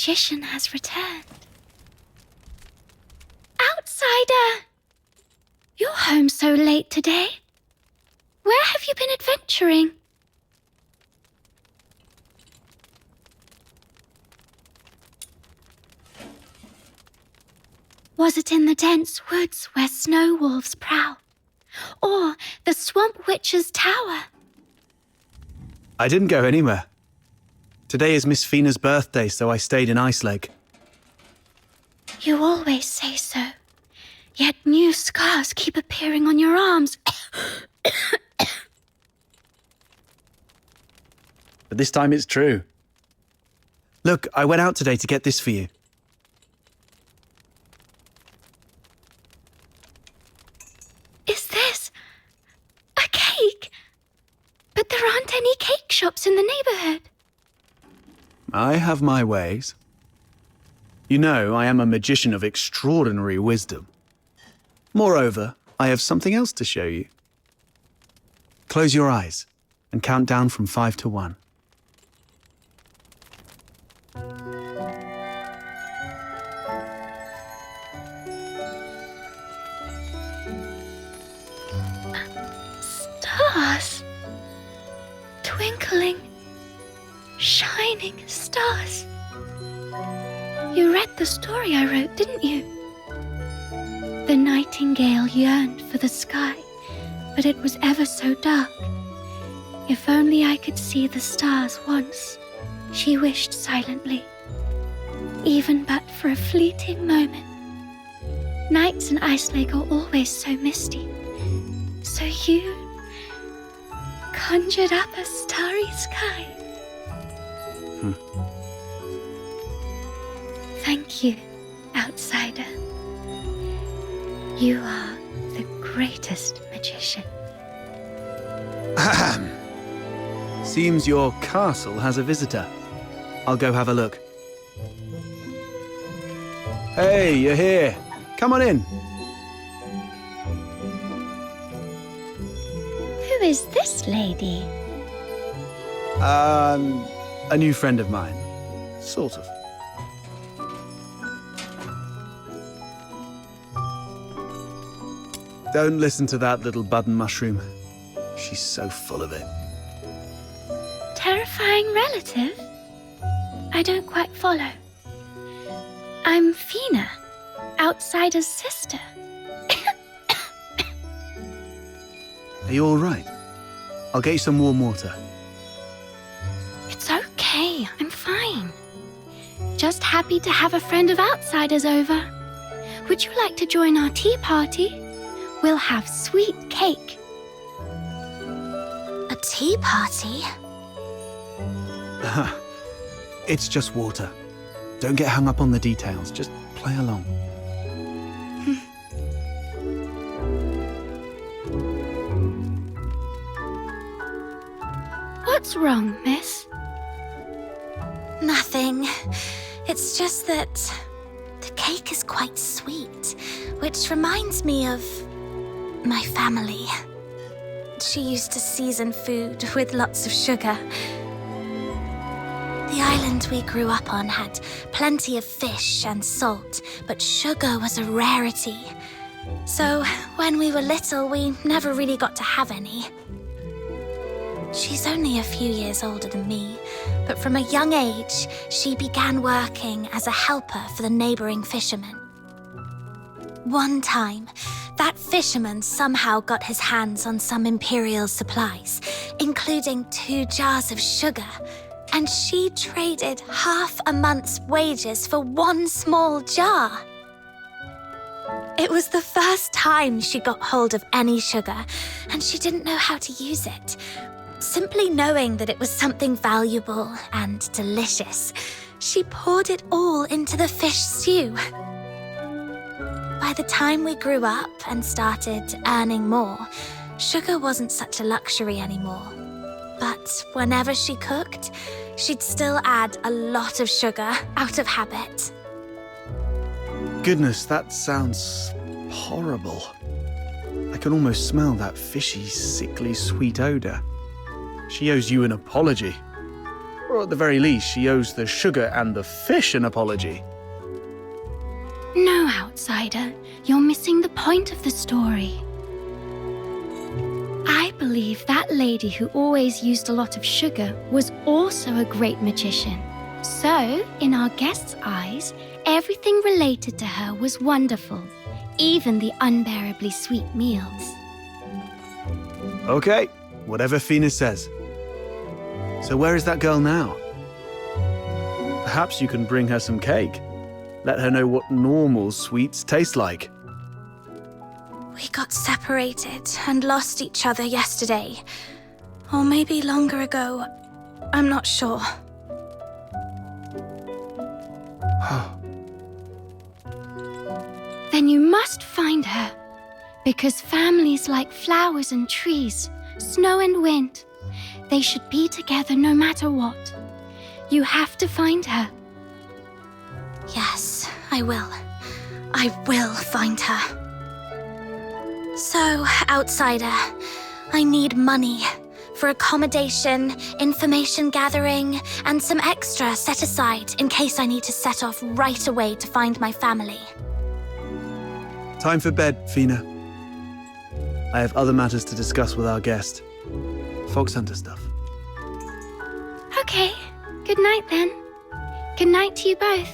magician has returned. Outsider! You're home so late today. Where have you been adventuring? Was it in the dense woods where snow wolves prowl? Or the swamp witch's tower? I didn't go anywhere. Today is Miss Fina's birthday, so I stayed in Ice Lake. You always say so. Yet new scars keep appearing on your arms. But this time it's true. Look, I went out today to get this for you. Is this a cake? But there aren't any cake shops in the neighborhood. I have my ways. You know, I am a magician of extraordinary wisdom. Moreover, I have something else to show you. Close your eyes and count down from 5 to 1. Stars. Twinkling, shining stars. You read the story I wrote, didn't you? The nightingale yearned for the sky, but it was ever so dark. If only I could see the stars once, she wished silently, even but for a fleeting moment. Nights in Ice Lake are always so misty, so you conjured up a starry sky. Thank you, outsider. You are the greatest magician. Ahem. Seems your castle has a visitor. I'll go have a look. Hey, you're here. Come on in. Who is this lady? A new friend of mine. Sort of. Don't listen to that little button mushroom. She's so full of it. Terrifying relative? I don't quite follow. I'm Fina, outsider's sister. Are you all right? I'll get you some warm water. It's okay, I'm fine. Just happy to have a friend of outsiders over. Would you like to join our tea party? We'll have sweet cake. A tea party? It's just water. Don't get hung up on the details. Just play along. What's wrong, miss? Nothing. It's just that the cake is quite sweet, which reminds me of my family. She used to season food with lots of sugar. The island we grew up on had plenty of fish and salt, but sugar was a rarity. So when we were little, we never really got to have any. She's only a few years older than me, but from a young age, she began working as a helper for the neighboring fishermen. One time, that fisherman somehow got his hands on some imperial supplies, including 2 jars of sugar, and she traded half a month's wages for 1 small jar. It was the first time she got hold of any sugar, and she didn't know how to use it. Simply knowing that it was something valuable and delicious, she poured it all into the fish stew. By the time we grew up and started earning more, sugar wasn't such a luxury anymore. But whenever she cooked, she'd still add a lot of sugar out of habit. Goodness, that sounds horrible. I can almost smell that fishy, sickly, sweet odor. She owes you an apology. Or at the very least, she owes the sugar and the fish an apology. No, outsider, you're missing the point of the story. I believe that lady who always used a lot of sugar was also a great magician. So, in our guest's eyes, everything related to her was wonderful, even the unbearably sweet meals. Okay, whatever Fina says. So where is that girl now? Perhaps you can bring her some cake. Let her know what normal sweets taste like. We got separated and lost each other yesterday. Or maybe longer ago. I'm not sure. Then you must find her. Because families like flowers and trees, snow and wind, they should be together no matter what. You have to find her. Yes, I will. I will find her. So, outsider, I need money for accommodation, information gathering, and some extra set aside in case I need to set off right away to find my family. Time for bed, Fina. I have other matters to discuss with our guest. Fox hunter stuff. Okay, good night then. Good night to you both.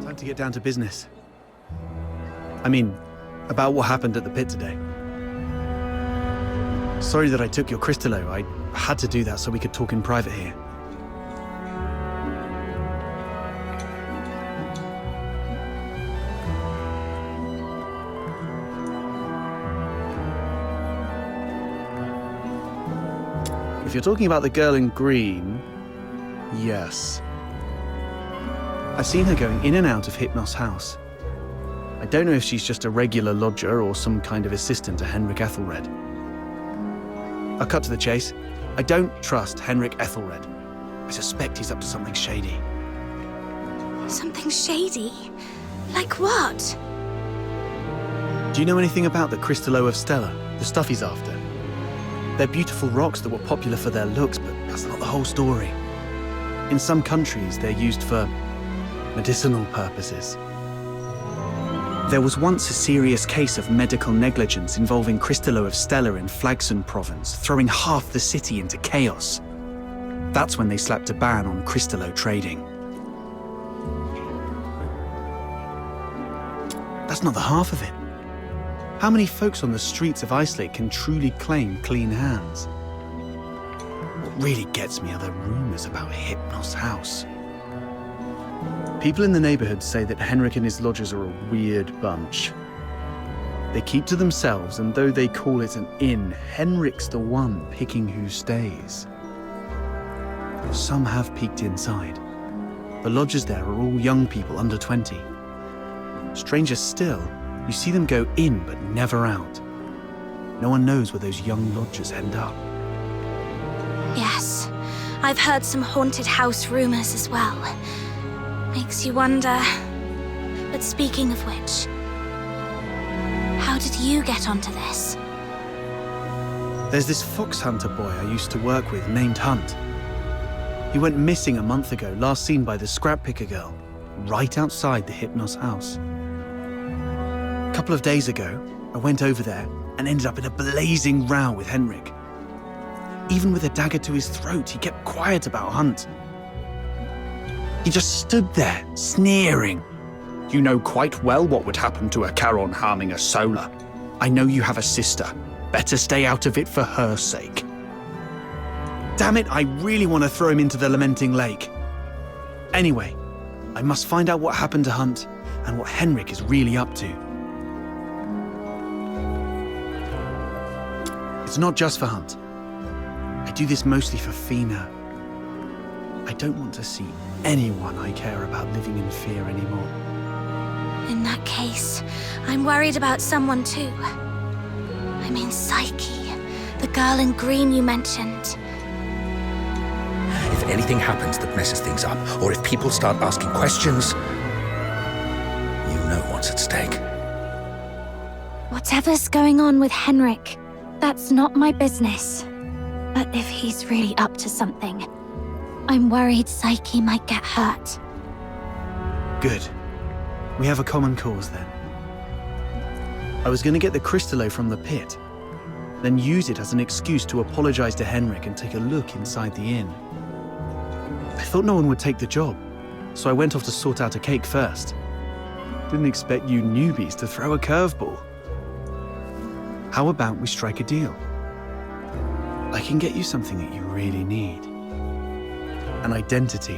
Time to get down to business. I mean, about what happened at the pit today. Sorry that I took your Crystallo. I had to do that so we could talk in private here. If you're talking about the girl in green, yes. I've seen her going in and out of Hypnos' house. I don't know if she's just a regular lodger or some kind of assistant to Henrik Ethelred. I'll cut to the chase. I don't trust Henrik Ethelred. I suspect he's up to something shady. Something shady? Like what? Do you know anything about the Crystallo of Stella, the stuff he's after? They're beautiful rocks that were popular for their looks, but that's not the whole story. In some countries, they're used for medicinal purposes. There was once a serious case of medical negligence involving Crystallo of Stella in Flagson province, throwing half the city into chaos. That's when they slapped a ban on Crystallo trading. That's not the half of it. How many folks on the streets of Icelake can truly claim clean hands? What really gets me are the rumors about Hypnos' house. People in the neighborhood say that Henrik and his lodgers are a weird bunch. They keep to themselves, and though they call it an inn, Henrik's the one picking who stays. Some have peeked inside. The lodgers there are all young people under 20. Stranger still, you see them go in but never out. No one knows where those young lodgers end up. Yes, I've heard some haunted house rumors as well. Makes you wonder. But speaking of which, how did you get onto this? There's this fox hunter boy I used to work with named Hunt. He went missing a month ago, last seen by the scrap picker girl, right outside the Hypnos house. A couple of days ago, I went over there and ended up in a blazing row with Henrik. Even with a dagger to his throat, he kept quiet about Hunt. He just stood there, sneering. You know quite well what would happen to a Charon harming a Solar. I know you have a sister. Better stay out of it for her sake. Damn it, I really want to throw him into the Lamenting Lake. Anyway, I must find out what happened to Hunt and what Henrik is really up to. It's not just for Hunt. I do this mostly for Fina. I don't want to see anyone I care about living in fear anymore. In that case, I'm worried about someone too. I mean Psyche, the girl in green you mentioned. If anything happens that messes things up, or if people start asking questions, you know what's at stake. Whatever's going on with Henrik, that's not my business. But if he's really up to something, I'm worried Psyche might get hurt. Good. We have a common cause then. I was going to get the Crystallo from the pit, then use it as an excuse to apologize to Henrik and take a look inside the inn. I thought no one would take the job, so I went off to sort out a cake first. Didn't expect you newbies to throw a curveball. How about we strike a deal? I can get you something that you really need. An identity.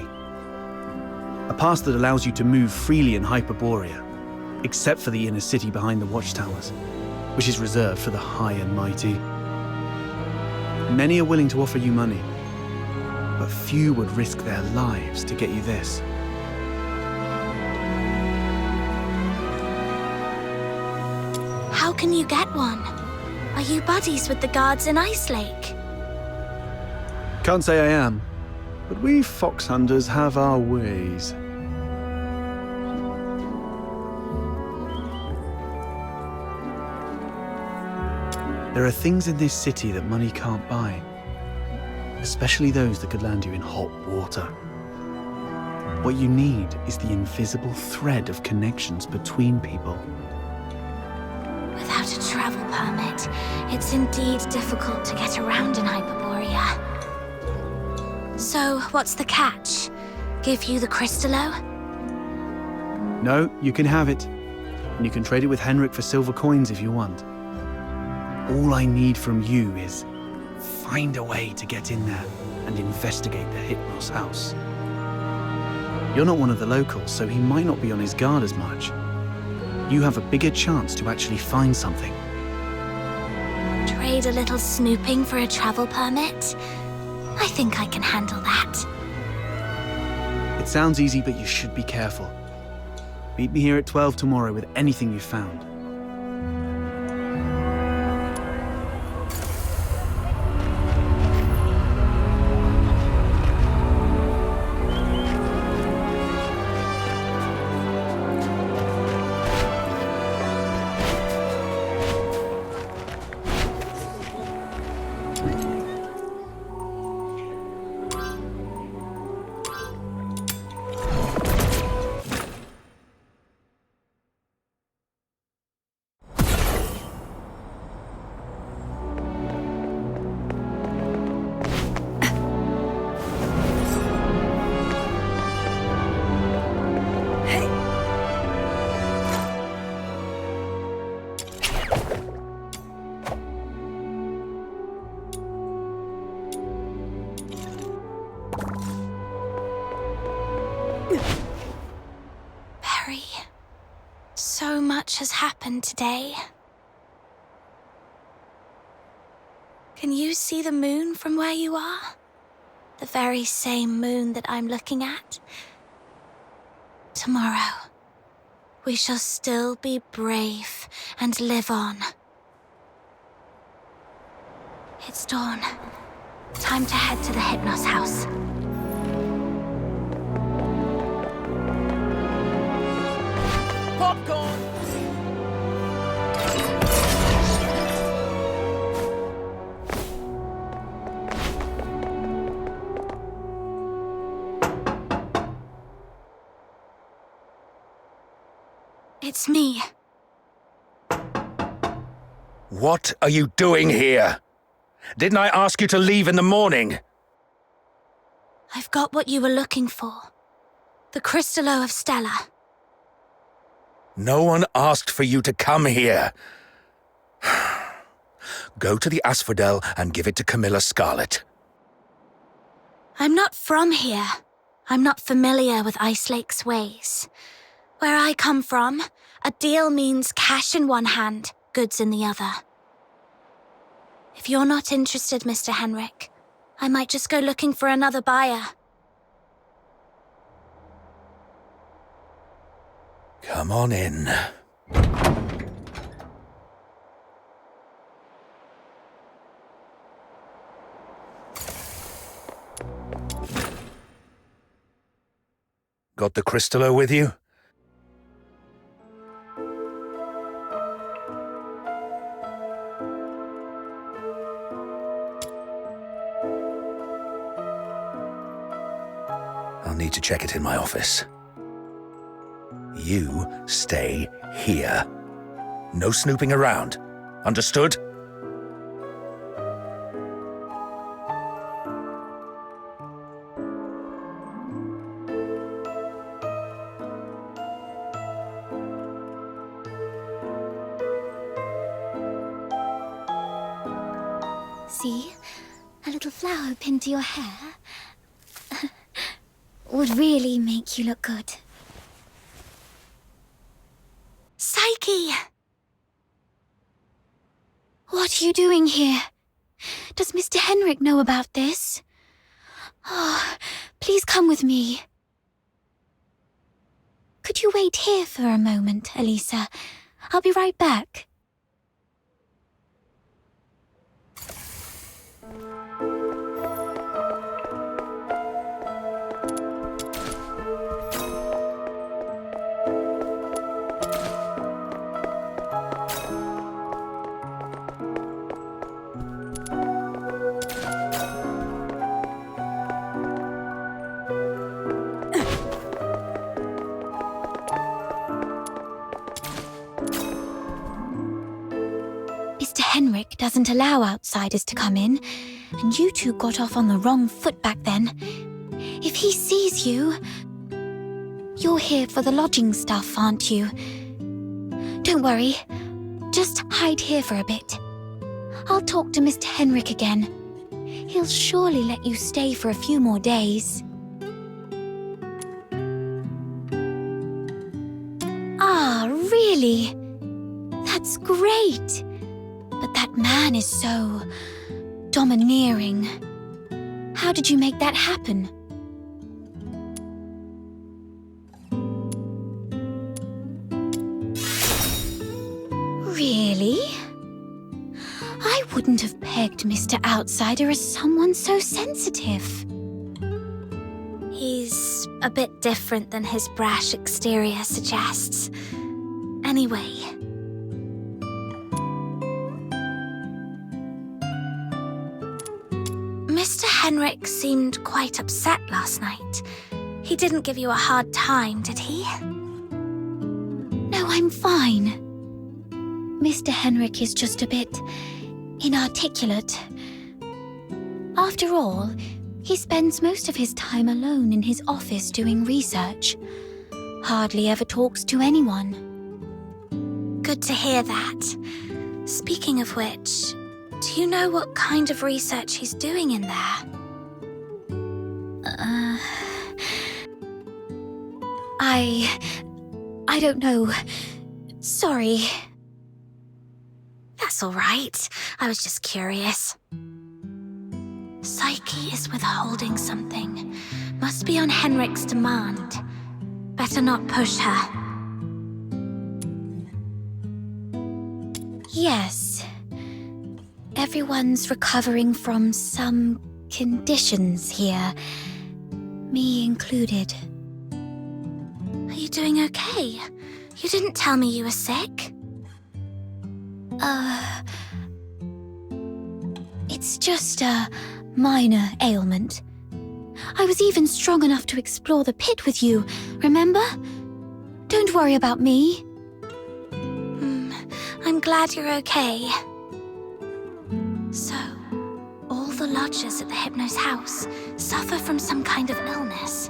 A pass that allows you to move freely in Hyperborea, except for the inner city behind the watchtowers, which is reserved for the high and mighty. Many are willing to offer you money, but few would risk their lives to get you this. How can you get one? Are you buddies with the guards in Ice Lake? Can't say I am, but we fox hunters have our ways. There are things in this city that money can't buy, especially those that could land you in hot water. What you need is the invisible thread of connections between people. Without a travel permit, it's indeed difficult to get around in Hyperborea. So, what's the catch? Give you the Crystallo? No, you can have it. And you can trade it with Henrik for silver coins if you want. All I need from you is find a way to get in there and investigate the Hypnos house. You're not one of the locals, so he might not be on his guard as much. You have a bigger chance to actually find something. Trade a little snooping for a travel permit? I think I can handle that. It sounds easy, but you should be careful. Meet me here at 12 tomorrow with anything you've found. So much has happened today. Can you see the moon from where you are? The very same moon that I'm looking at? Tomorrow, we shall still be brave and live on. It's dawn. Time to head to the Hypnos house. Popcorn! It's me. What are you doing here? Didn't I ask you to leave in the morning? I've got what you were looking for. The Crystallo of Stella. No one asked for you to come here. Go to the Asphodel and give it to Camilla Scarlet. I'm not from here. I'm not familiar with Ice Lake's ways. Where I come from, a deal means cash in one hand, goods in the other. If you're not interested, Mr. Henrik, I might just go looking for another buyer. Come on in. Got the crystallo with you? I'll need to check it in my office. You stay here. No snooping around. Understood? See? A little flower pinned to your hair would really make you look good. Psyche! What are you doing here? Does Mr. Henrik know about this? Oh, please come with me. Could you wait here for a moment, Elisa? I'll be right back. Mr. Henrik doesn't allow outsiders to come in, and you two got off on the wrong foot back then. If he sees you... You're here for the lodging stuff, aren't you? Don't worry. Just hide here for a bit. I'll talk to Mr. Henrik again. He'll surely let you stay for a few more days. Ah, really? That's great. But that man is so... domineering. How did you make that happen? Really? I wouldn't have pegged Mr. Outsider as someone so sensitive. He's a bit different than his brash exterior suggests. Anyway... Mr. Henrik seemed quite upset last night. He didn't give you a hard time, did he? No, I'm fine. Mr. Henrik is just a bit inarticulate. After all, he spends most of his time alone in his office doing research. Hardly ever talks to anyone. Good to hear that. Speaking of which, do you know what kind of research he's doing in there? I don't know. Sorry. That's all right. I was just curious. Psyche is withholding something. Must be on Henrik's demand. Better not push her. Yes. Everyone's recovering from some conditions here. Me included. Are you doing okay? You didn't tell me you were sick. It's just a minor ailment. I was even strong enough to explore the pit with you, remember? Don't worry about me. I'm glad you're okay. So, all the lodgers at the Hypno's house suffer from some kind of illness.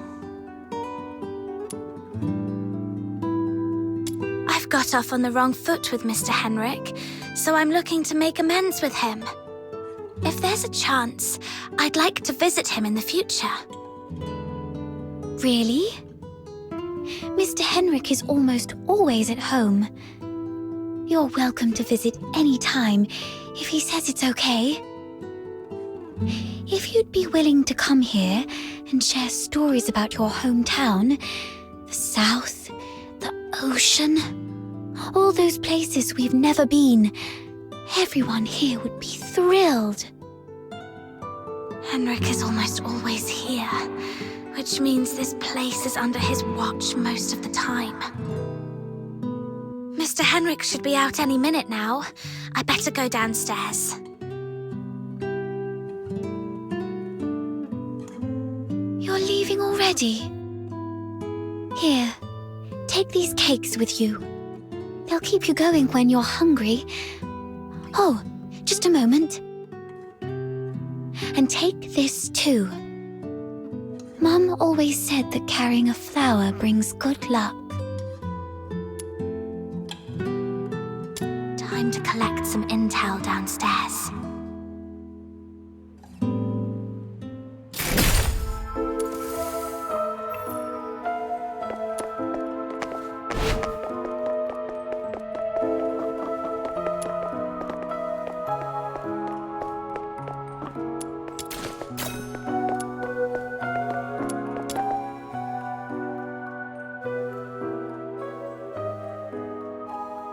I've got off on the wrong foot with Mr. Henrik, so I'm looking to make amends with him. If there's a chance, I'd like to visit him in the future. Really? Mr. Henrik is almost always at home. You're welcome to visit any time if he says it's okay. If you'd be willing to come here and share stories about your hometown, the South, the ocean, all those places we've never been, everyone here would be thrilled. Henrik is almost always here. which means this place is under his watch most of the time. Mr. Henrik should be out any minute now. I better go downstairs. You're leaving already? Here, take these cakes with you. They'll keep you going when you're hungry. Oh, just a moment. And take this too. Mum always said that carrying a flower brings good luck. Time to collect some intel downstairs.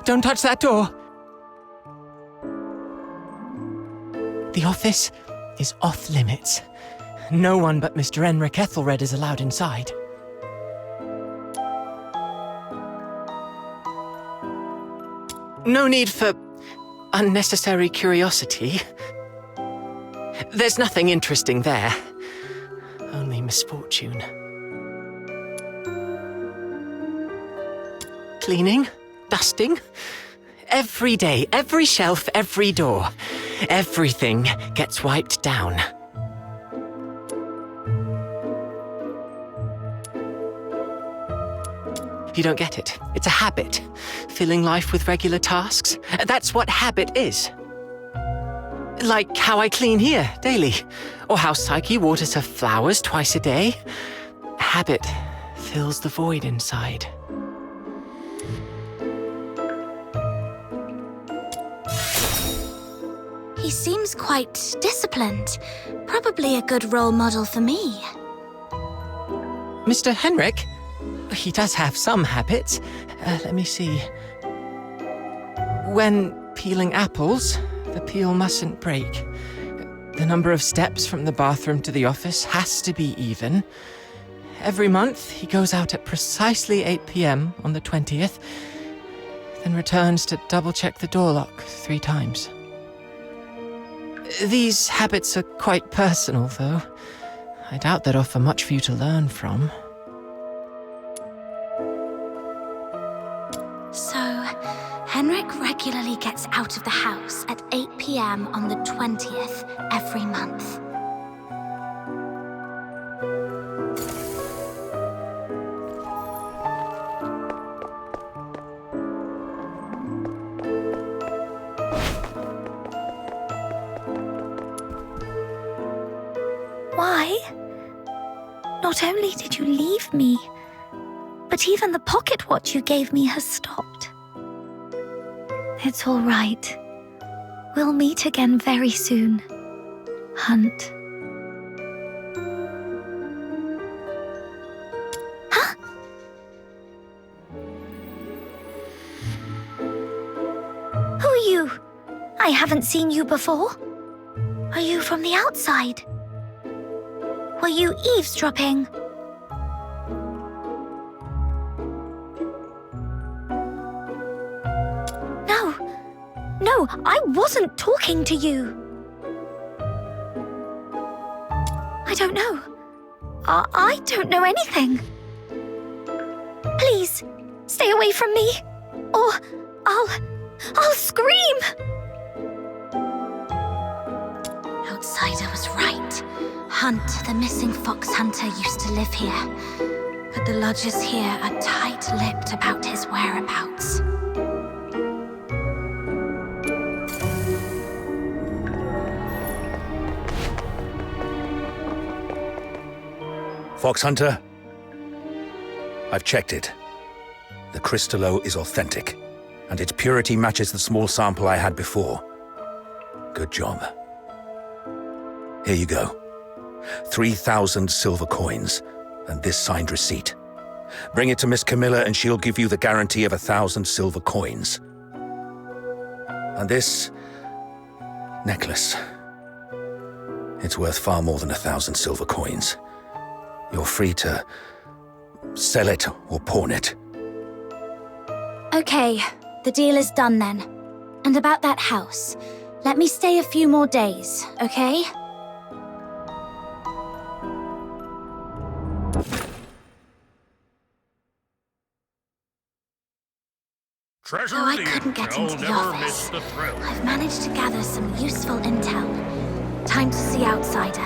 Don't touch that door! The office is off limits. No one but Mr. Henrik Ethelred is allowed inside. No need for unnecessary curiosity. There's nothing interesting there. Only misfortune. Cleaning? Dusting? Every day, every shelf, every door. Everything gets wiped down. You don't get it. It's a habit. Filling life with regular tasks. That's what habit is. Like how I clean here daily. Or how Psyche waters her flowers twice a day. Habit fills the void inside. He seems quite disciplined. Probably a good role model for me. Mr. Henrik? He does have some habits. Let me see. When peeling apples, the peel mustn't break. The number of steps from the bathroom to the office has to be even. Every month, he goes out at precisely 8 p.m. on the 20th, then returns to double-check the door lock 3 times. These habits are quite personal, though. I doubt they'd offer much for you to learn from. So, Henrik regularly gets out of the house at 8 p.m. on the 20th every month. Why? Not only did you leave me, but even the pocket watch you gave me has stopped. It's all right. We'll meet again very soon, Hunt. Huh? Who are you? I haven't seen you before. Are you from the outside? Were you eavesdropping? No, I wasn't talking to you. I don't know. I don't know anything. Please, stay away from me, or I'll scream. Outsider was right. Hunt, the missing fox hunter, used to live here. But the lodgers here are tight-lipped about his whereabouts. Fox Hunter, I've checked it. The Crystallo is authentic, and its purity matches the small sample I had before. Good job. Here you go. 3,000 silver coins, and this signed receipt. Bring it to Miss Camilla and she'll give you the guarantee of 1,000 silver coins. And this necklace. It's worth far more than 1,000 silver coins. you're free to sell it or pawn it. Okay, the deal is done then. And about that house, let me stay a few more days, okay? Treasure Oh, I the couldn't get intel, into the never office. miss the thrill. I've managed to gather some useful intel. Time to see Outsider.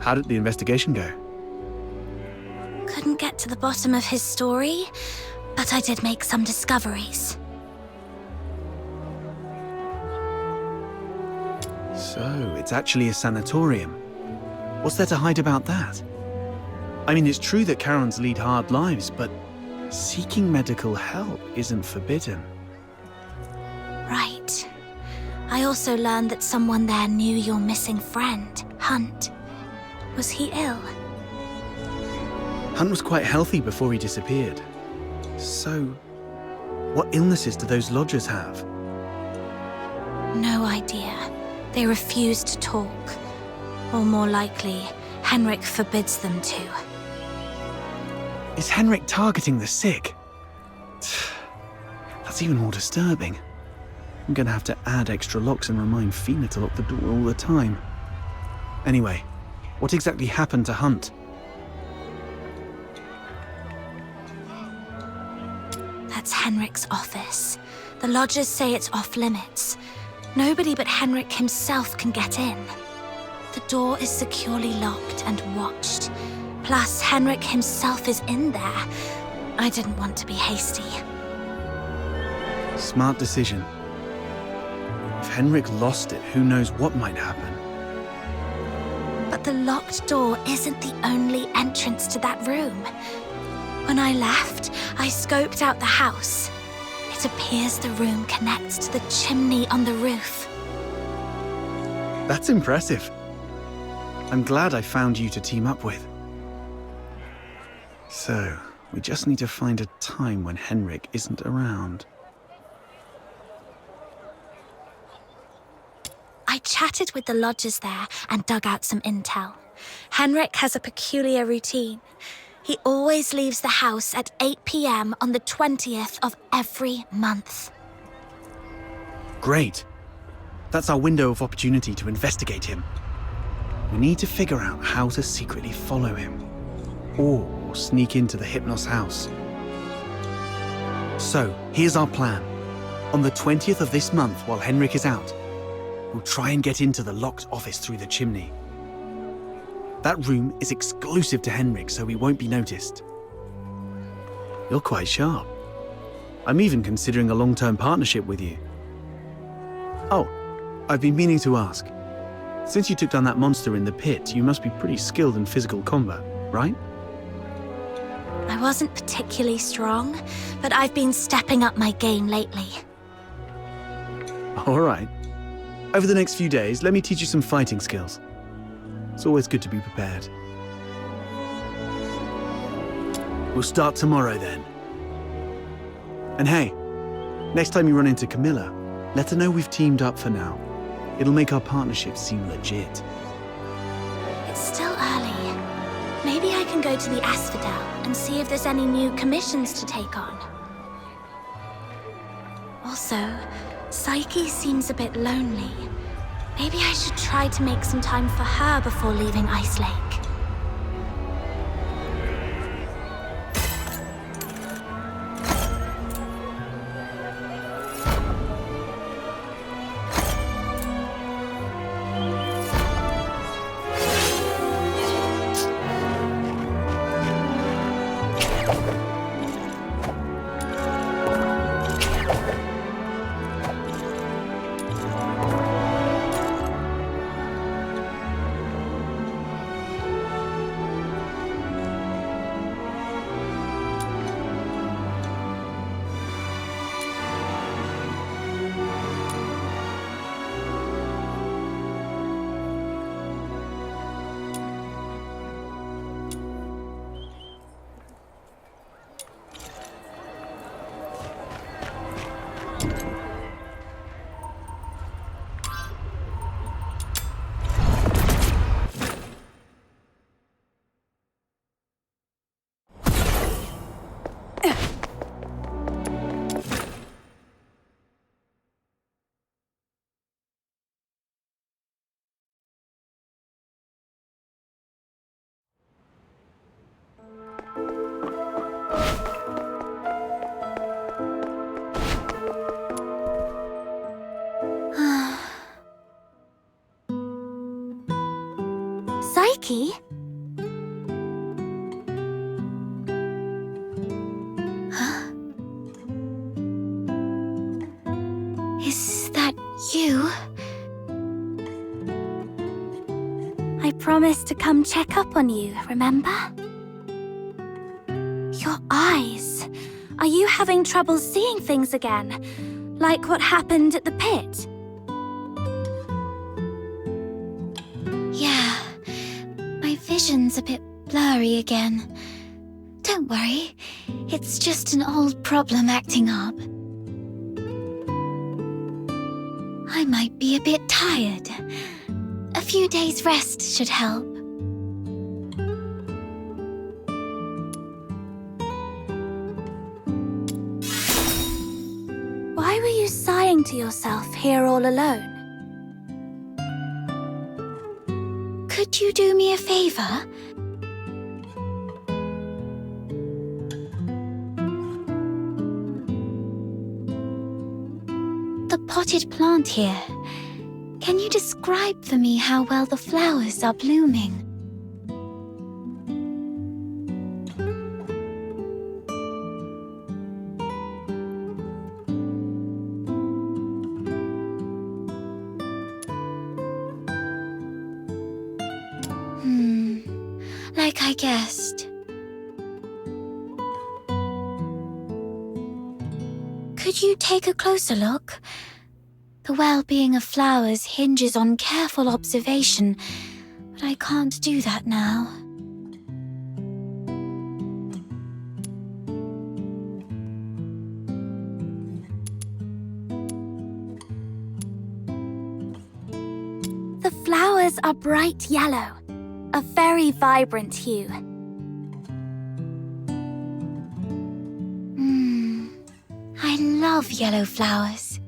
How did the investigation go? Couldn't get to the bottom of his story, but I did make some discoveries. So, it's actually a sanatorium. What's there to hide about that? I mean, it's true that Karens lead hard lives, but seeking medical help isn't forbidden. Right. I also learned that someone there knew your missing friend, Hunt. Was he ill? Hunt was quite healthy before he disappeared. So, what illnesses do those lodgers have? No idea. They refuse to talk. Or more likely, Henrik forbids them to. Is Henrik targeting the sick? That's even more disturbing. I'm gonna have to add extra locks and remind Fina to lock the door all the time. Anyway, what exactly happened to Hunt? That's Henrik's office. The lodgers say it's off limits. Nobody but Henrik himself can get in. The door is securely locked and watched. Plus, Henrik himself is in there. I didn't want to be hasty. Smart decision. If Henrik lost it, who knows what might happen. But the locked door isn't the only entrance to that room. When I left, I scoped out the house. It appears the room connects to the chimney on the roof. That's impressive. I'm glad I found you to team up with. So, we just need to find a time when Henrik isn't around. I chatted with the lodgers there and dug out some intel. Henrik has a peculiar routine. He always leaves the house at 8 p.m. on the 20th of every month. Great. That's our window of opportunity to investigate him. We need to figure out how to secretly follow him. Or sneak into the Hypnos house. So, here's our plan. On the 20th of this month, while Henrik is out, we'll try and get into the locked office through the chimney. That room is exclusive to Henrik, so we won't be noticed. You're quite sharp. I'm even considering a long-term partnership with you. Oh, I've been meaning to ask. Since you took down that monster in the pit, you must be pretty skilled in physical combat, right? I wasn't particularly strong, but I've been stepping up my game lately. All right. Over the next few days, let me teach you some fighting skills. It's always good to be prepared. We'll start tomorrow then. And hey, next time you run into Camilla, let her know we've teamed up for now. It'll make our partnership seem legit. It's still early. Maybe I can go to the Asphodel and see if there's any new commissions to take on. Also, Psyche seems a bit lonely. Maybe I should try to make some time for her before leaving Ice Lake. Psyche? Huh? Is that you? I promised to come check up on you, remember? Your eyes. Are you having trouble seeing things again? Like what happened at the pit? Yeah, my vision's a bit blurry again. Don't worry, it's just an old problem acting up. I might be a bit tired. A few days' rest should help. Why were you sighing to yourself here all alone? Could you do me a favor? The potted plant here. Can you describe for me how well the flowers are blooming? Like I guessed. Could you take a closer look? The well-being of flowers hinges on careful observation, but I can't do that now. The flowers are bright yellow, a very vibrant hue. I love yellow flowers.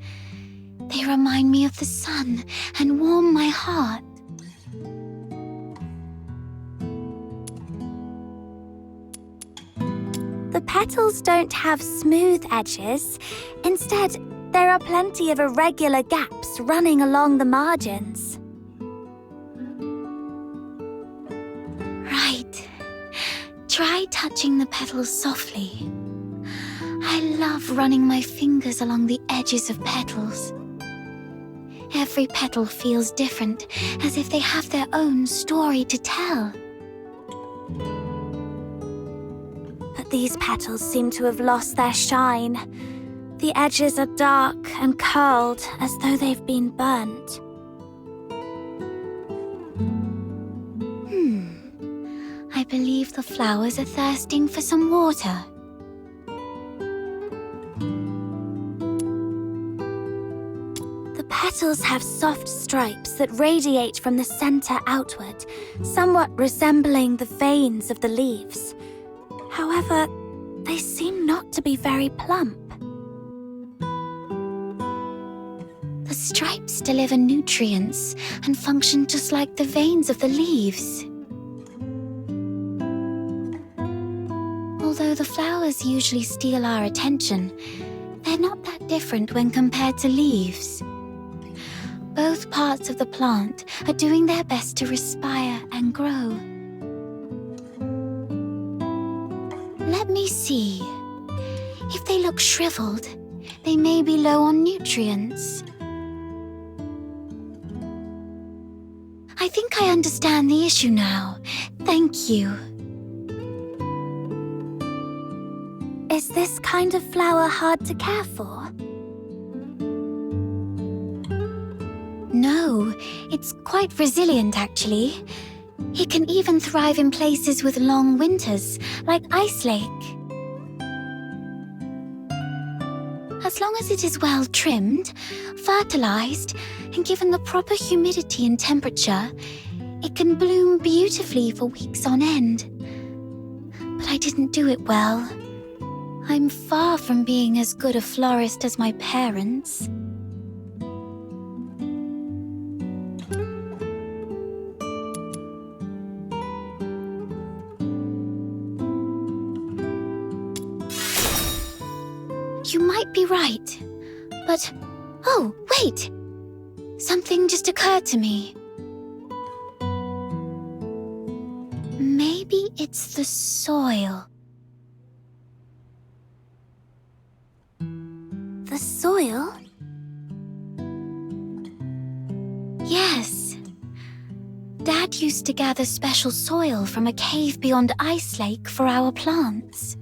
They remind me of the sun and warm my heart. The petals don't have smooth edges. Instead, there are plenty of irregular gaps running along the margins. Right. Try touching the petals softly. I love running my fingers along the edges of petals. Every petal feels different, as if they have their own story to tell. But these petals seem to have lost their shine. The edges are dark and curled, as though they've been burnt. I believe the flowers are thirsting for some water. The petals have soft stripes that radiate from the center outward, somewhat resembling the veins of the leaves. However, they seem not to be very plump. The stripes deliver nutrients and function just like the veins of the leaves. Although the flowers usually steal our attention, they're not that different when compared to leaves. Both parts of the plant are doing their best to respire and grow. Let me see. If they look shriveled, they may be low on nutrients. I think I understand the issue now. Thank you. Is this kind of flower hard to care for? No, it's quite resilient actually. It can even thrive in places with long winters, like Ice Lake. As long as it is well trimmed, fertilized, and given the proper humidity and temperature, it can bloom beautifully for weeks on end. But I didn't do it well. I'm far from being as good a florist as my parents. You might be right, but... Oh, wait! Something just occurred to me. it's the soil. The soil? Yes. Dad used to gather special soil from a cave beyond Ice Lake for our plants.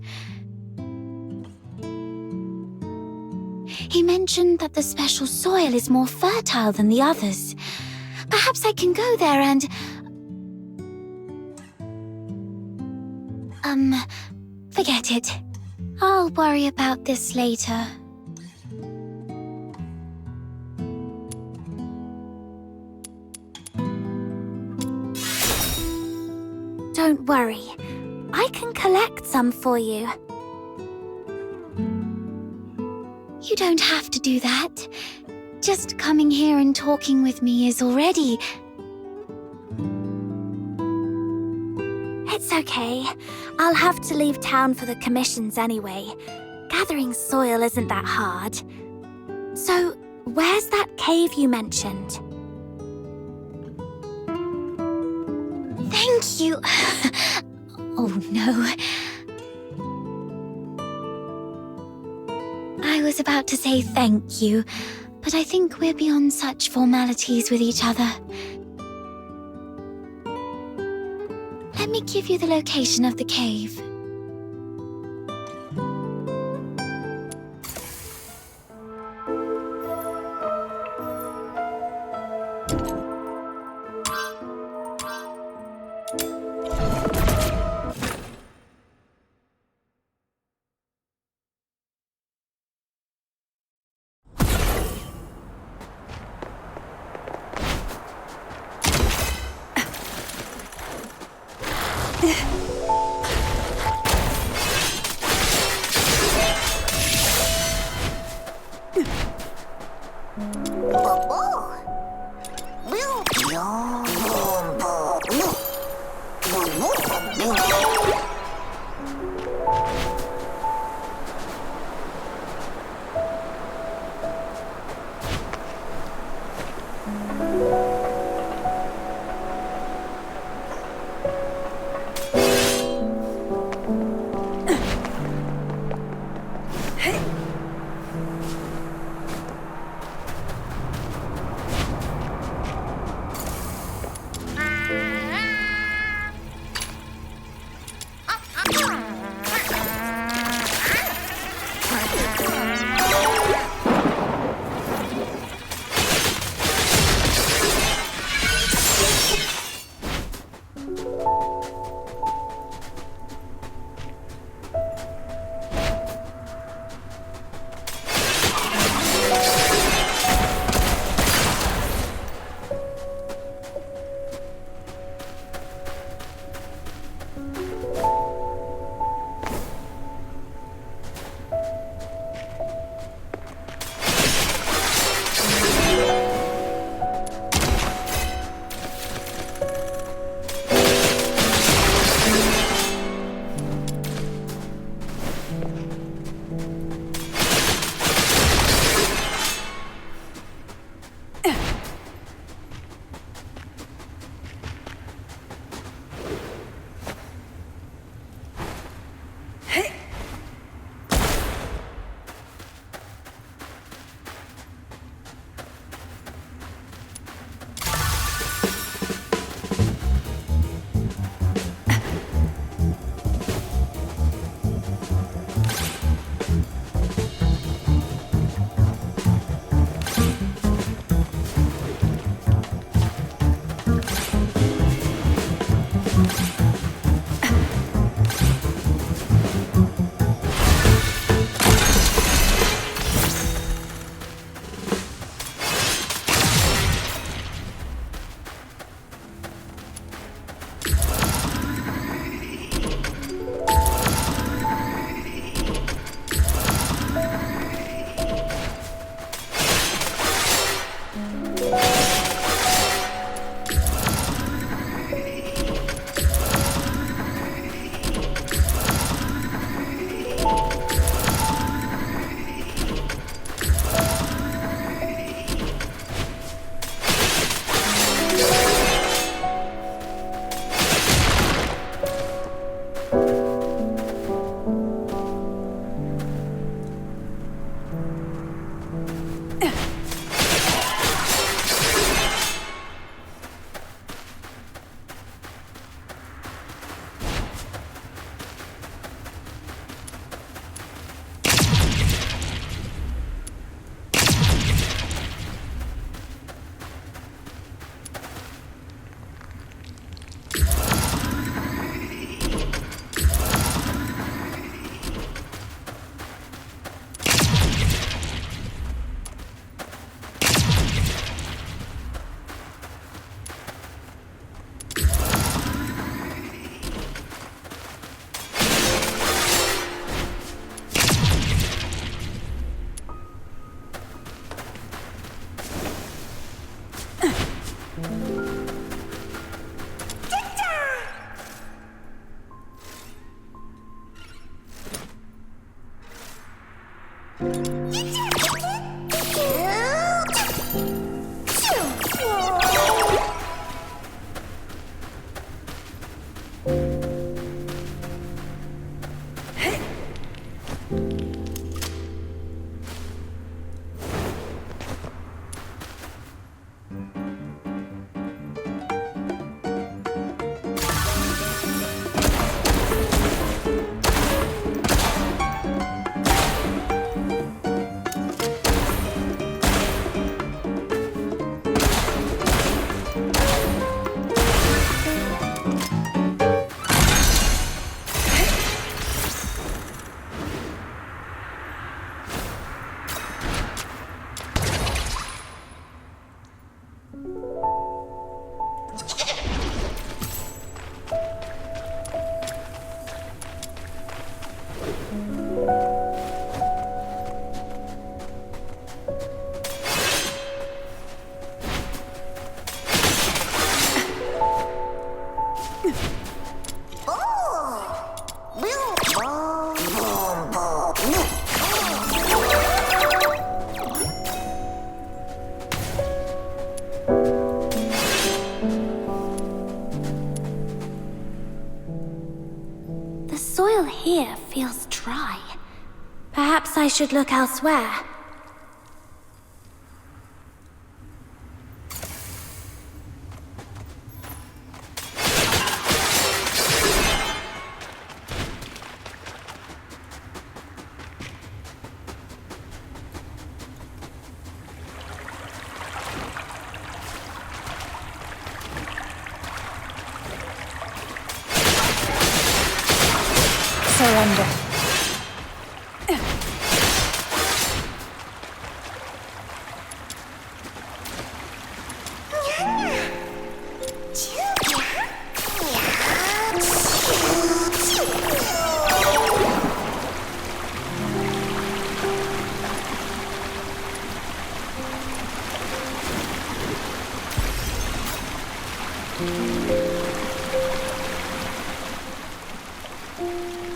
He mentioned that the special soil is more fertile than the others. Perhaps I can go there and... forget it. I'll worry about this later. Don't worry. I can collect some for you. You don't have to do that. Just coming here and talking with me is already... It's okay. I'll have to leave town for the commissions anyway. Gathering soil isn't that hard. So, where's that cave you mentioned? Thank you. Oh, no. I was about to say thank you, but I think we're beyond such formalities with each other. Let me give you the location of the cave. soil here feels dry. Perhaps I should look elsewhere. Surrender.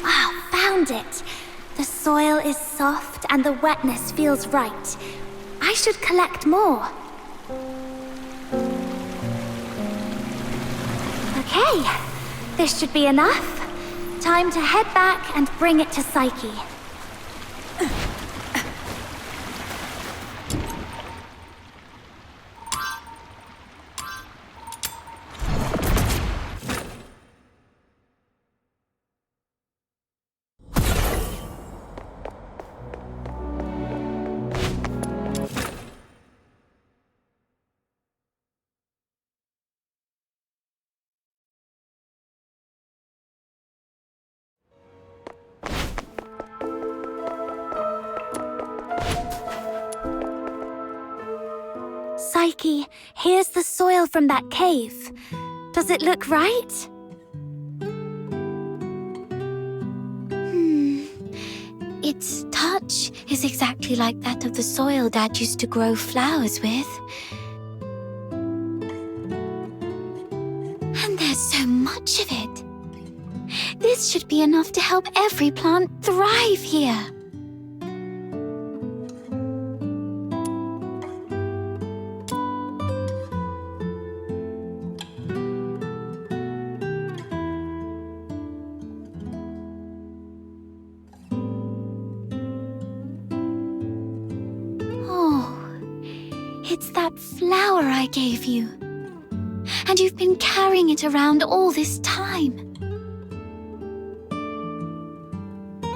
Wow, found it! The soil is soft and the wetness feels right. I should collect more. Okay, this should be enough. Time to head back and bring it to Psyche. Psyche, here's the soil from that cave. Does it look right? Its touch is exactly like that of the soil Dad used to grow flowers with. And there's so much of it. This should be enough to help every plant thrive here. It's that flower I gave you. And you've been carrying it around all this time.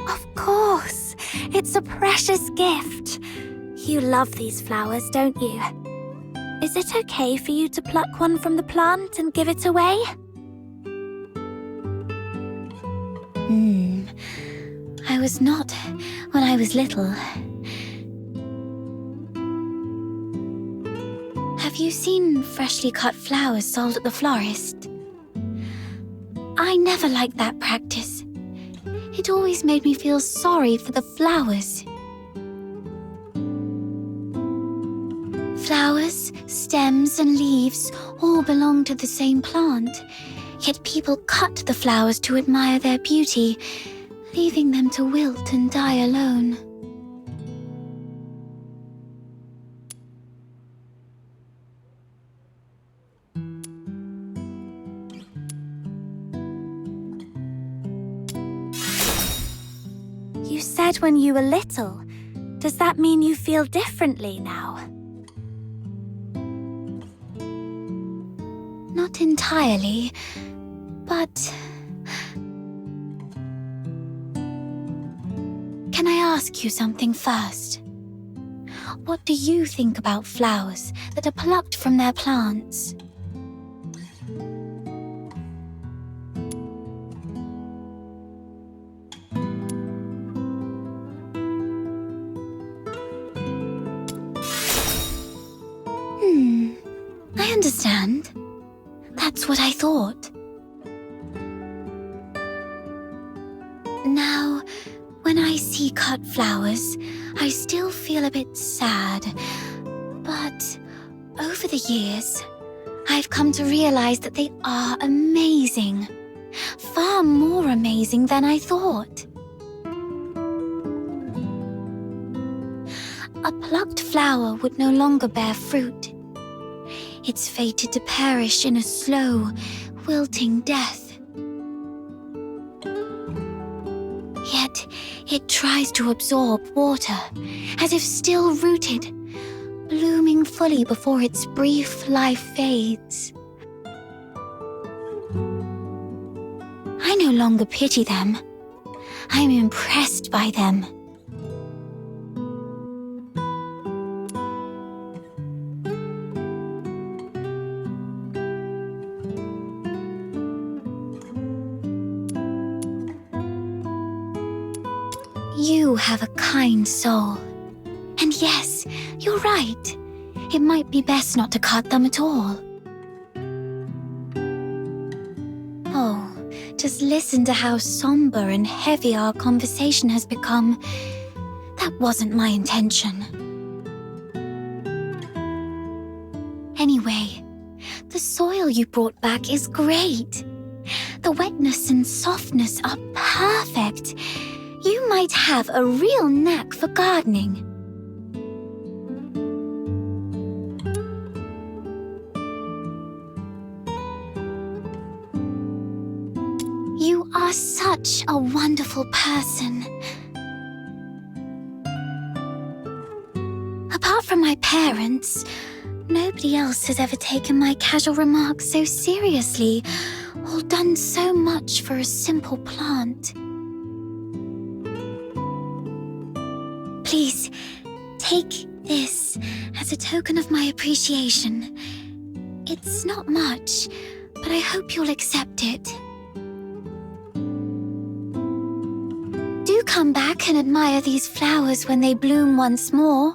Of course! It's a precious gift. You love these flowers, don't you? Is it okay for you to pluck one from the plant and give it away? I was not when I was little. Have you seen freshly cut flowers sold at the florist? I never liked that practice. It always made me feel sorry for the flowers. Flowers, stems, and leaves all belong to the same plant, yet people cut the flowers to admire their beauty, leaving them to wilt and die alone. You said when you were little. Does that mean you feel differently now? Not entirely, but... Can I ask you something first? What do you think about flowers that are plucked from their plants? I understand. That's what I thought. Now, when I see cut flowers, I still feel a bit sad. But over the years, I've come to realize that they are amazing. Far more amazing than I thought. A plucked flower would no longer bear fruit. It's fated to perish in a slow, wilting death. It tries to absorb water, as if still rooted, blooming fully before its brief life fades. I no longer pity them. I am impressed by them. You have a kind soul. And yes, you're right. It might be best not to cut them at all. Oh, just listen to how somber and heavy our conversation has become. That wasn't my intention. Anyway, the soil you brought back is great. The wetness and softness are perfect. You might have a real knack for gardening. You are such a wonderful person. Apart from my parents, nobody else has ever taken my casual remarks so seriously or done so much for a simple plant. Please, take this as a token of my appreciation. It's not much, but I hope you'll accept it. Do come back and admire these flowers when they bloom once more.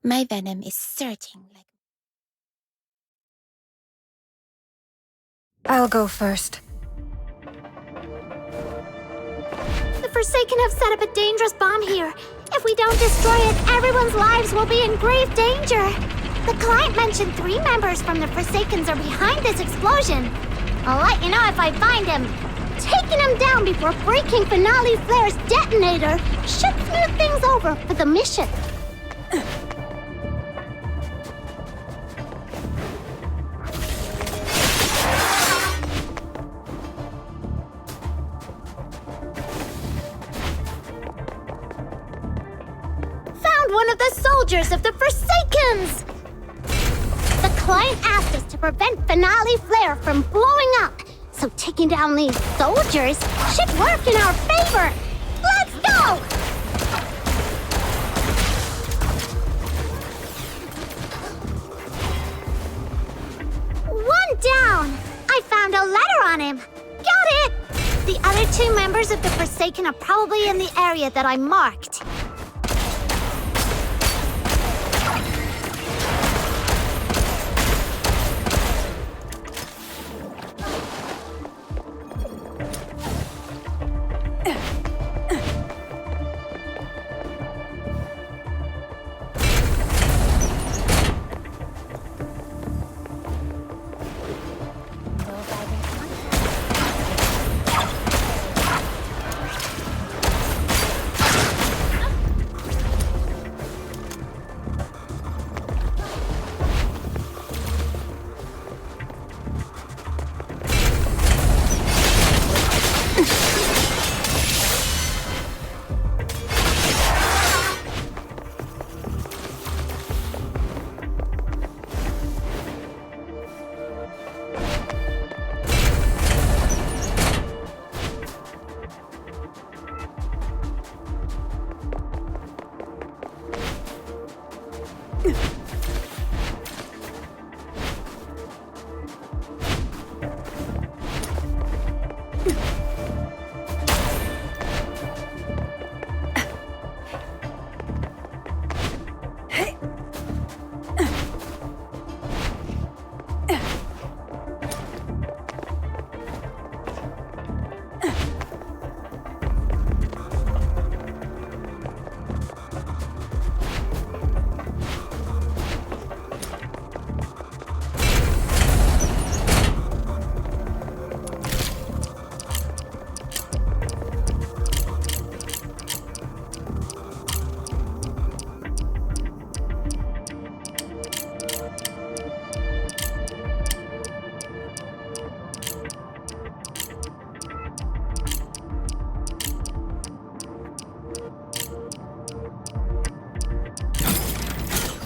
My venom is surging like... I'll go first. The Forsaken have set up a dangerous bomb here. If we don't destroy it, everyone's lives will be in grave danger. The client mentioned 3 members from the Forsakens are behind this explosion. I'll let you know if I find him. Taking him down before breaking Finale Flare's detonator should smooth things over for the mission. One of the soldiers of the Forsakens! The client asked us to prevent Finale Flare from blowing up, so taking down these soldiers should work in our favor. Let's go! One down! I found a letter on him. Got it! The other 2 members of the Forsaken are probably in the area that I marked.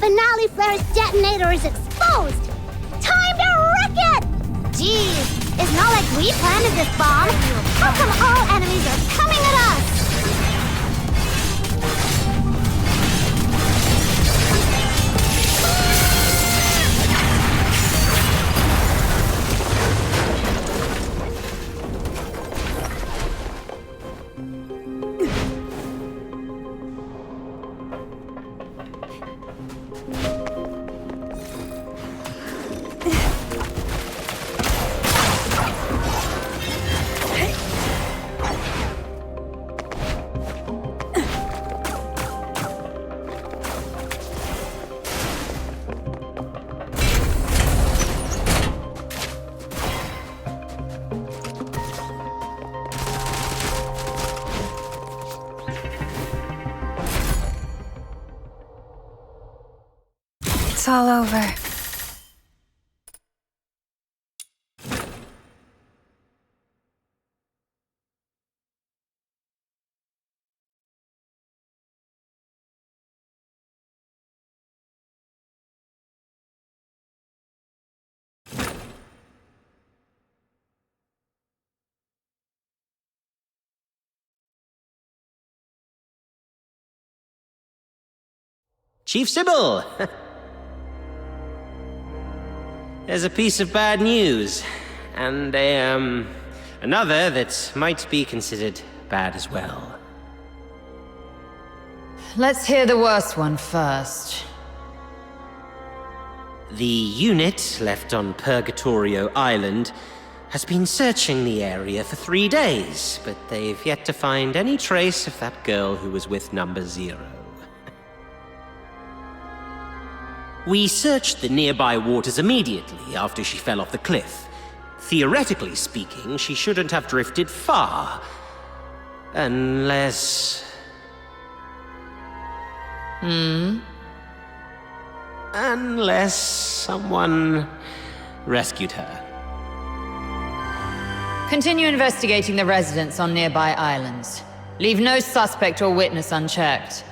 finale flare's detonator is exposed! Time to wreck it! Jeez, it's not like we planted this bomb. How come all enemies are coming at us? It's all over. Chief Sybil! There's a piece of bad news, and another that might be considered bad as well. Let's hear the worst one first. The unit left on Purgatorio Island has been searching the area for 3 days, but they've yet to find any trace of that girl who was with Number 0. We searched the nearby waters immediately after she fell off the cliff. Theoretically speaking, she shouldn't have drifted far. Unless... Unless someone rescued her. Continue investigating the residents on nearby islands. Leave no suspect or witness unchecked.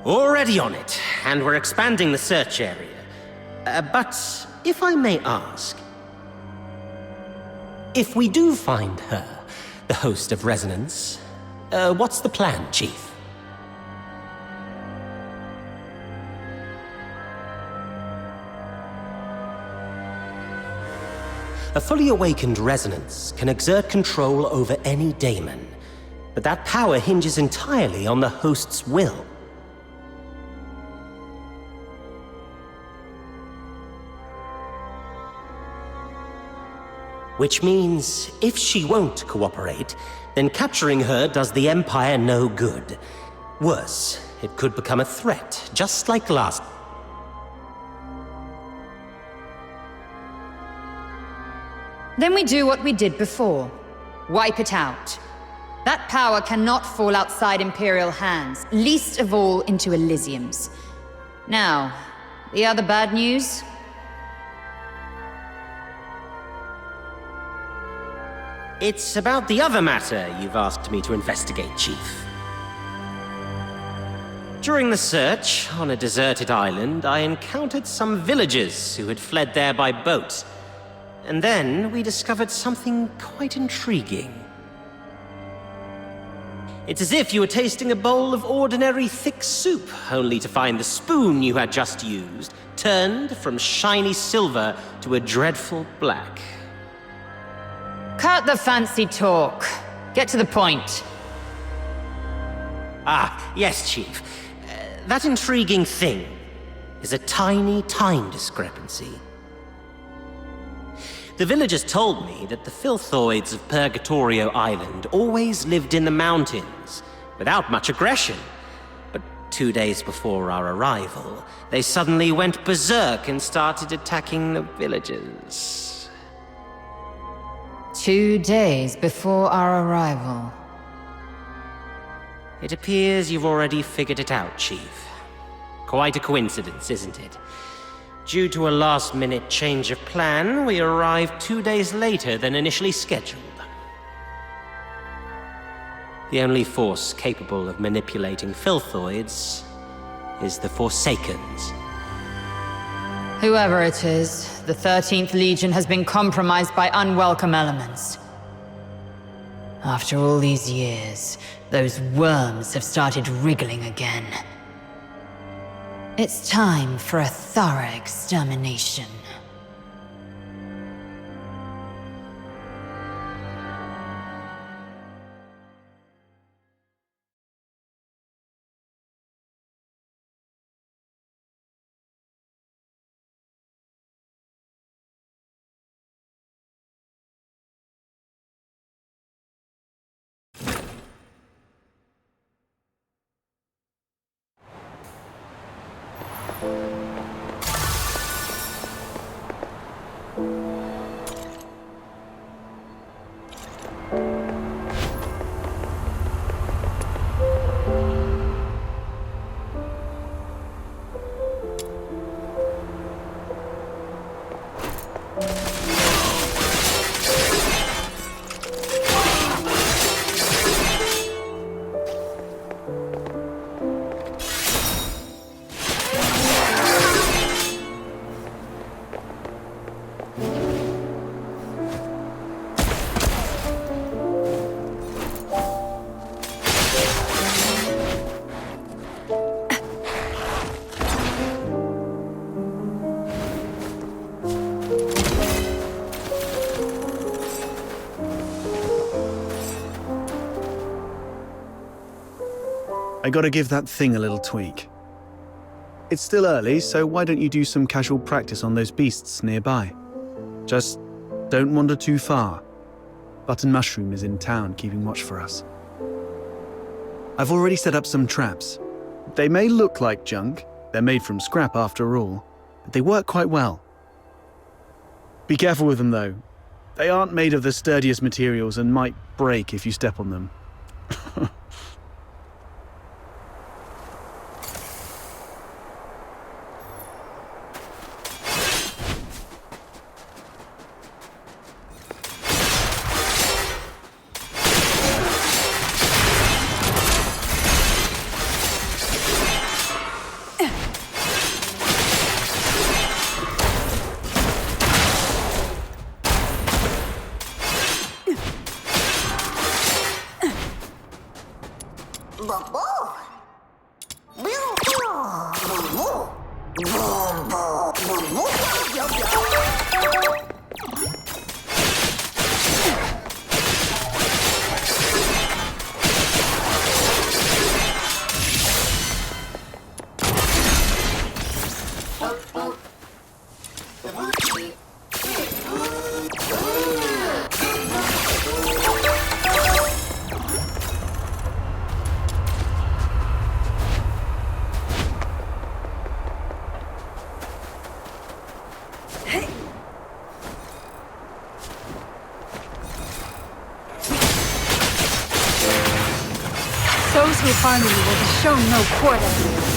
Already on it, and we're expanding the search area. But if I may ask, if we do find her, the host of Resonance, what's the plan, Chief? A fully awakened Resonance can exert control over any daemon, but that power hinges entirely on the host's will. Which means, if she won't cooperate, then capturing her does the Empire no good. Worse, it could become a threat, just like last. Then we do what we did before. Wipe it out. That power cannot fall outside Imperial hands, least of all into Elysium's. Now, the other bad news? It's about the other matter you've asked me to investigate, Chief. During the search on a deserted island, I encountered some villagers who had fled there by boat. And then we discovered something quite intriguing. It's as if you were tasting a bowl of ordinary thick soup, only to find the spoon you had just used turned from shiny silver to a dreadful black. Cut the fancy talk. Get to the point. Ah, yes, Chief. That intriguing thing is a tiny time discrepancy. The villagers told me that the filthoids of Purgatorio Island always lived in the mountains, without much aggression. But 2 days before our arrival, they suddenly went berserk and started attacking the villagers. 2 days before our arrival. It appears you've already figured it out, Chief. Quite a coincidence, isn't it? Due to a last-minute change of plan, we arrived 2 days later than initially scheduled. The only force capable of manipulating filthoids is the Forsakens. Whoever it is, the 13th Legion has been compromised by unwelcome elements. After all these years, those worms have started wriggling again. It's time for a thorough extermination. I gotta give that thing a little tweak. It's still early, so why don't you do some casual practice on those beasts nearby? Just don't wander too far. Button Mushroom is in town keeping watch for us. I've already set up some traps. They may look like junk, they're made from scrap after all, but they work quite well. Be careful with them though. They aren't made of the sturdiest materials and might break if you step on them. Those who harm you will be shown no quarter.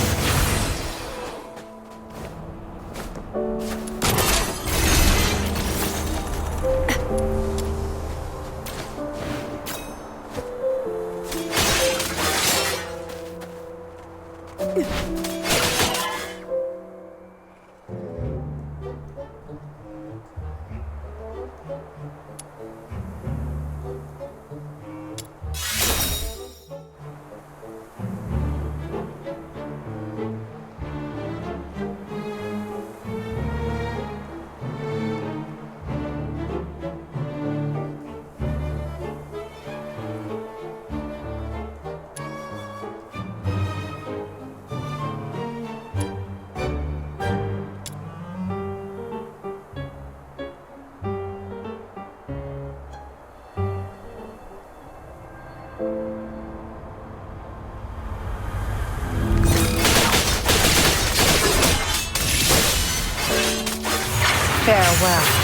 Farewell.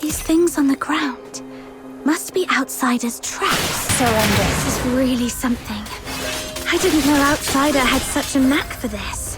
These things on the ground must be outsiders' traps. Surrender. This is really something. I didn't know Outsider had such a knack for this.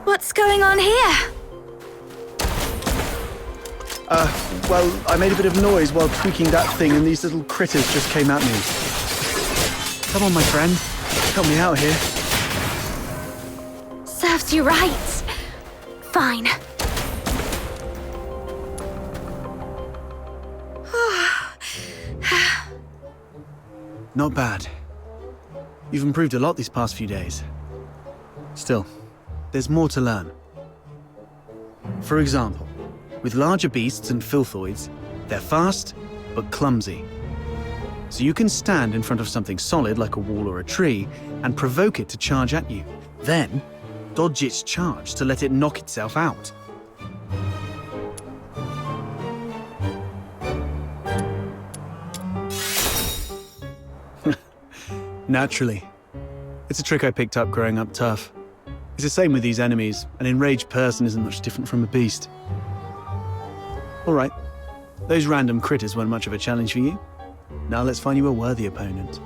What's going on here? Well, I made a bit of noise while tweaking that thing and these little critters just came at me. Come on, my friend. Help me out here. Serves you right. Fine. Not bad. You've improved a lot these past few days. Still, there's more to learn. For example, with larger beasts and filthoids, they're fast, but clumsy. So you can stand in front of something solid like a wall or a tree and provoke it to charge at you. Then, dodge its charge to let it knock itself out. Naturally. It's a trick I picked up growing up tough. It's the same with these enemies. An enraged person isn't much different from a beast. All right. Those random critters weren't much of a challenge for you. Now let's find you a worthy opponent.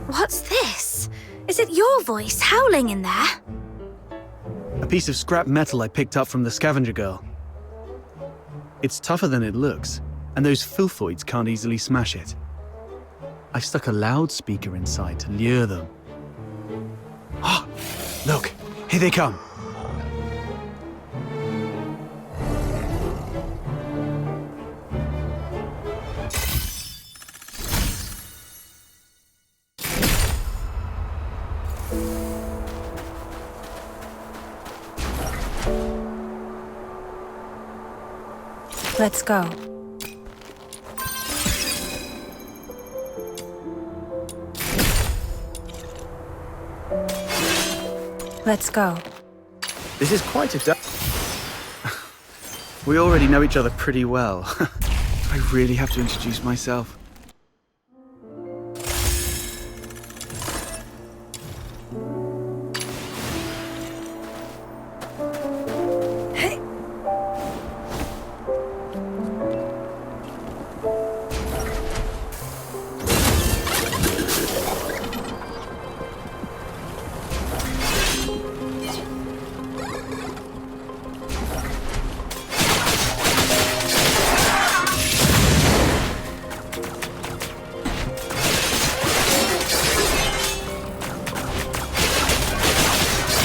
What's this? Is it your voice howling in there? A piece of scrap metal I picked up from the scavenger girl. It's tougher than it looks, and those filthoids can't easily smash it. I've stuck a loudspeaker inside to lure them. Ah, look, here they come. Let's go. Let's go. This is quite a We already know each other pretty well. I really have to introduce myself.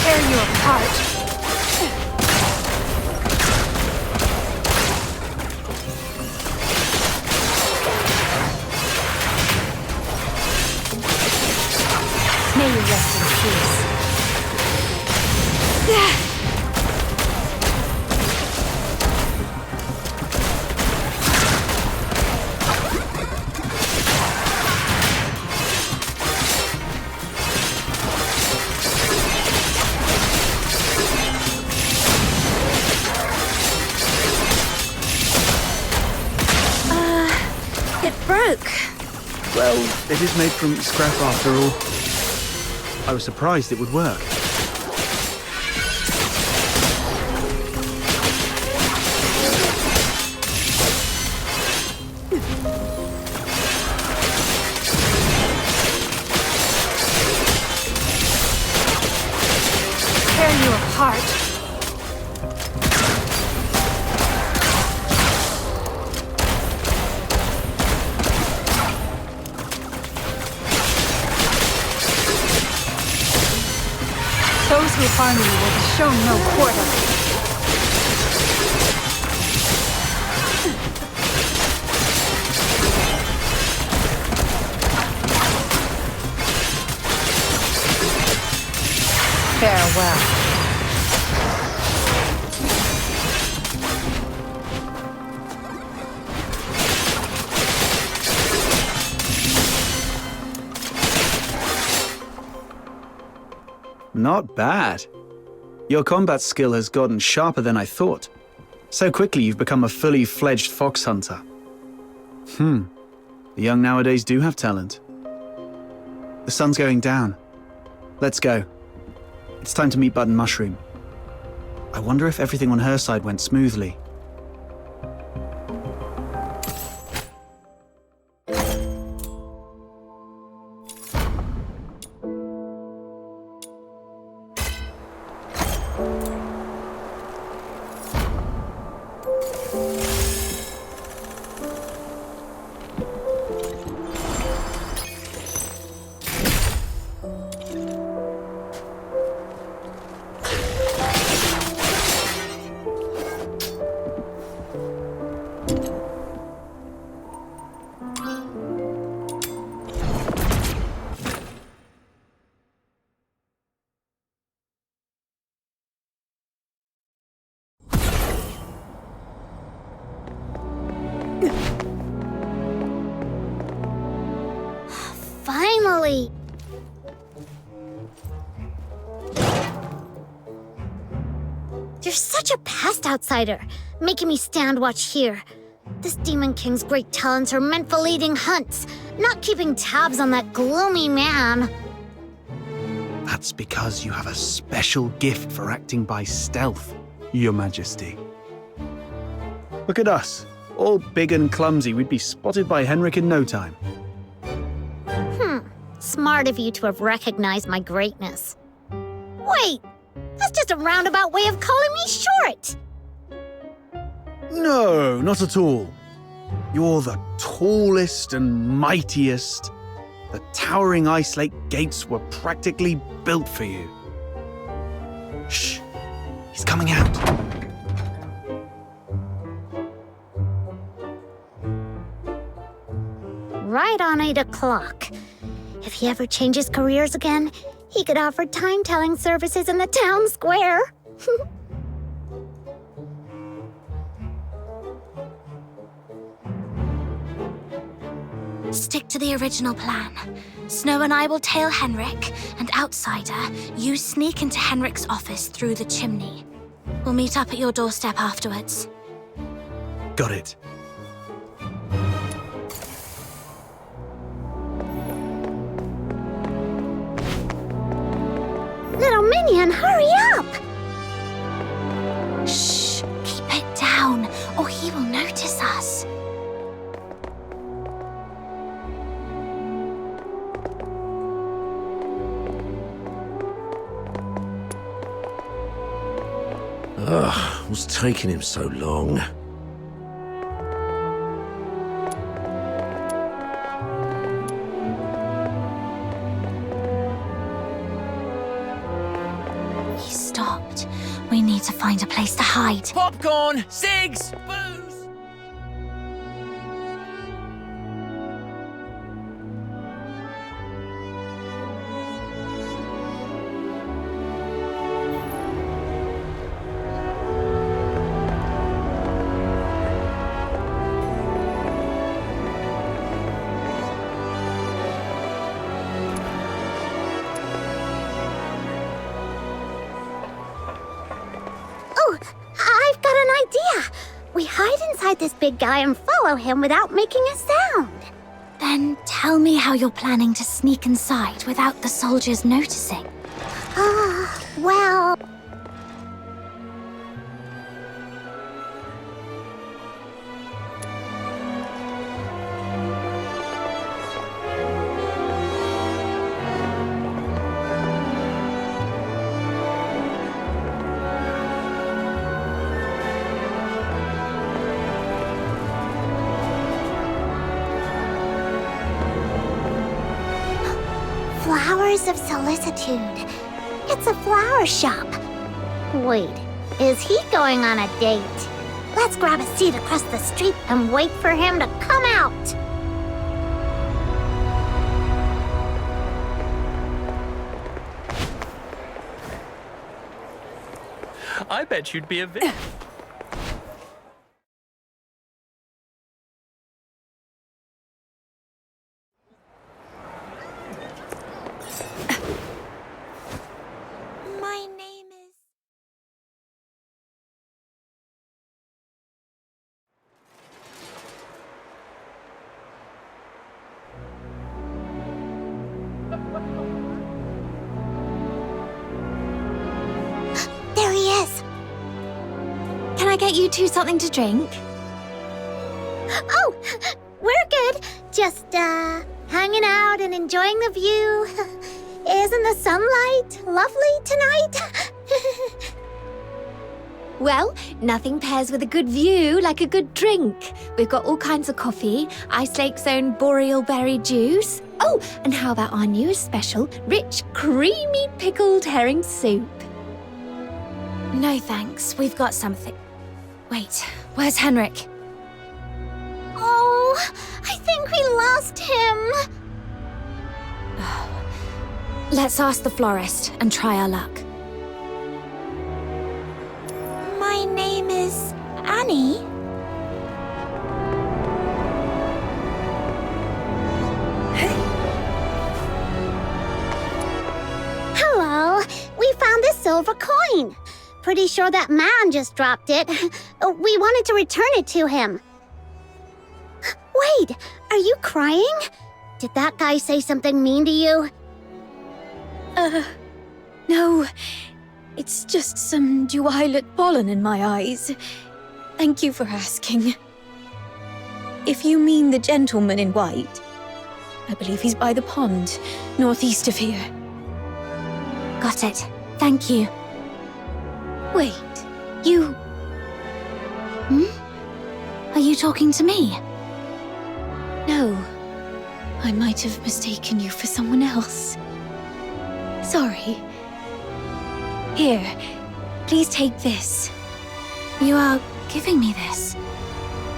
Tear you apart. May you rest in peace. It broke. Well, it is made from scrap after all. I was surprised it would work. Tear you apart. Those who harm you will be shown no quarter. Farewell. Not bad. Your combat skill has gotten sharper than I thought. So quickly you've become a fully fledged fox hunter. The young nowadays do have talent. The sun's going down. Let's go. It's time to meet Button Mushroom. I wonder if everything on her side went smoothly. Finally! You're such a pest outsider, making me stand watch here. This Demon King's great talents are meant for leading hunts, not keeping tabs on that gloomy man. That's because you have a special gift for acting by stealth, Your Majesty. Look at us, all big and clumsy. We'd be spotted by Henrik in no time. Smart of you to have recognized my greatness. Wait, that's just a roundabout way of calling me short. No, not at all. You're the tallest and mightiest. The towering ice lake gates were practically built for you. Shh, he's coming out. Right on 8 o'clock. If he ever changes careers again, he could offer time-telling services in the town square. Stick to the original plan. Snow and I will tail Henrik, and outsider, you sneak into Henrik's office through the chimney. We'll meet up at your doorstep afterwards. Got it. Little minion, hurry up! Shh! Keep it down, or he will notice us. Ugh, what's taking him so long? He stopped. We need to find a place to hide. Popcorn! Cigs! Booze! Oh, I've got an idea. We hide inside this big guy and follow him without making a sound. Then tell me how you're planning to sneak inside without the soldiers noticing. Well... Flowers of solicitude. It's a flower shop. Wait, is he going on a date? Let's grab a seat across the street and wait for him to come out. I bet you'd be a victim. My name is... There he is. Can I get you two something to drink? Oh, we're good. Just, hanging out and enjoying the view. Isn't the sunlight lovely tonight? Well, nothing pairs with a good view like a good drink. We've got all kinds of coffee, Ice Lake's own boreal berry juice. Oh, and how about our newest special, rich, creamy pickled herring soup? No thanks, we've got something. Wait, where's Henrik? Oh, I think we lost him. Let's ask the florist and try our luck. My name is Annie. Hello, we found this silver coin. Pretty sure that man just dropped it. We wanted to return it to him. Wait, are you crying? Did that guy say something mean to you? No. It's just some duet pollen in my eyes. Thank you for asking. If you mean the gentleman in white, I believe he's by the pond, northeast of here. Got it. Thank you. Wait, you... Are you talking to me? No. I might have mistaken you for someone else. Sorry. Here, please take this. You are giving me this?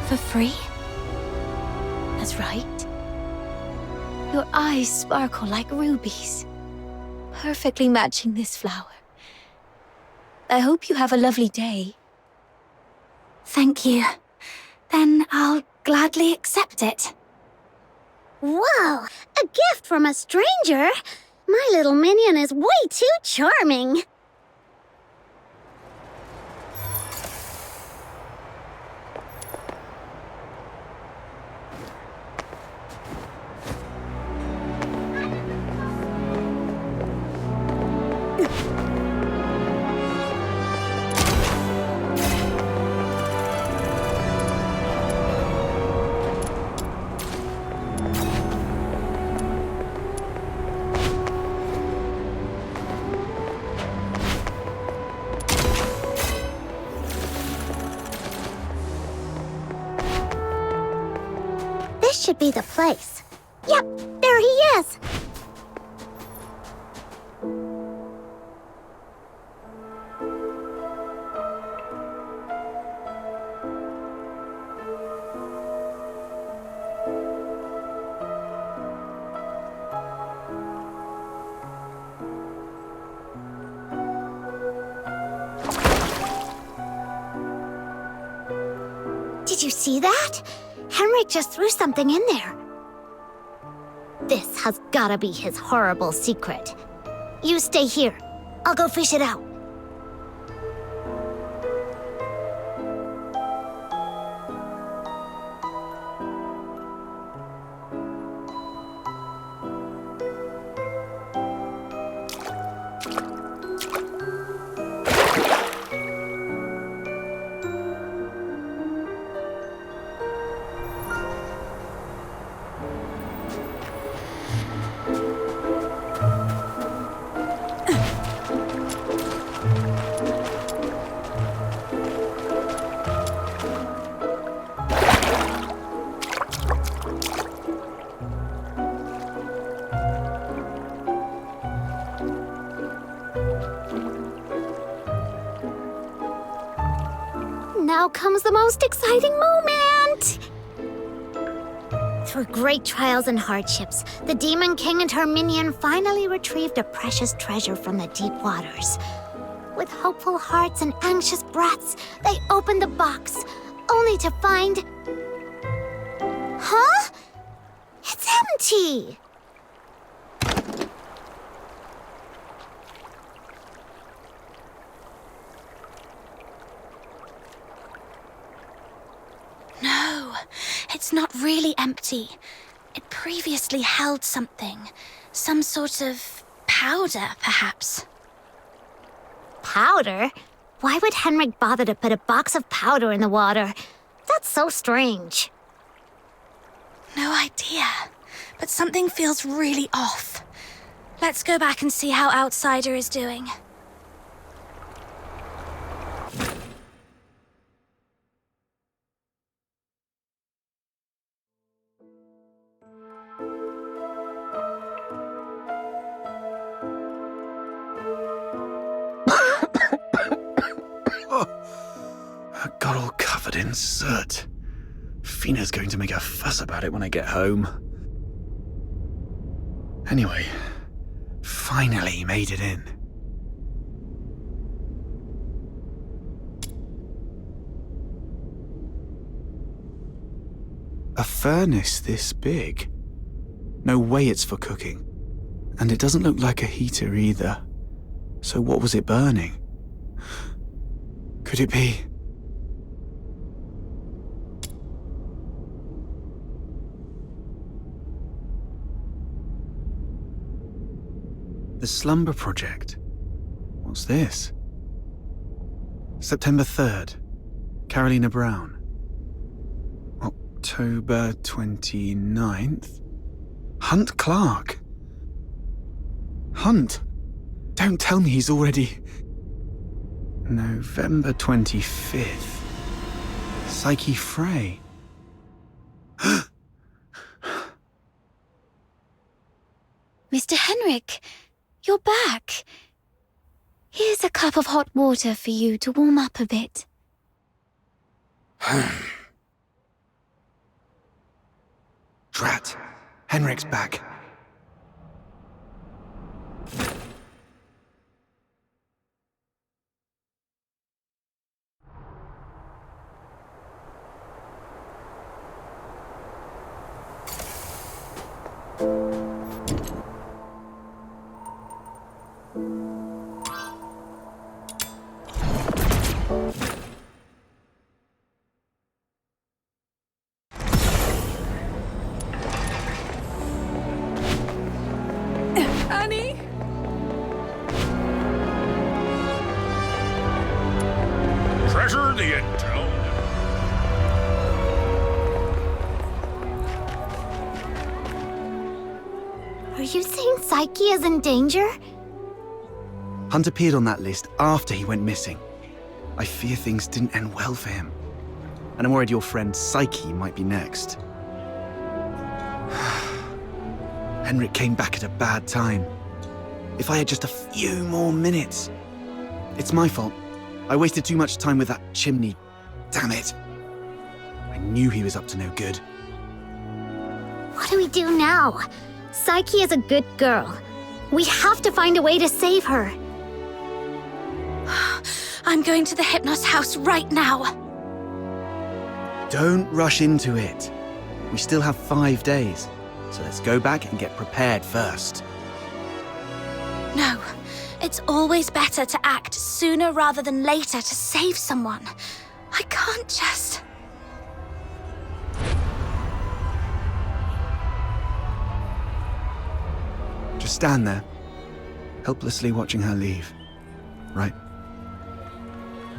For free? That's right. Your eyes sparkle like rubies, perfectly matching this flower. I hope you have a lovely day. Thank you. Then I'll gladly accept it. Whoa, a gift from a stranger? My little minion is way too charming. This should be the place. Yep, there he is. Did you see that? Henrik just threw something in there. This has gotta be his horrible secret. You stay here. I'll go fish it out. now comes the most exciting moment! Through great trials and hardships, the Demon King and her minion finally retrieved a precious treasure from the deep waters. With hopeful hearts and anxious breaths, they opened the box, only to find... Huh? It's empty! No, it's not really empty. It previously held something. Some sort of powder, perhaps. Powder? Why would Henrik bother to put a box of powder in the water? That's so strange. No idea, but something feels really off. Let's go back and see how Outsider is doing. I got all covered in soot. Fina's going to make a fuss about it when I get home. Anyway, finally made it in. A furnace this big? No way it's for cooking. And it doesn't look like a heater either. So what was it burning? Could it be... The Slumber Project. What's this? September 3rd. Carolina Brown. October 29th. Hunt Clark. Hunt? Don't tell me he's already... November 25th. Psyche Frey. Mr. Henrik, you're back. Here's a cup of hot water for you to warm up a bit. Drat. Henrik's back. Annie? Treasure the intel. Are you saying Psyche is in danger? Hunt appeared on that list after he went missing. I fear things didn't end well for him. And I'm worried your friend Psyche might be next. Henrik came back at a bad time. If I had just a few more minutes. It's my fault. I wasted too much time with that chimney. Damn it. I knew he was up to no good. What do we do now? Psyche is a good girl. We have to find a way to save her. I'm going to the Hypnos house right now. Don't rush into it. We still have 5 days. So let's go back and get prepared first. No, it's always better to act sooner rather than later to save someone. I can't just... Just stand there, helplessly watching her leave. Right?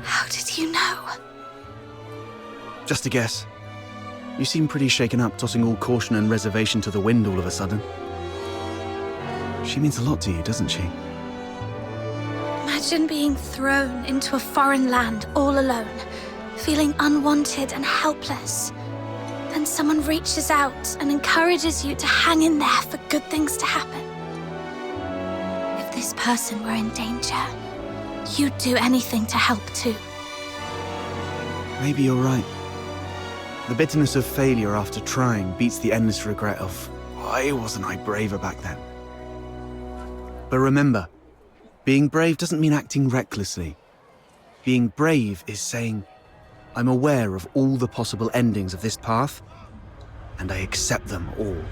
How did you know? Just a guess. You seem pretty shaken up, tossing all caution and reservation to the wind all of a sudden. She means a lot to you, doesn't she? Imagine being thrown into a foreign land all alone, feeling unwanted and helpless. Then someone reaches out and encourages you to hang in there for good things to happen. If this person were in danger, you'd do anything to help too. Maybe you're right. The bitterness of failure after trying beats the endless regret of, why wasn't I braver back then? But remember, being brave doesn't mean acting recklessly. Being brave is saying, I'm aware of all the possible endings of this path, and I accept them all.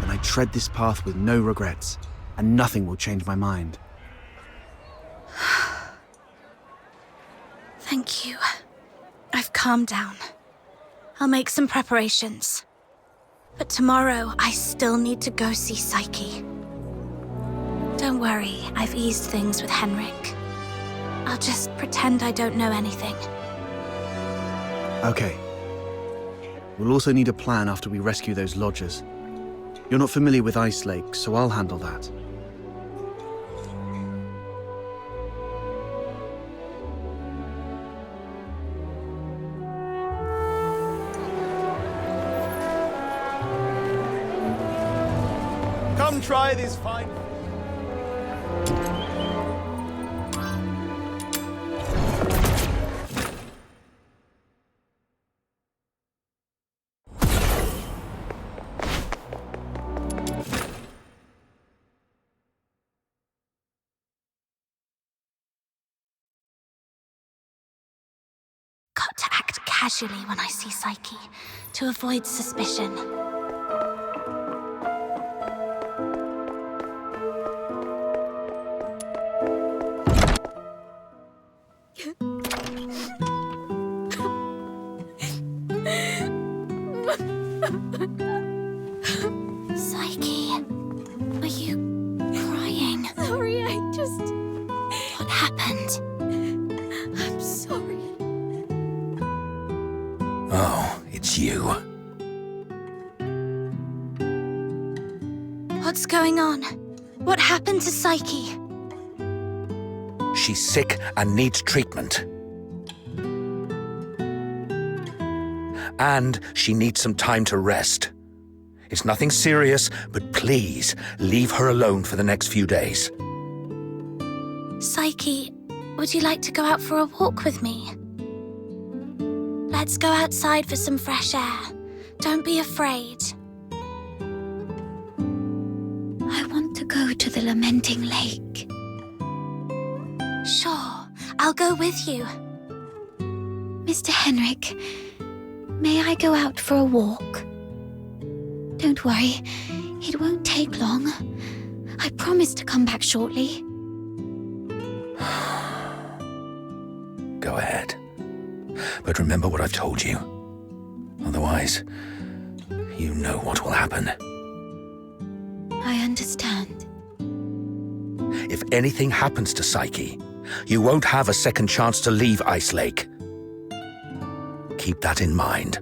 Then I tread this path with no regrets, and nothing will change my mind. Thank you. I've calmed down. I'll make some preparations. But tomorrow, I still need to go see Psyche. Don't worry, I've eased things with Henrik. I'll just pretend I don't know anything. Okay. We'll also need a plan after we rescue those lodgers. You're not familiar with Ice Lake, so I'll handle that. Come try these fine... Got to act casually when I see Psyche, to avoid suspicion. Psyche, are you crying? Sorry, What happened? I'm sorry. Oh, it's you. What's going on? What happened to Psyche? She's sick and needs treatment. And she needs some time to rest. It's nothing serious, but please leave her alone for the next few days. Psyche, would you like to go out for a walk with me? Let's go outside for some fresh air. Don't be afraid. I want to go to the Lamenting Lake. Sure, I'll go with you. Mr. Henrik, may I go out for a walk? Don't worry, it won't take long. I promise to come back shortly. Go ahead. But remember what I've told you. Otherwise, you know what will happen. I understand. If anything happens to Psyche, you won't have a second chance to leave Ice Lake. Keep that in mind.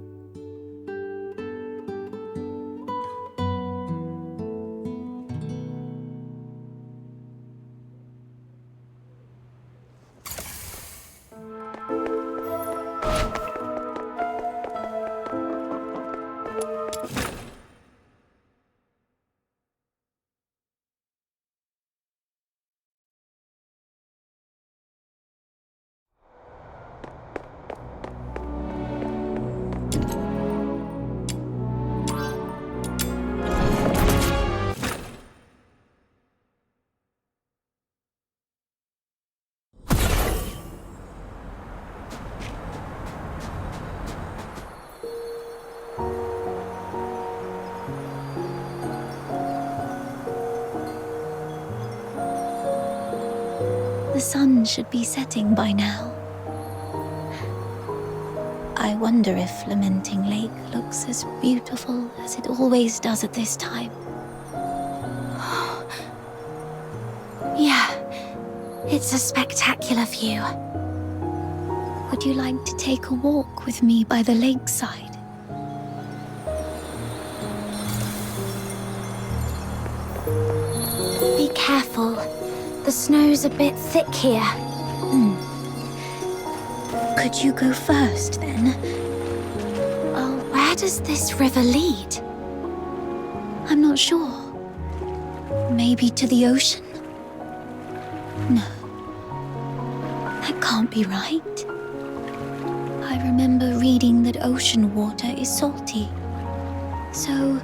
The sun should be setting by now. I wonder if Lamenting Lake looks as beautiful as it always does at this time. Yeah, it's a spectacular view. Would you like to take a walk with me by the lakeside? Be careful. The snow's a bit thick here. Could you go first, then? Oh, where does this river lead? I'm not sure. Maybe to the ocean? No. That can't be right. I remember reading that ocean water is salty. So,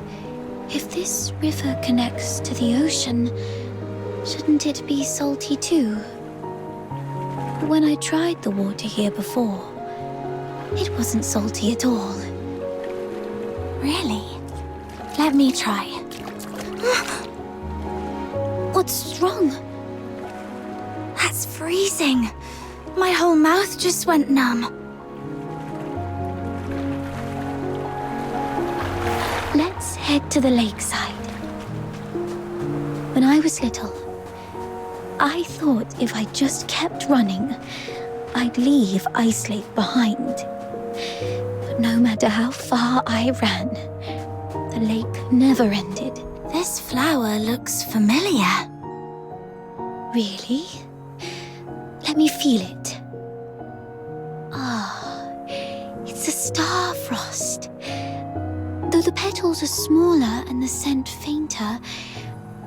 if this river connects to the ocean, shouldn't it be salty too? When I tried the water here before, it wasn't salty at all. Really? Let me try. What's wrong? That's freezing. My whole mouth just went numb. Let's head to the lakeside. When I was little, I thought if I just kept running, I'd leave Ice Lake behind. But no matter how far I ran, the lake never ended. This flower looks familiar. Really? Let me feel it. Ah, it's a star frost. Though the petals are smaller and the scent fainter,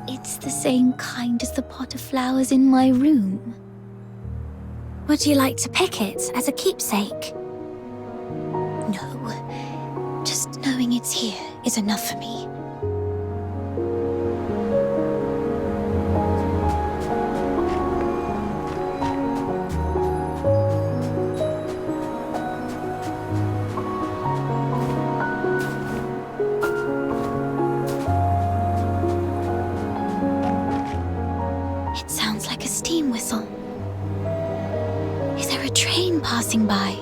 it's the same kind as the pot of flowers in my room. Would you like to pick it as a keepsake? No, just knowing it's here is enough for me. It sounds like a steam whistle. Is there a train passing by?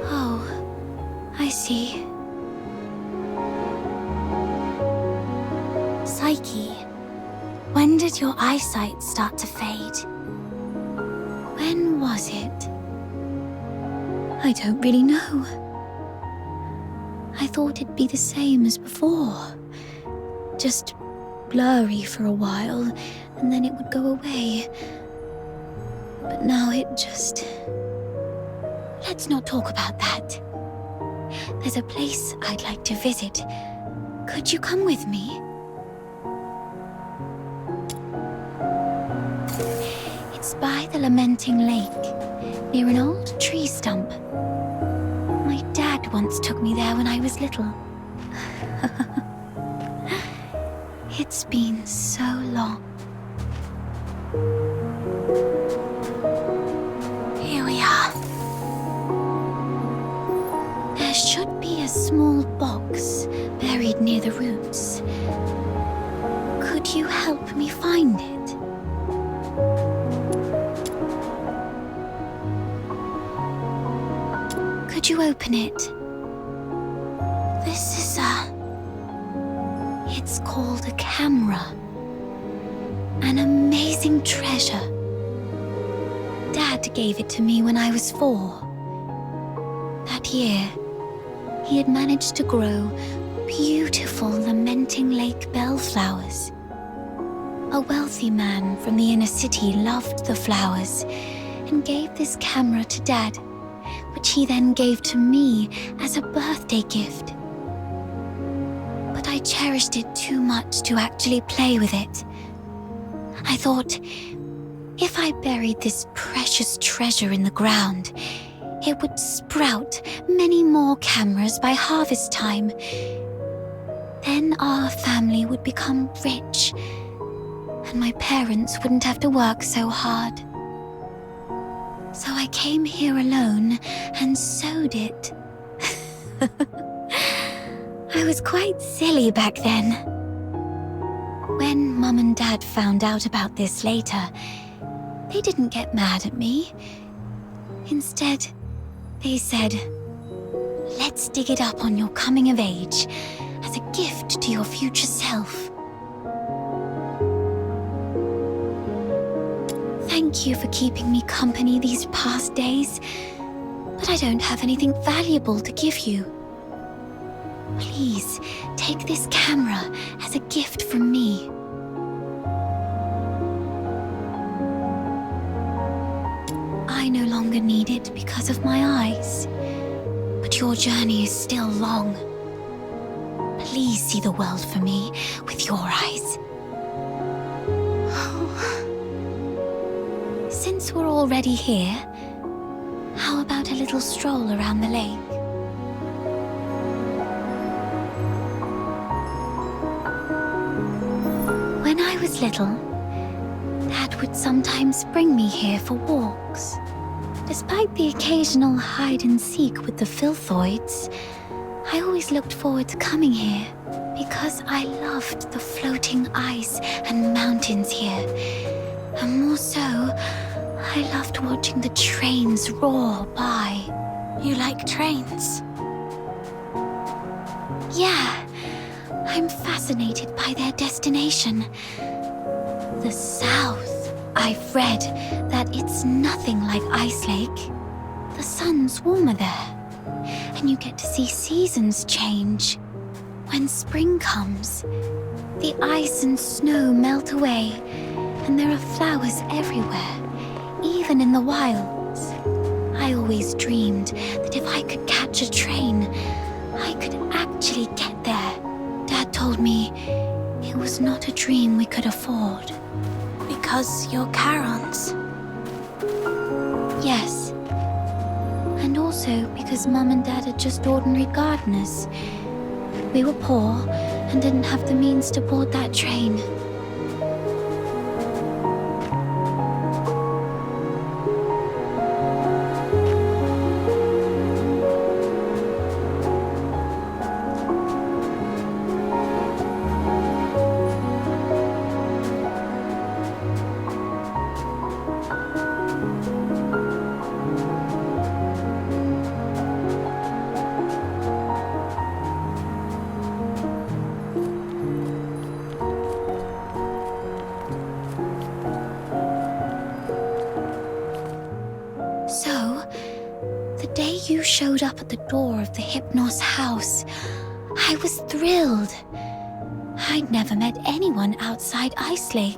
Oh, I see. Psyche, when did your eyesight start to fade? When was it? I don't really know. I thought it'd be the same as before. Just blurry for a while, and then it would go away. But now it just... Let's not talk about that. There's a place I'd like to visit. Could you come with me? It's by the Lamenting Lake, near an old tree stump. My dad once took me there when I was little. It's been so long. Here we are. There should be a small box buried near the roots. Could you help me find it? Could you open it? This is It's called a camera. An amazing treasure. Dad gave it to me when I was 4. That year, he had managed to grow beautiful Lamenting Lake bellflowers. A wealthy man from the inner city loved the flowers and gave this camera to Dad, which he then gave to me as a birthday gift. But I cherished it too much to actually play with it. I thought, if I buried this precious treasure in the ground, it would sprout many more cameras by harvest time. Then our family would become rich, and my parents wouldn't have to work so hard. So I came here alone and sewed it. I was quite silly back then. When Mum and Dad found out about this later, they didn't get mad at me. Instead, they said, "Let's dig it up on your coming of age as a gift to your future self." Thank you for keeping me company these past days, but I don't have anything valuable to give you. Please, take this camera as a gift from me. I no longer need it because of my eyes, but your journey is still long. Please see the world for me with your eyes. Since we're already here, how about a little stroll around the lake? When I was little, Dad would sometimes bring me here for walks. Despite the occasional hide and seek with the Filthoids, I always looked forward to coming here because I loved the floating ice and mountains here. And more so, I loved watching the trains roar by. You like trains? Yeah, I'm fascinated by their destination. The South. I've read that it's nothing like Ice Lake. The sun's warmer there, and you get to see seasons change. When spring comes, the ice and snow melt away, and there are flowers everywhere, even in the wilds. I always dreamed that if I could catch a train, I could actually get there. Dad told me it was not a dream we could afford. Because you're Charons? Yes. And also because Mum and Dad are just ordinary gardeners. We were poor and didn't have the means to board that train. So, the day you showed up at the door of the Hypnos house, I was thrilled. I'd never met anyone outside Ice Lake.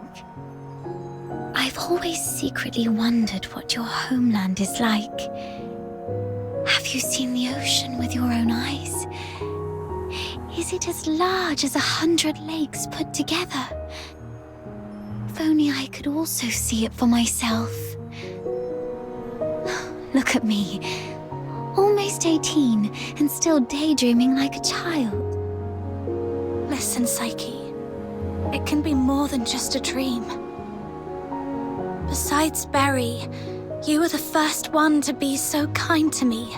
I've always secretly wondered what your homeland is like. Have you seen the ocean with your own eyes? Is it as large as 100 lakes put together? If only I could also see it for myself. Look at me, almost 18 and still daydreaming like a child. Listen, Psyche. It can be more than just a dream. Besides Barry, you were the first one to be so kind to me.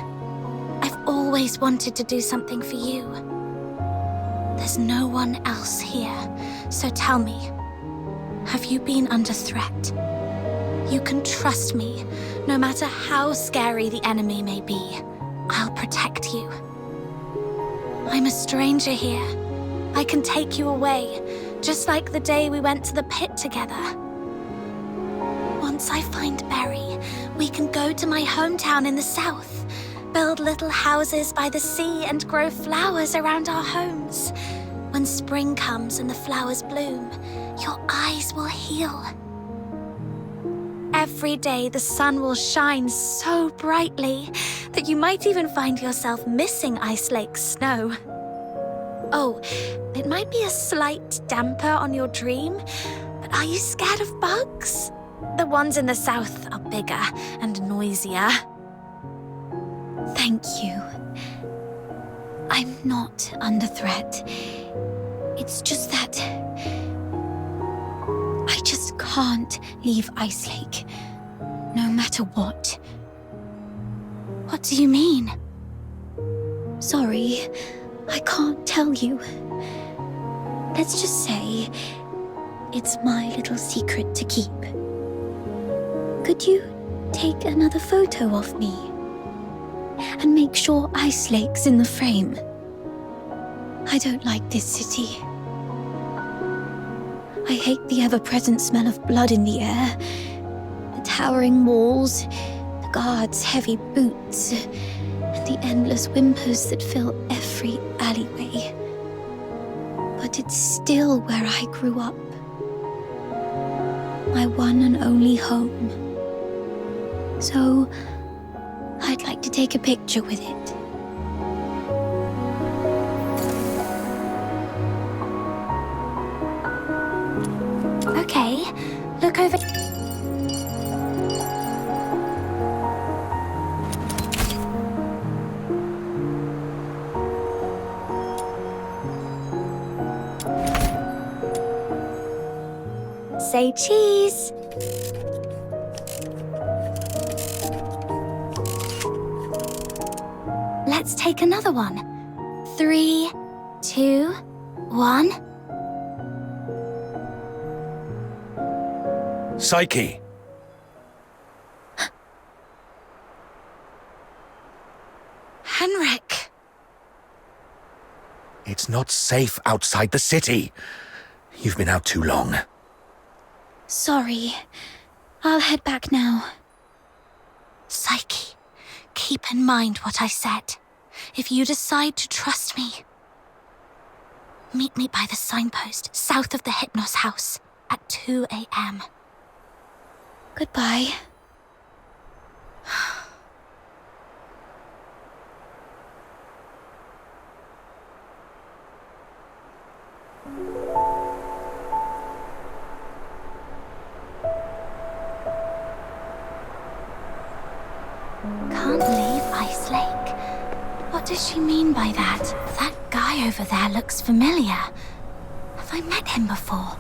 I've always wanted to do something for you. There's no one else here, so tell me, have you been under threat? You can trust me, no matter how scary the enemy may be. I'll protect you. I'm a stranger here. I can take you away, just like the day we went to the pit together. Once I find Barry, we can go to my hometown in the south, build little houses by the sea and grow flowers around our homes. When spring comes and the flowers bloom, your eyes will heal. Every day the sun will shine so brightly that you might even find yourself missing Ice Lake's snow. Oh, it might be a slight damper on your dream, but are you scared of bugs? The ones in the south are bigger and noisier. Thank you. I'm not under threat. It's just that I just can't leave Ice Lake, no matter what. What do you mean? Sorry, I can't tell you. Let's just say it's my little secret to keep. Could you take another photo of me? And make sure Ice Lake's in the frame. I don't like this city. I hate the ever-present smell of blood in the air, the towering walls, the guards' heavy boots, and the endless whimpers that fill every alleyway. But it's still where I grew up. My one and only home. So, I'd like to take a picture with it. Okay, look over. Say cheese. Let's take another one. 3, 2, 1. Psyche! Henrik. It's not safe outside the city. You've been out too long. Sorry. I'll head back now. Psyche, keep in mind what I said. If you decide to trust me, meet me by the signpost south of the Hypnos house at 2 a.m. Goodbye. Can't leave Ice Lake? What does she mean by that? That guy over there looks familiar. Have I met him before?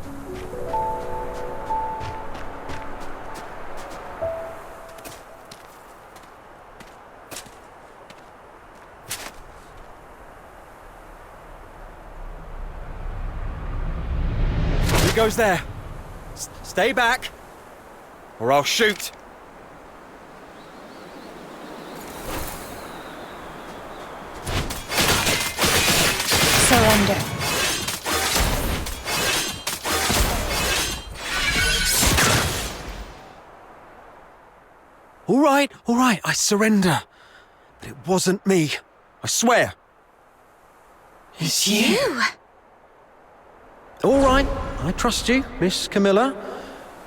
Who goes there? Stay back, or I'll shoot. Surrender. All right, I surrender. But it wasn't me. I swear. It's you! All right, I trust you, Miss Camilla.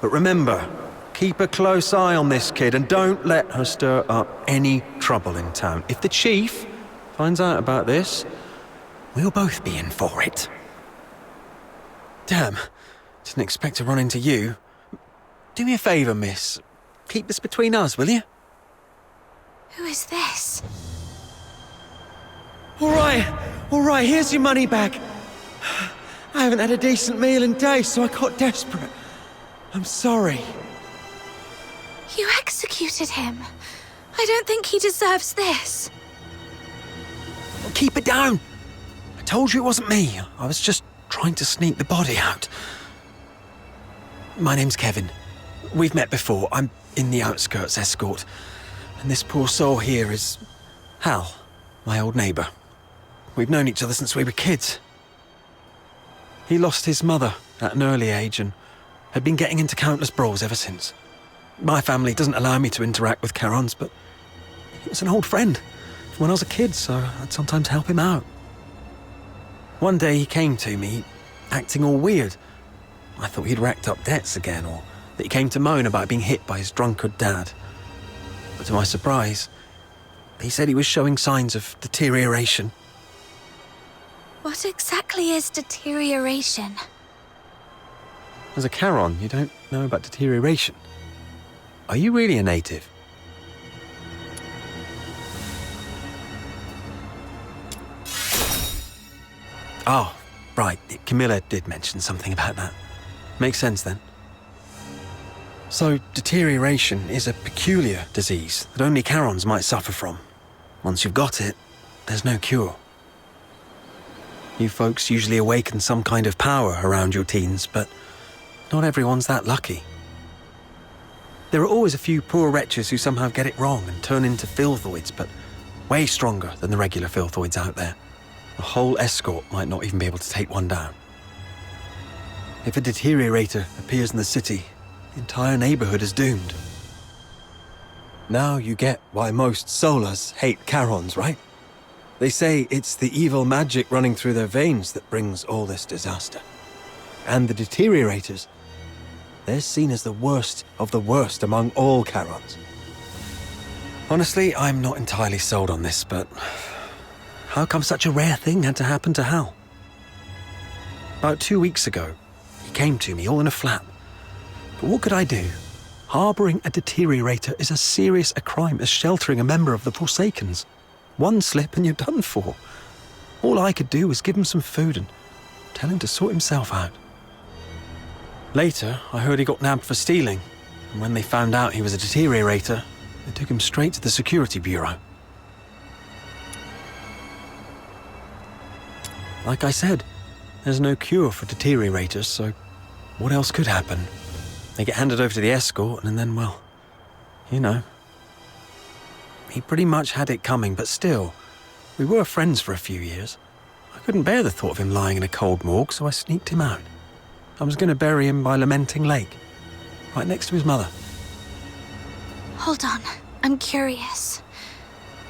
But remember, keep a close eye on this kid and don't let her stir up any trouble in town. If the chief finds out about this, we'll both be in for it. Damn, didn't expect to run into you. Do me a favour, miss. Keep this between us, will you? Who is this? All right, here's your money back. I haven't had a decent meal in days, so I got desperate. I'm sorry. You executed him. I don't think he deserves this. Keep it down. I told you it wasn't me. I was just trying to sneak the body out. My name's Kevin. We've met before. I'm in the outskirts escort. And this poor soul here is Hal, my old neighbour. We've known each other since we were kids. He lost his mother at an early age and had been getting into countless brawls ever since. My family doesn't allow me to interact with Charons, but he was an old friend from when I was a kid, so I'd sometimes help him out. One day he came to me, acting all weird. I thought he'd racked up debts again, or that he came to moan about being hit by his drunkard dad. But to my surprise, he said he was showing signs of deterioration. What exactly is deterioration? As a Charon, you don't know about deterioration. Are you really a native? Oh, right. Camilla did mention something about that. Makes sense then. So, deterioration is a peculiar disease that only Charons might suffer from. Once you've got it, there's no cure. You folks usually awaken some kind of power around your teens, but not everyone's that lucky. There are always a few poor wretches who somehow get it wrong and turn into filthoids, but way stronger than the regular filthoids out there. A whole escort might not even be able to take one down. If a deteriorator appears in the city, the entire neighborhood is doomed. Now you get why most Solars hate Charons, right? They say it's the evil magic running through their veins that brings all this disaster. And the deteriorators, they're seen as the worst of the worst among all Charons. Honestly, I'm not entirely sold on this, but how come such a rare thing had to happen to Hal? About 2 weeks ago, he came to me all in a flap. But what could I do? Harboring a deteriorator is as serious a crime as sheltering a member of the Forsakens. One slip and you're done for. All I could do was give him some food and tell him to sort himself out. Later, I heard he got nabbed for stealing, and when they found out he was a deteriorator, they took him straight to the security bureau. Like I said, there's no cure for deteriorators, so what else could happen? They get handed over to the escort, and then, well, you know. He pretty much had it coming, but still, we were friends for a few years. I couldn't bear the thought of him lying in a cold morgue, so I sneaked him out. I was going to bury him by Lamenting Lake, right next to his mother. Hold on, I'm curious.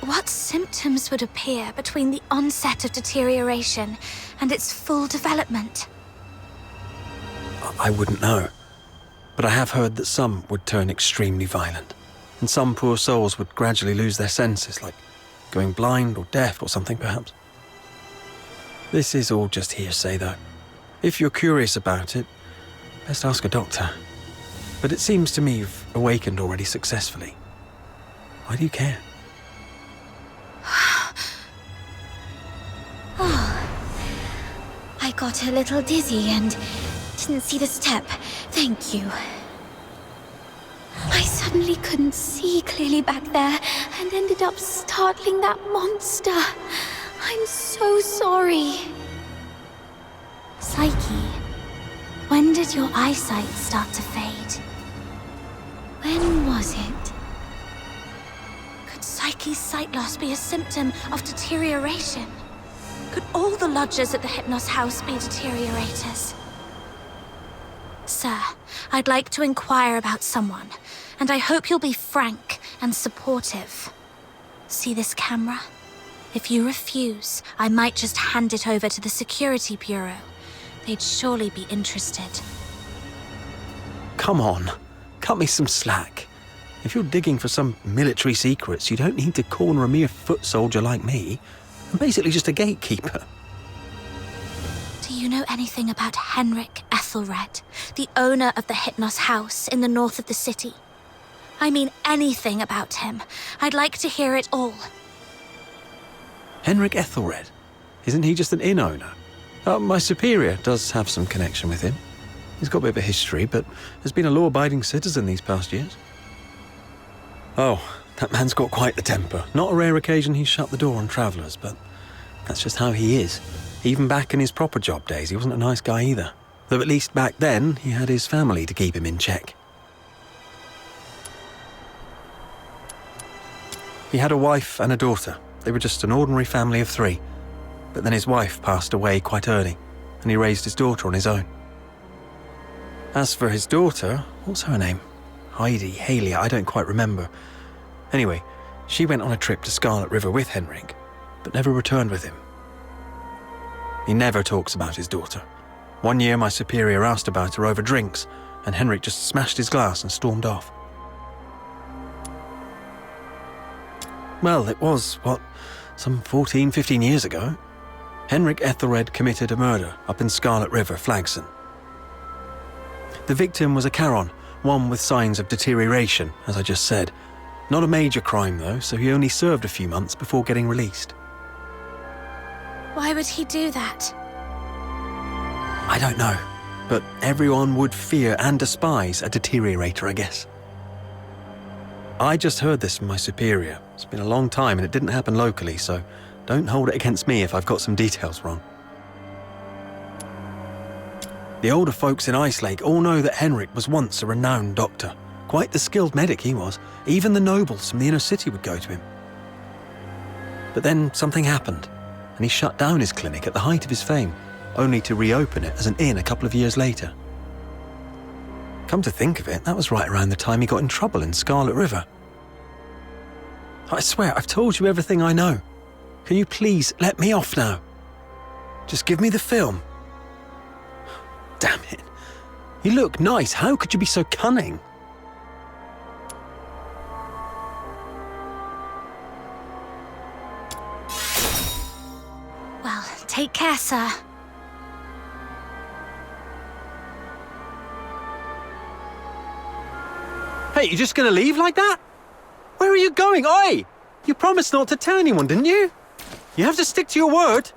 What symptoms would appear between the onset of deterioration and its full development? I wouldn't know, but I have heard that some would turn extremely violent, and some poor souls would gradually lose their senses, like going blind or deaf or something, perhaps. This is all just hearsay, though. If you're curious about it, best ask a doctor. But it seems to me you've awakened already successfully. Why do you care? I got a little dizzy and didn't see the step. Thank you. I suddenly couldn't see clearly back there and ended up startling that monster. I'm so sorry. Psyche, when did your eyesight start to fade? When was it? Could Psyche's sight loss be a symptom of deterioration? Could all the lodgers at the Hypnos house be deteriorators? Sir, I'd like to inquire about someone, and I hope you'll be frank and supportive. See this camera? If you refuse, I might just hand it over to the Security Bureau. They'd surely be interested. Come on, cut me some slack. If you're digging for some military secrets, you don't need to corner a mere foot soldier like me. I'm basically just a gatekeeper. Do you know anything about Henrik Ethelred, the owner of the Hypnos house in the north of the city? I mean anything about him. I'd like to hear it all. Henrik Ethelred? Isn't he just an inn owner? My superior does have some connection with him. He's got a bit of a history, but has been a law-abiding citizen these past years. Oh, that man's got quite the temper. Not a rare occasion he's shut the door on travellers, but that's just how he is. Even back in his proper job days, he wasn't a nice guy either. Though at least back then, he had his family to keep him in check. He had a wife and a daughter. They were just an ordinary family of 3. But then his wife passed away quite early, and he raised his daughter on his own. As for his daughter, what's her name? Heidi, Haley, I don't quite remember. Anyway, she went on a trip to Scarlet River with Henrik, but never returned with him. He never talks about his daughter. One year my superior asked about her over drinks, and Henrik just smashed his glass and stormed off. Well, it was, some 14, 15 years ago. Henrik Ethelred committed a murder up in Scarlet River, Flagson. The victim was a Charon, one with signs of deterioration, as I just said. Not a major crime, though, so he only served a few months before getting released. Why would he do that? I don't know, but everyone would fear and despise a deteriorator, I guess. I just heard this from my superior. It's been a long time and it didn't happen locally, so don't hold it against me if I've got some details wrong. The older folks in Ichelake all know that Henrik was once a renowned doctor. Quite the skilled medic he was. Even the nobles from the inner city would go to him. But then something happened, and he shut down his clinic at the height of his fame, only to reopen it as an inn a couple of years later. Come to think of it, that was right around the time he got in trouble in Scarlet River. I swear, I've told you everything I know. Can you please let me off now? Just give me the film. Damn it. You look nice. How could you be so cunning? Well, take care, sir. Hey, you just gonna leave like that? Where are you going? Oi! You promised not to tell anyone, didn't you? You have to stick to your word.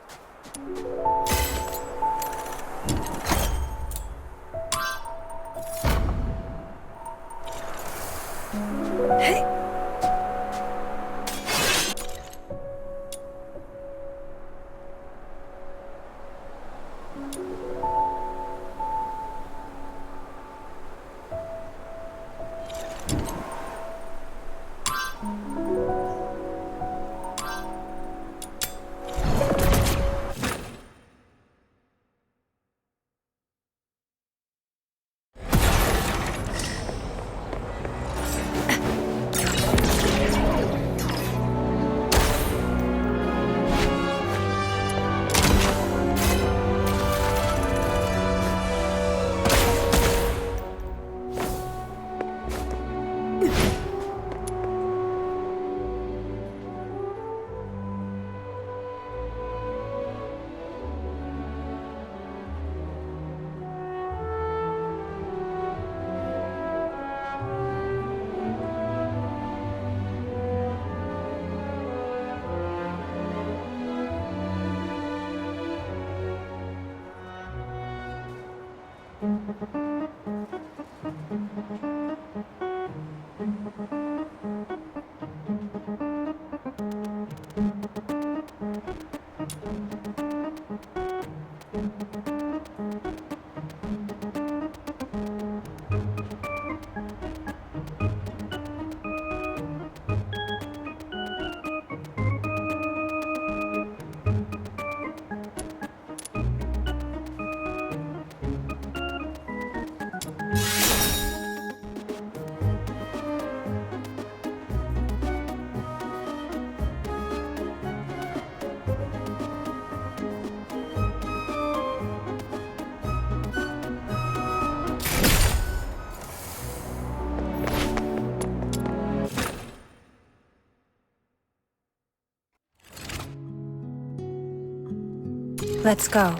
Let's go.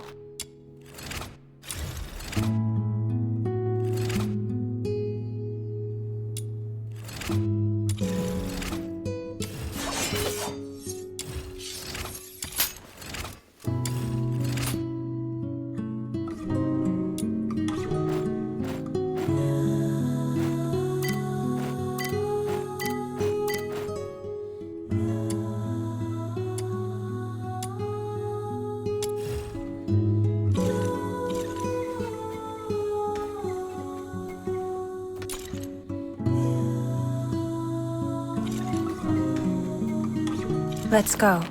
Let's go.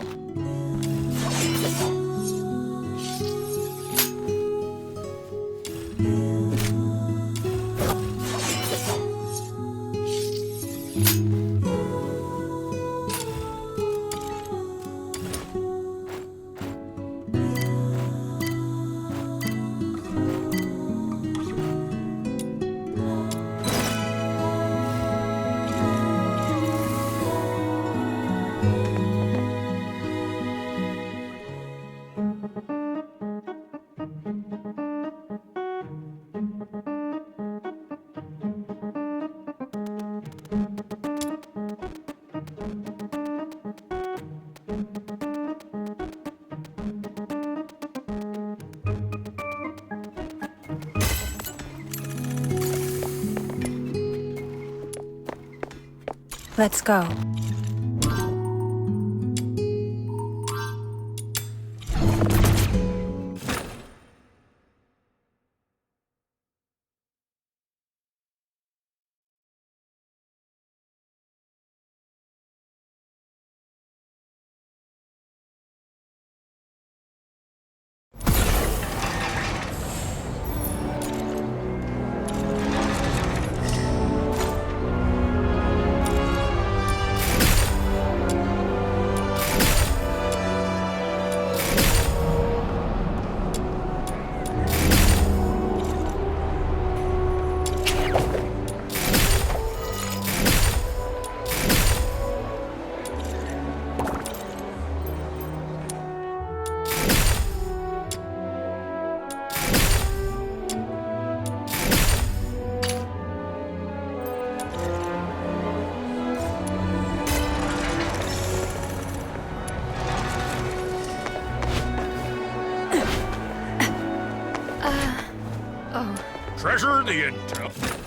Let's go. Treasure the intel.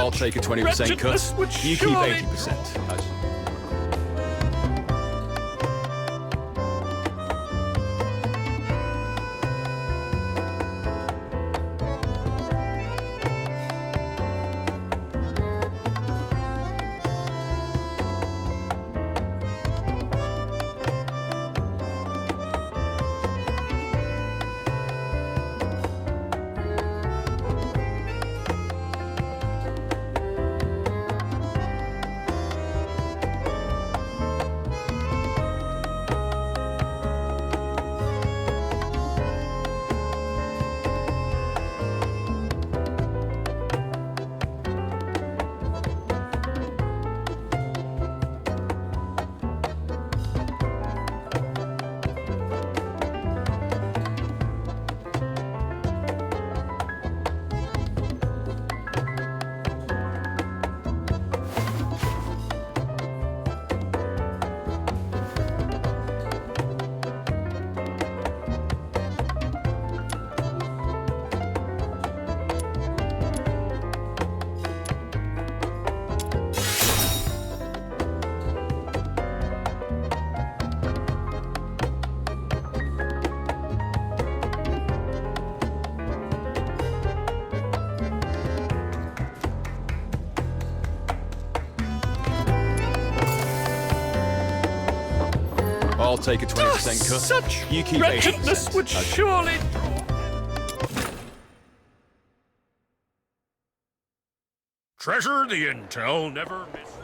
I'll take a 20% cut. You keep 80%. I'll take a 20% cut. Such you keep wretchedness 80%. would surely... Treasure the intel, never miss.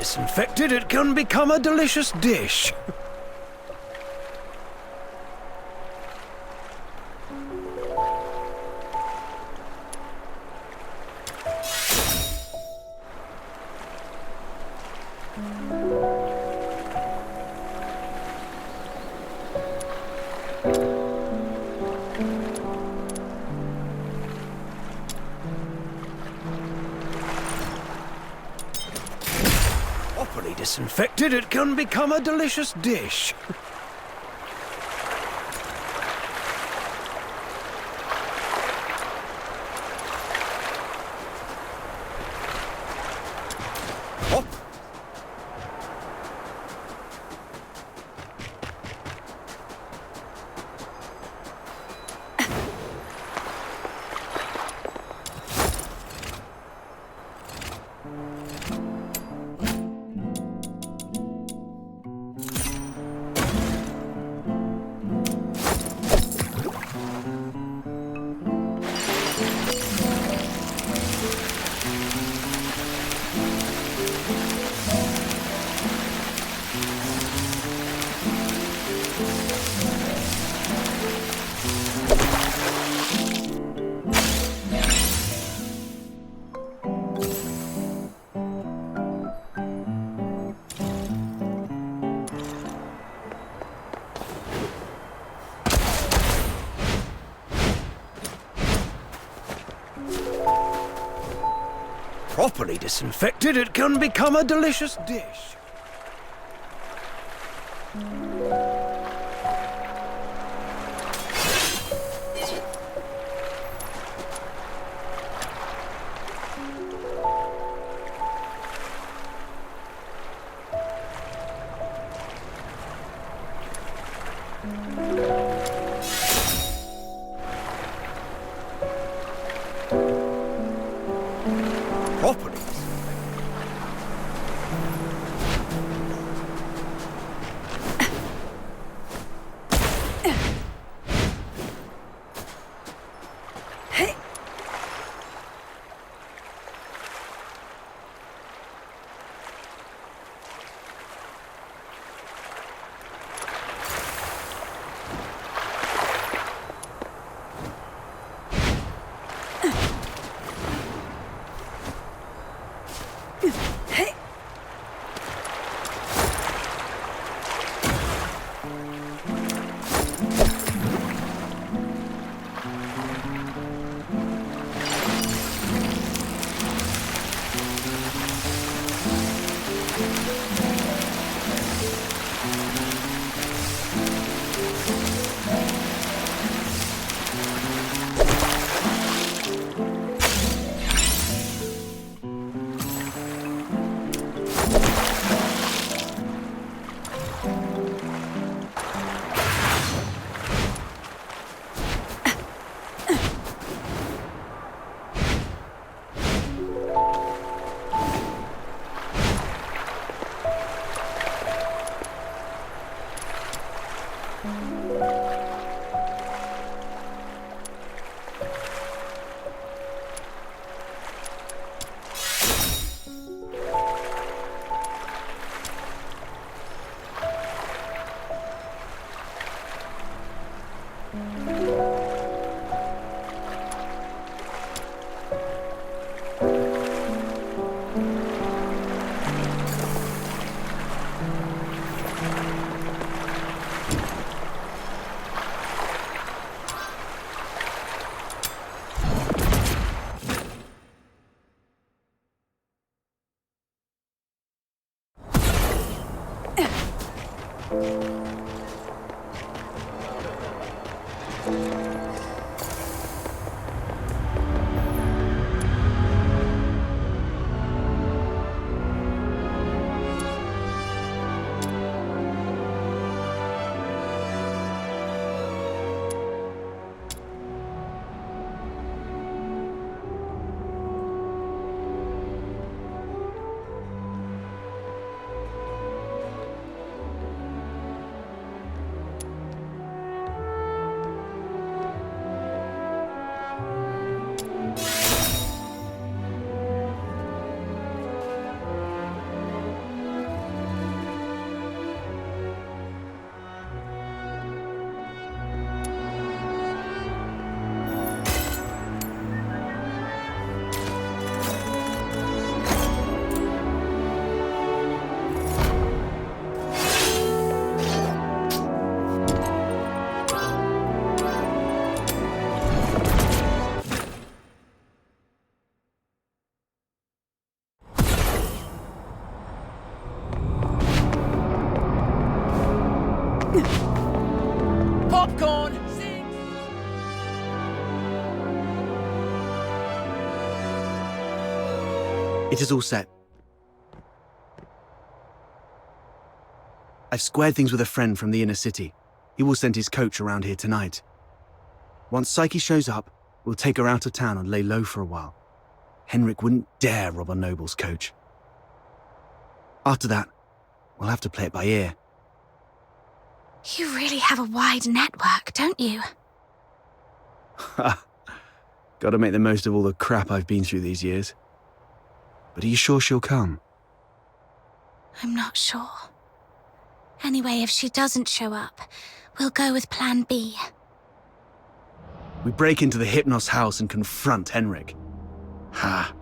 disinfected, it can become a delicious dish. Properly disinfected, it can become a delicious dish. Properly disinfected, it can become a delicious dish. Properly. Popcorn! It is all set. I've squared things with a friend from the inner city. He will send his coach around here tonight. Once Psyche shows up, we'll take her out of town and lay low for a while. Henrik wouldn't dare rob a noble's coach. After that, we'll have to play it by ear. You really have a wide network, don't you? Ha! Gotta make the most of all the crap I've been through these years. But are you sure she'll come? I'm not sure. Anyway, if she doesn't show up, we'll go with Plan B. We break into the Hypnos house and confront Henrik. Ha!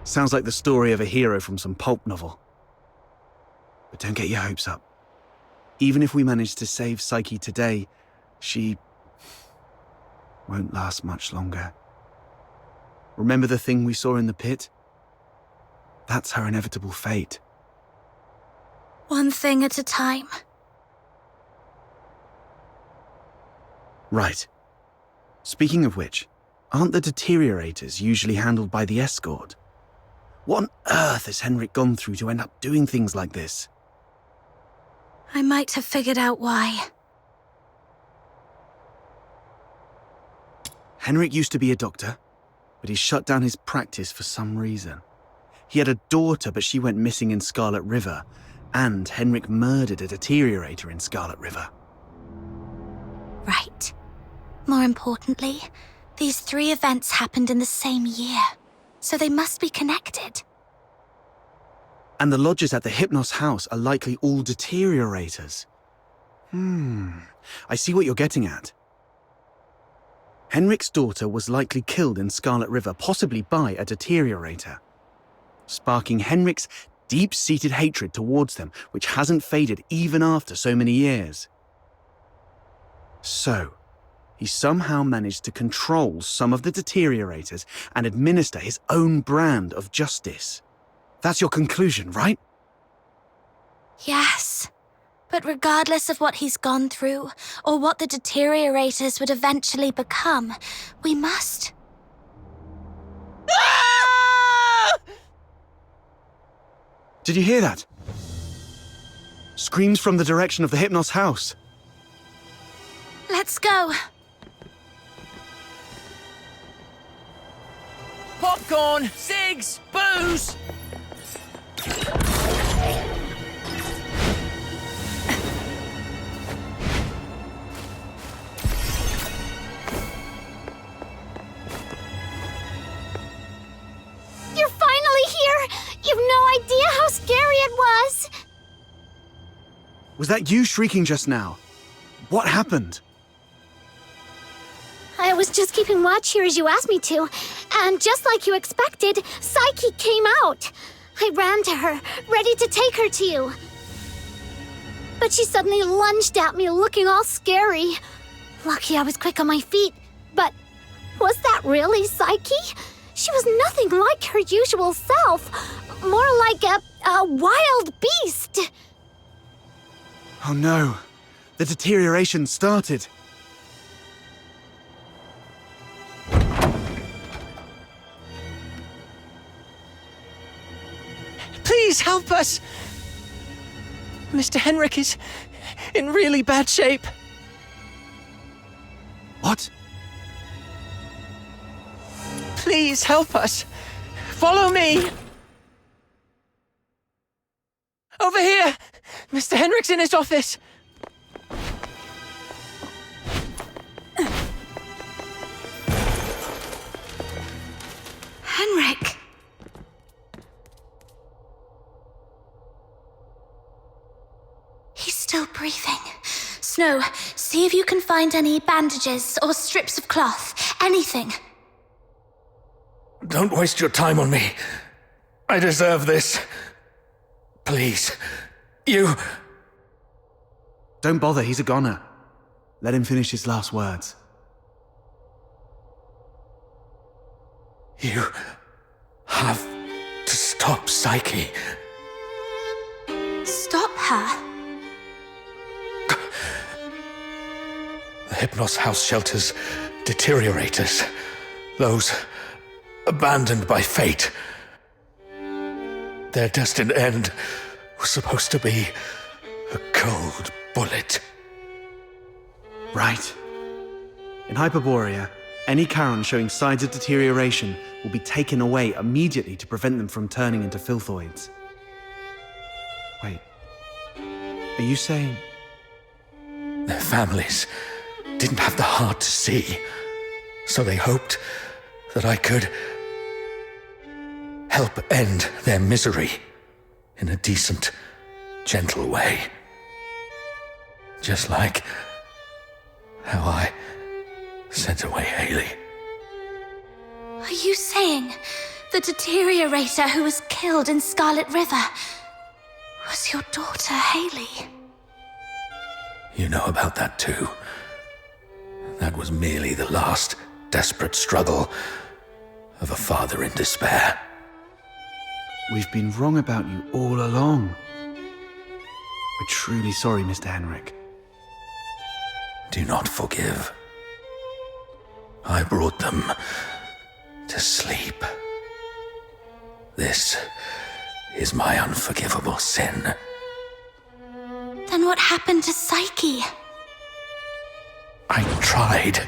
Sounds like the story of a hero from some pulp novel. But don't get your hopes up. Even if we manage to save Psyche today, she won't last much longer. Remember the thing we saw in the pit? That's her inevitable fate. One thing at a time. Right. Speaking of which, aren't the deteriorators usually handled by the escort? What on earth has Henrik gone through to end up doing things like this? I might have figured out why. Henrik used to be a doctor, but he shut down his practice for some reason. He had a daughter, but she went missing in Scarlet River, and Henrik murdered a deteriorator in Scarlet River. Right. More importantly, these 3 events happened in the same year, so they must be connected. And the lodgers at the Hypnos house are likely all deteriorators. I see what you're getting at. Henrik's daughter was likely killed in Scarlet River, possibly by a deteriorator, sparking Henrik's deep-seated hatred towards them, which hasn't faded even after so many years. So, he somehow managed to control some of the deteriorators and administer his own brand of justice. That's your conclusion, right? Yes. But regardless of what he's gone through, or what the deteriorators would eventually become, we must... Did you hear that? Screams from the direction of the Hypnos house. Let's go. Popcorn! Cigs! Booze! You're finally here! You've no idea how scary it was! Was that you shrieking just now? What happened? I was just keeping watch here as you asked me to, and just like you expected, Psyche came out. I ran to her, ready to take her to you. But she suddenly lunged at me, looking all scary. Lucky I was quick on my feet, but was that really Psyche? She was nothing like her usual self, more like a wild beast. Oh no, the deterioration started. Please help us! Mr. Henrik is in really bad shape. What? Please help us. Follow me. Over here! Mr. Henrik's in his office. Henrik. He's still breathing. Snow, see if you can find any bandages or strips of cloth. Anything. Don't waste your time on me. I deserve this. Please. You... Don't bother, he's a goner. Let him finish his last words. You have to stop Psyche. Stop her? The Hypnos house shelter's deteriorators. Those abandoned by fate. Their destined end was supposed to be a cold bullet. Right. In Hyperborea, any Charon showing signs of deterioration will be taken away immediately to prevent them from turning into filthoids. Wait. Are you saying... Their families didn't have the heart to see, so they hoped that I could help end their misery in a decent, gentle way. Just like how I sent away Haley. Are you saying the deteriorator who was killed in Scarlet River was your daughter, Haley? You know about that too. That was merely the last desperate struggle of a father in despair. We've been wrong about you all along. We're truly sorry, Mr. Henrik. Do not forgive. I brought them to sleep. This is my unforgivable sin. Then what happened to Psyche? I tried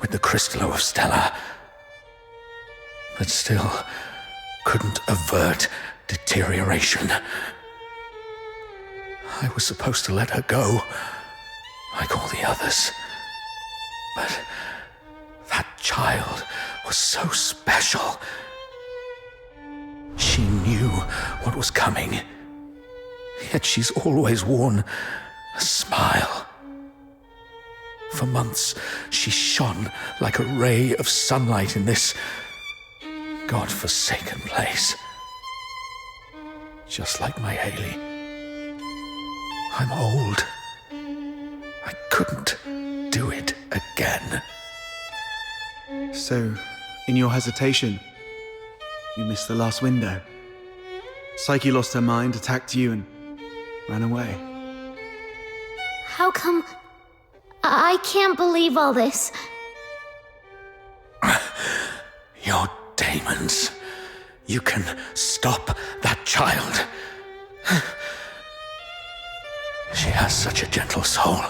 with the Crystallo of Stella, but still couldn't avert deterioration. I was supposed to let her go, like all the others. But that child was so special. She knew what was coming, yet she's always worn a smile. For months, she shone like a ray of sunlight in this God-forsaken place. Just like my Haley. I'm old. I couldn't do it again. So, in your hesitation, you missed the last window. Psyche lost her mind, attacked you, and ran away. How come... I can't believe all this. Your demons. You can stop that child. She has such a gentle soul.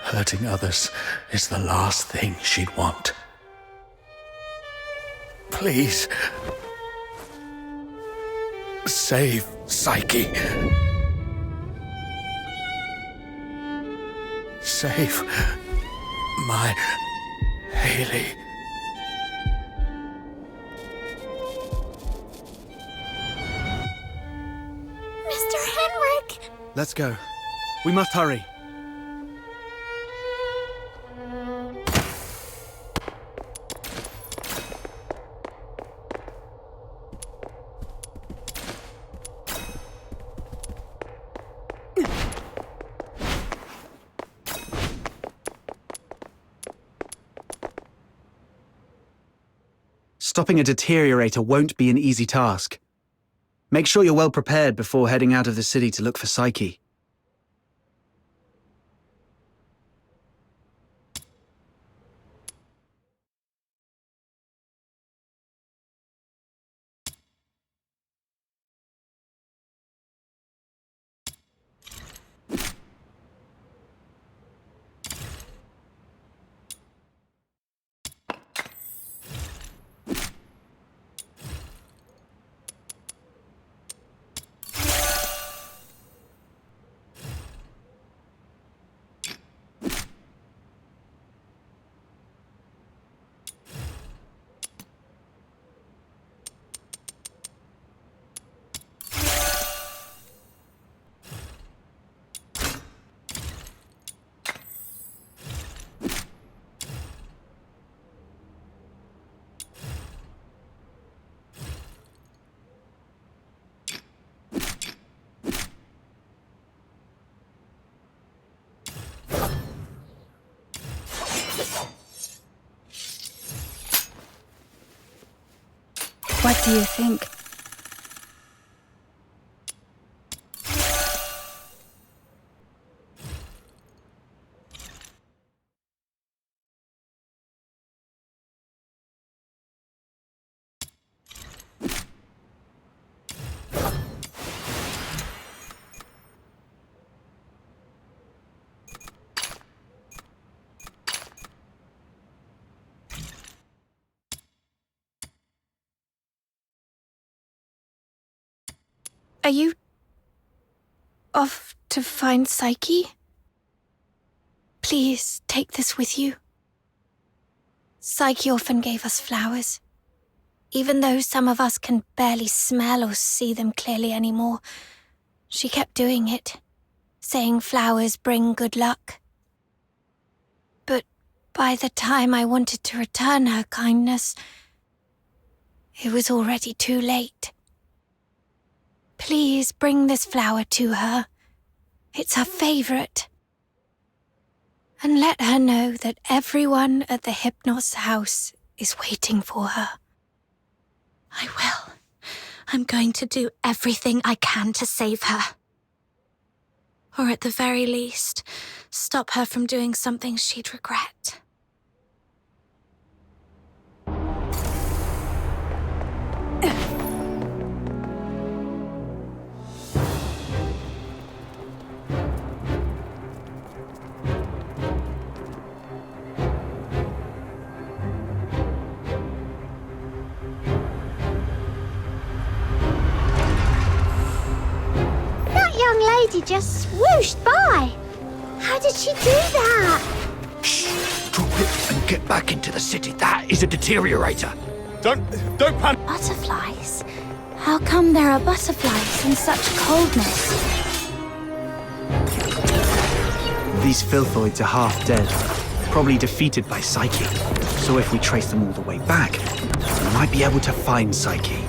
Hurting others is the last thing she'd want. Please. Save Psyche. Save my Haley. Mr. Henrik! Let's go. We must hurry. Stopping a deteriorator won't be an easy task. Make sure you're well prepared before heading out of the city to look for Psyche. What do you think? Are you off to find Psyche? Please take this with you. Psyche often gave us flowers. Even though some of us can barely smell or see them clearly anymore, she kept doing it, saying flowers bring good luck. But by the time I wanted to return her kindness, it was already too late. Please bring this flower to her. It's her favorite. And let her know that everyone at the Hypnos house is waiting for her. I will. I'm going to do everything I can to save her. Or at the very least, stop her from doing something she'd regret. Lady just swooshed by. How did she do that? Drop it and get back into the city. That is a deteriorator. Don't panic. Butterflies? How come there are butterflies in such coldness? These filthoids are half dead, probably defeated by Psyche. So if we trace them all the way back, we might be able to find Psyche.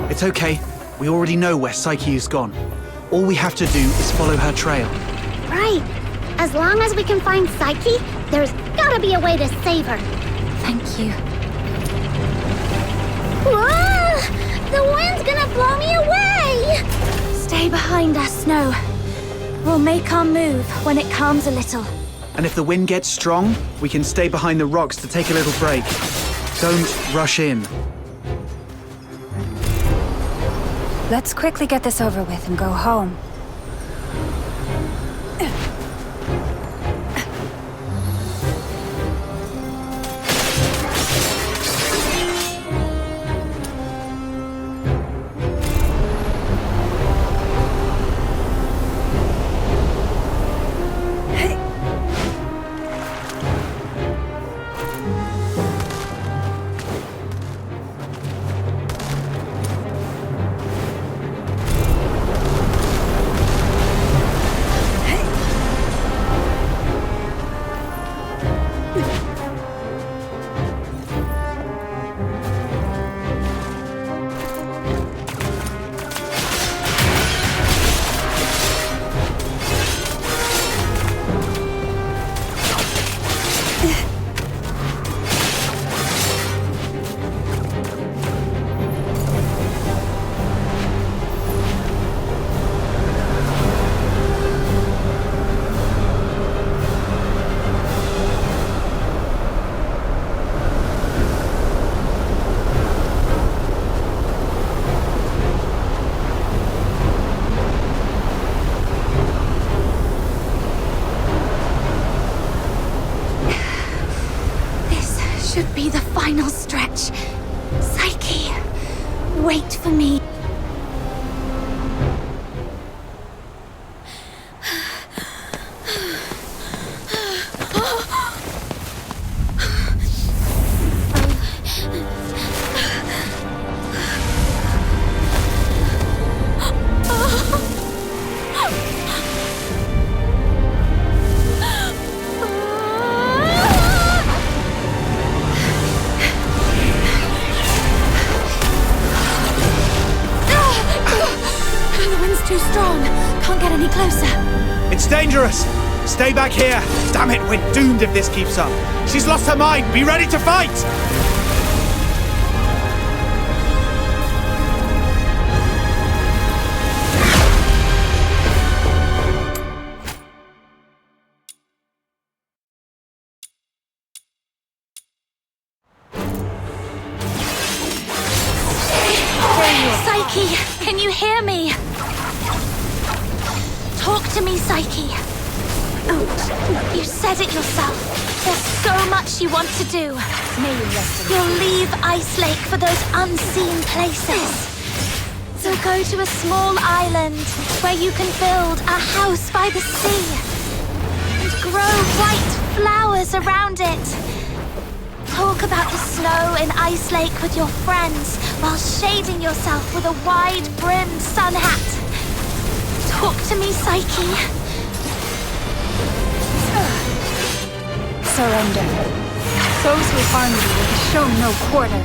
It's okay. We already know where Psyche has gone. All we have to do is follow her trail. Right. As long as we can find Psyche, there's gotta be a way to save her. Thank you. Whoa! The wind's gonna blow me away! Stay behind us, Snow. We'll make our move when it calms a little. And if the wind gets strong, we can stay behind the rocks to take a little break. Don't rush in. Let's quickly get this over with and go home. Should be the final stretch. Psyche, wait for me. Too strong. Can't get any closer. It's dangerous! Stay back here! Damn it, we're doomed if this keeps up. She's lost her mind! Be ready to fight! Psyche, can you hear me? Talk to me, Psyche. You said it yourself. There's so much you want to do. You'll leave Ice Lake for those unseen places. So go to a small island where you can build a house by the sea and grow white flowers around it. Talk about the snow in Ice Lake with your friends while shading yourself with a wide-brimmed sun hat. Talk to me, Psyche. Surrender. Those who harm you will be shown no quarter.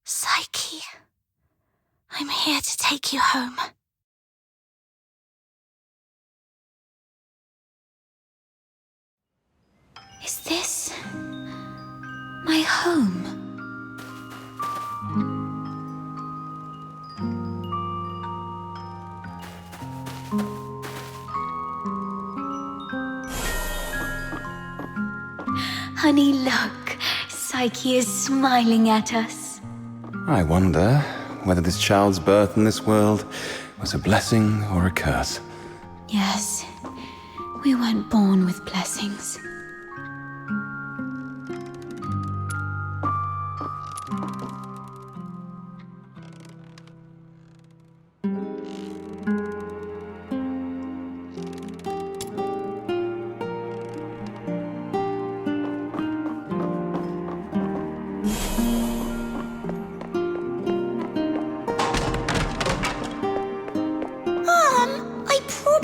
Psyche, I'm here to take you home. Is this home. Honey, look. Psyche is smiling at us. I wonder whether this child's birth in this world was a blessing or a curse. Yes, we weren't born with blessings.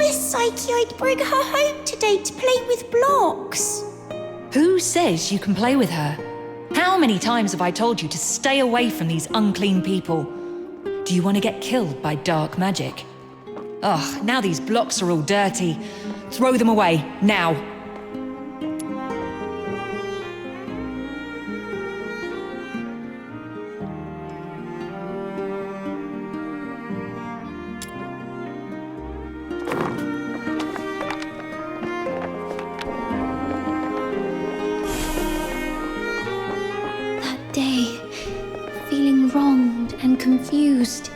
Psyche I'd bring her home today to play with blocks. Who says you can play with her? How many times have I told you to stay away from these unclean people? Do you want to get killed by dark magic? Ugh, now these blocks are all dirty. Throw them away, now. Confused.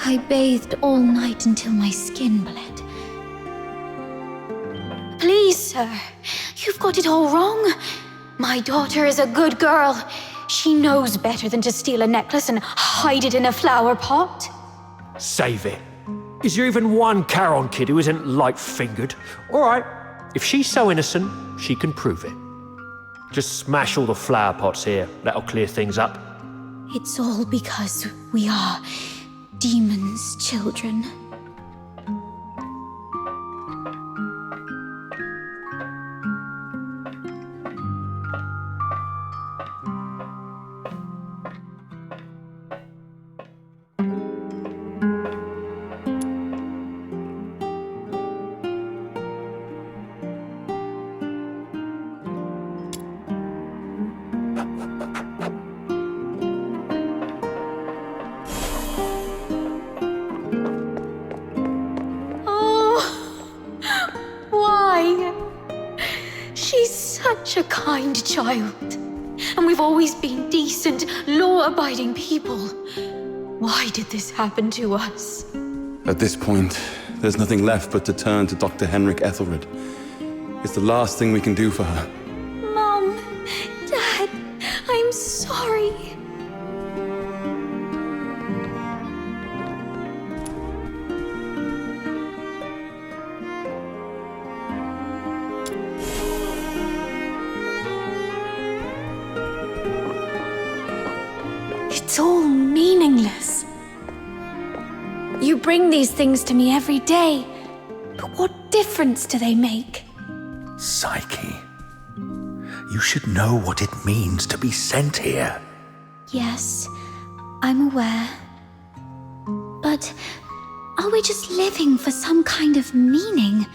I bathed all night until my skin bled. Please, sir, you've got it all wrong. My daughter is a good girl. She knows better than to steal a necklace and hide it in a flower pot. Save it. Is there even one Charon kid who isn't light-fingered? All right, if she's so innocent, she can prove it. Just smash all the flower pots here. That'll clear things up. It's all because we are demons' children. Such a kind child. And we've always been decent, law-abiding people. Why did this happen to us? At this point, there's nothing left but to turn to Dr. Henrik Ethelred. It's the last thing we can do for her. Mom, Dad, I'm sorry. It's all meaningless. You bring these things to me every day, but what difference do they make? Psyche, you should know what it means to be sent here. Yes, I'm aware. But are we just living for some kind of meaning?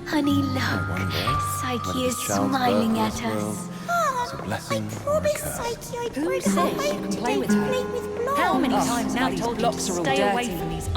Honey, look. Psyche is smiling at us. I promised Psyche I'd bring her home today to play with blocks. How many times now these blocks are all dirty? Stay away from these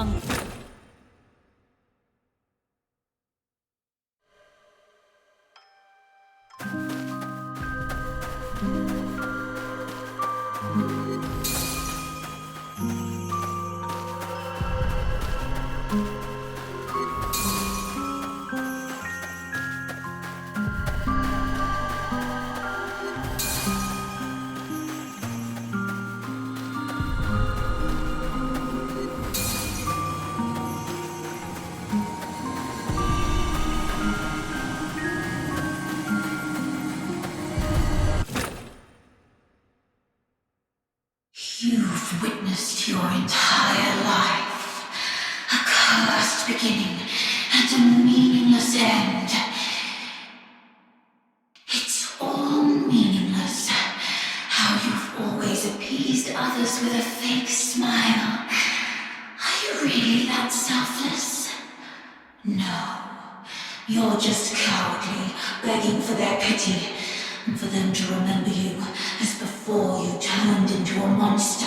You're just cowardly, begging for their pity, and for them to remember you as before you turned into a monster.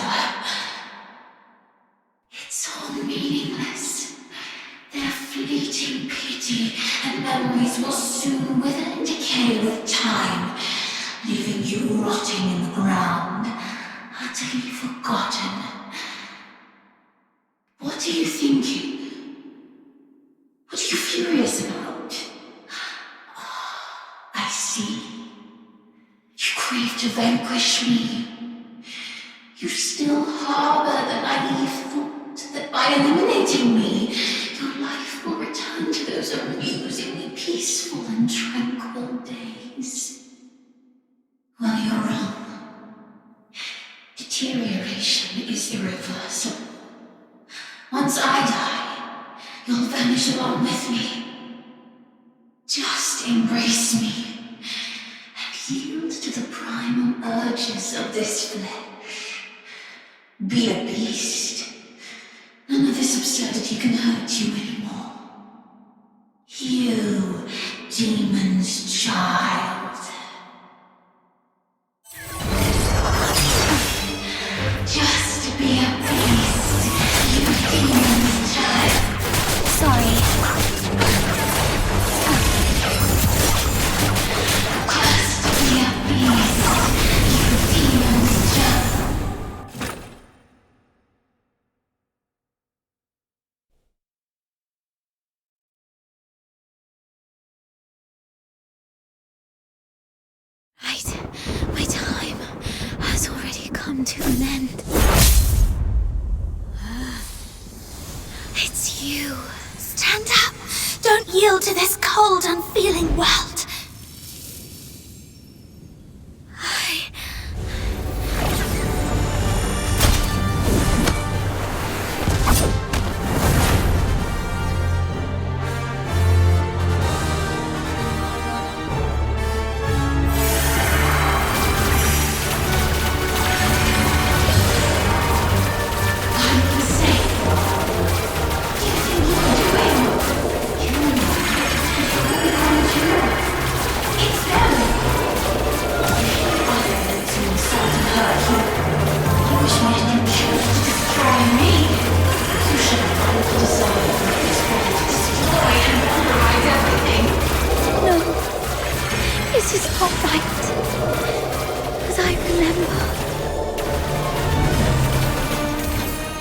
It's all meaningless. Their fleeting pity and memories will soon wither and decay with time, leaving you rotting in the ground, utterly forgotten. What are you thinking? What are you furious about? I see. You crave to vanquish me. You still harbor the naive thought that by eliminating me, your life will return to those amusingly peaceful and tranquil days. Well, you're wrong. Deterioration is irreversible. Once I die, you'll vanish along with me. Just embrace me and yield to the primal urges of this flesh. Be a beast. None of this absurdity can hurt you anymore. You, demon's child. Just be a beast, you demon's child. Sorry. Just be a beast, you demon's child. My time has already come to an end. It's you. Stand up. Don't yield to this cold, unfeeling world. This is not right. As I remember.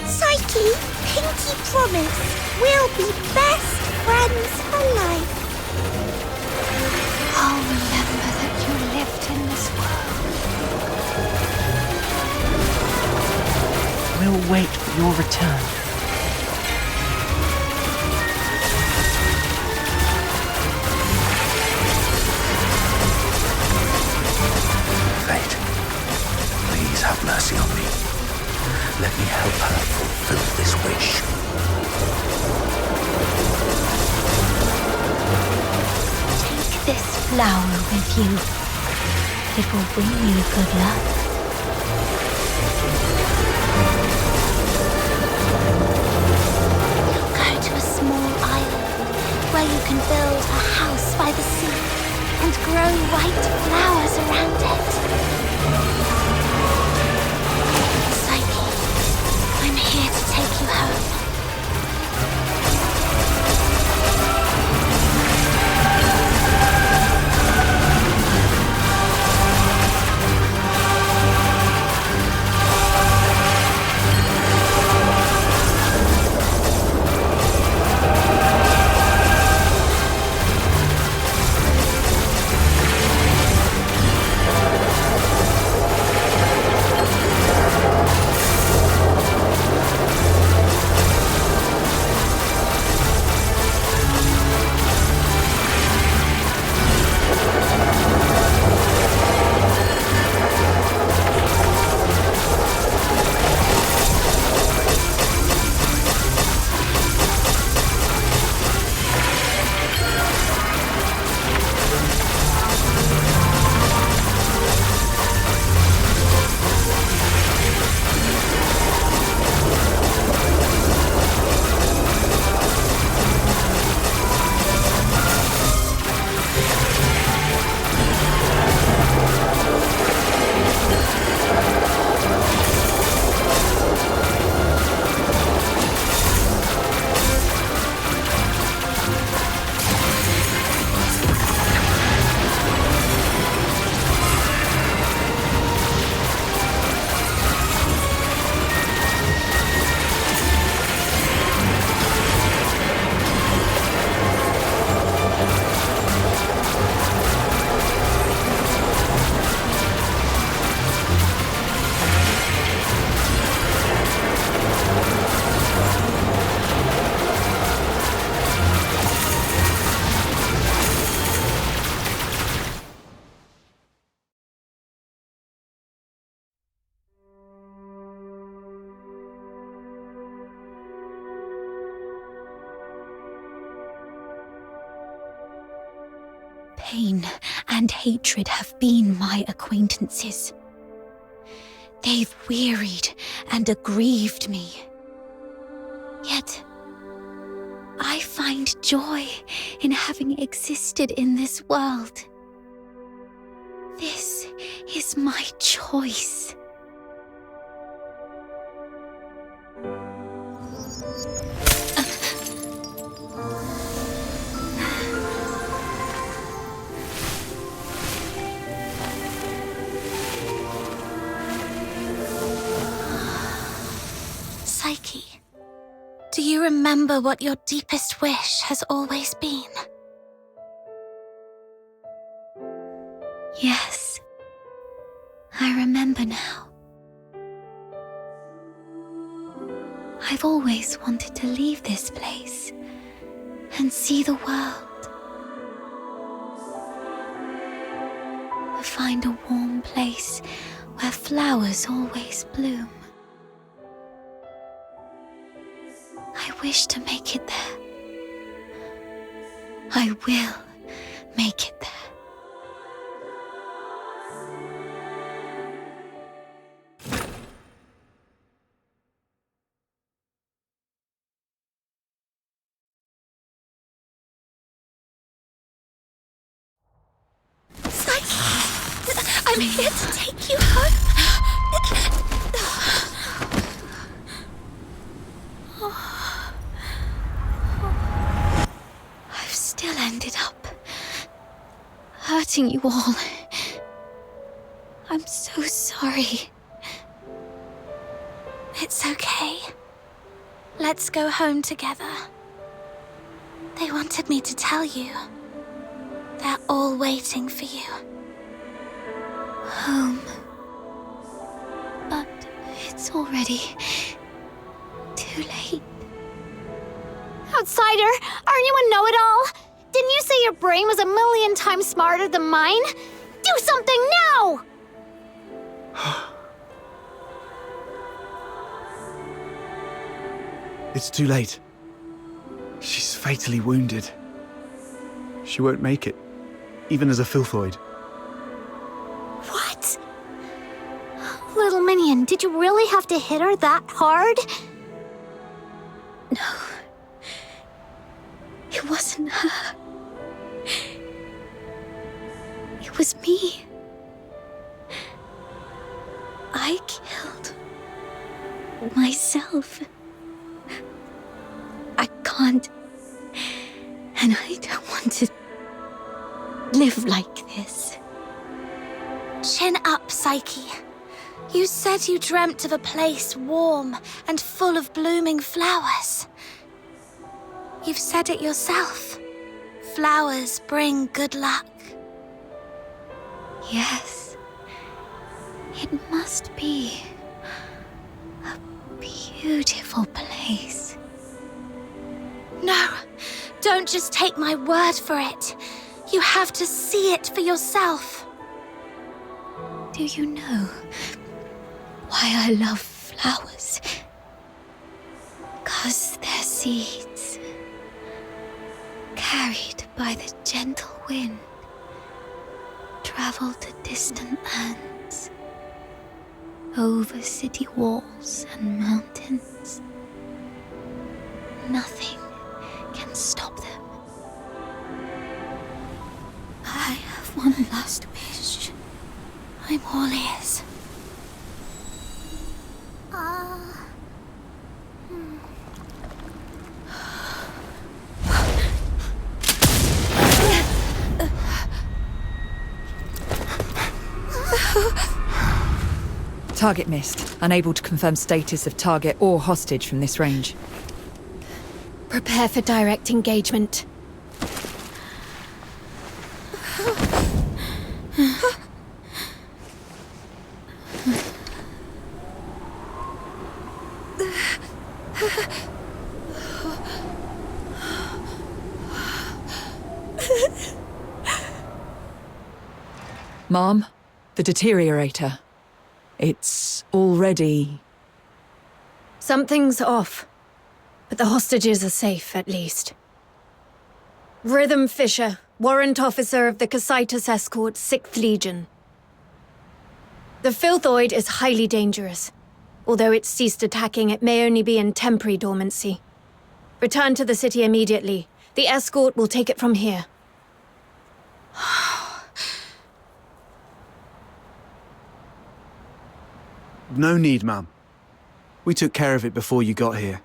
Psyche, pinky promise. We'll be best friends for life. I'll remember that you lived in this world. We'll wait for your return. Fate, please have mercy on me. Let me help her fulfill this wish. Take this flower with you. It will bring you good luck. You'll go to a small island where you can build a house by the sea and grow white flowers around it. Psyche, I'm here to take you home. pain and hatred have been my acquaintances. They've wearied and aggrieved me. Yet, I find joy in having existed in this world. This is my choice. Psyche, do you remember what your deepest wish has always been? Yes, I remember now. I've always wanted to leave this place and see the world. To find a warm place where flowers always bloom. I wish to make it there. I will make it there. I'm here to take you home. I've still ended up hurting you all. I'm so sorry. It's okay. Let's go home together. They wanted me to tell you. They're all waiting for you. Home. But it's already too late. Outsider, aren't you a know-it-all? Didn't you say your brain was 1,000,000 times smarter than mine? Do something now! It's too late. She's fatally wounded. She won't make it, even as a Filthoid. What? Little minion, did you really have to hit her that hard? No. It wasn't her. It was me. I killed myself. I can't. And I don't want to live like this. Chin up, Psyche. You said you dreamt of a place warm and full of blooming flowers. You've said it yourself. Flowers bring good luck. Yes. It must be a beautiful place. No, don't just take my word for it. You have to see it for yourself. Do you know why I love flowers? 'Cause they're seeds, carried by the gentle wind, travel to distant lands, over city walls and mountains. Nothing can stop them. I have one last wish. I'm all ears. Target missed. Unable to confirm status of target or hostage from this range. Prepare for direct engagement. Mom, the deteriorator. It's already... Something's off. But the hostages are safe, at least. Rhythm Fisher, Warrant Officer of the Cassitus Escort, 6th Legion. The Filthoid is highly dangerous. Although it's ceased attacking, it may only be in temporary dormancy. Return to the city immediately. The escort will take it from here. No need, ma'am. We took care of it before you got here.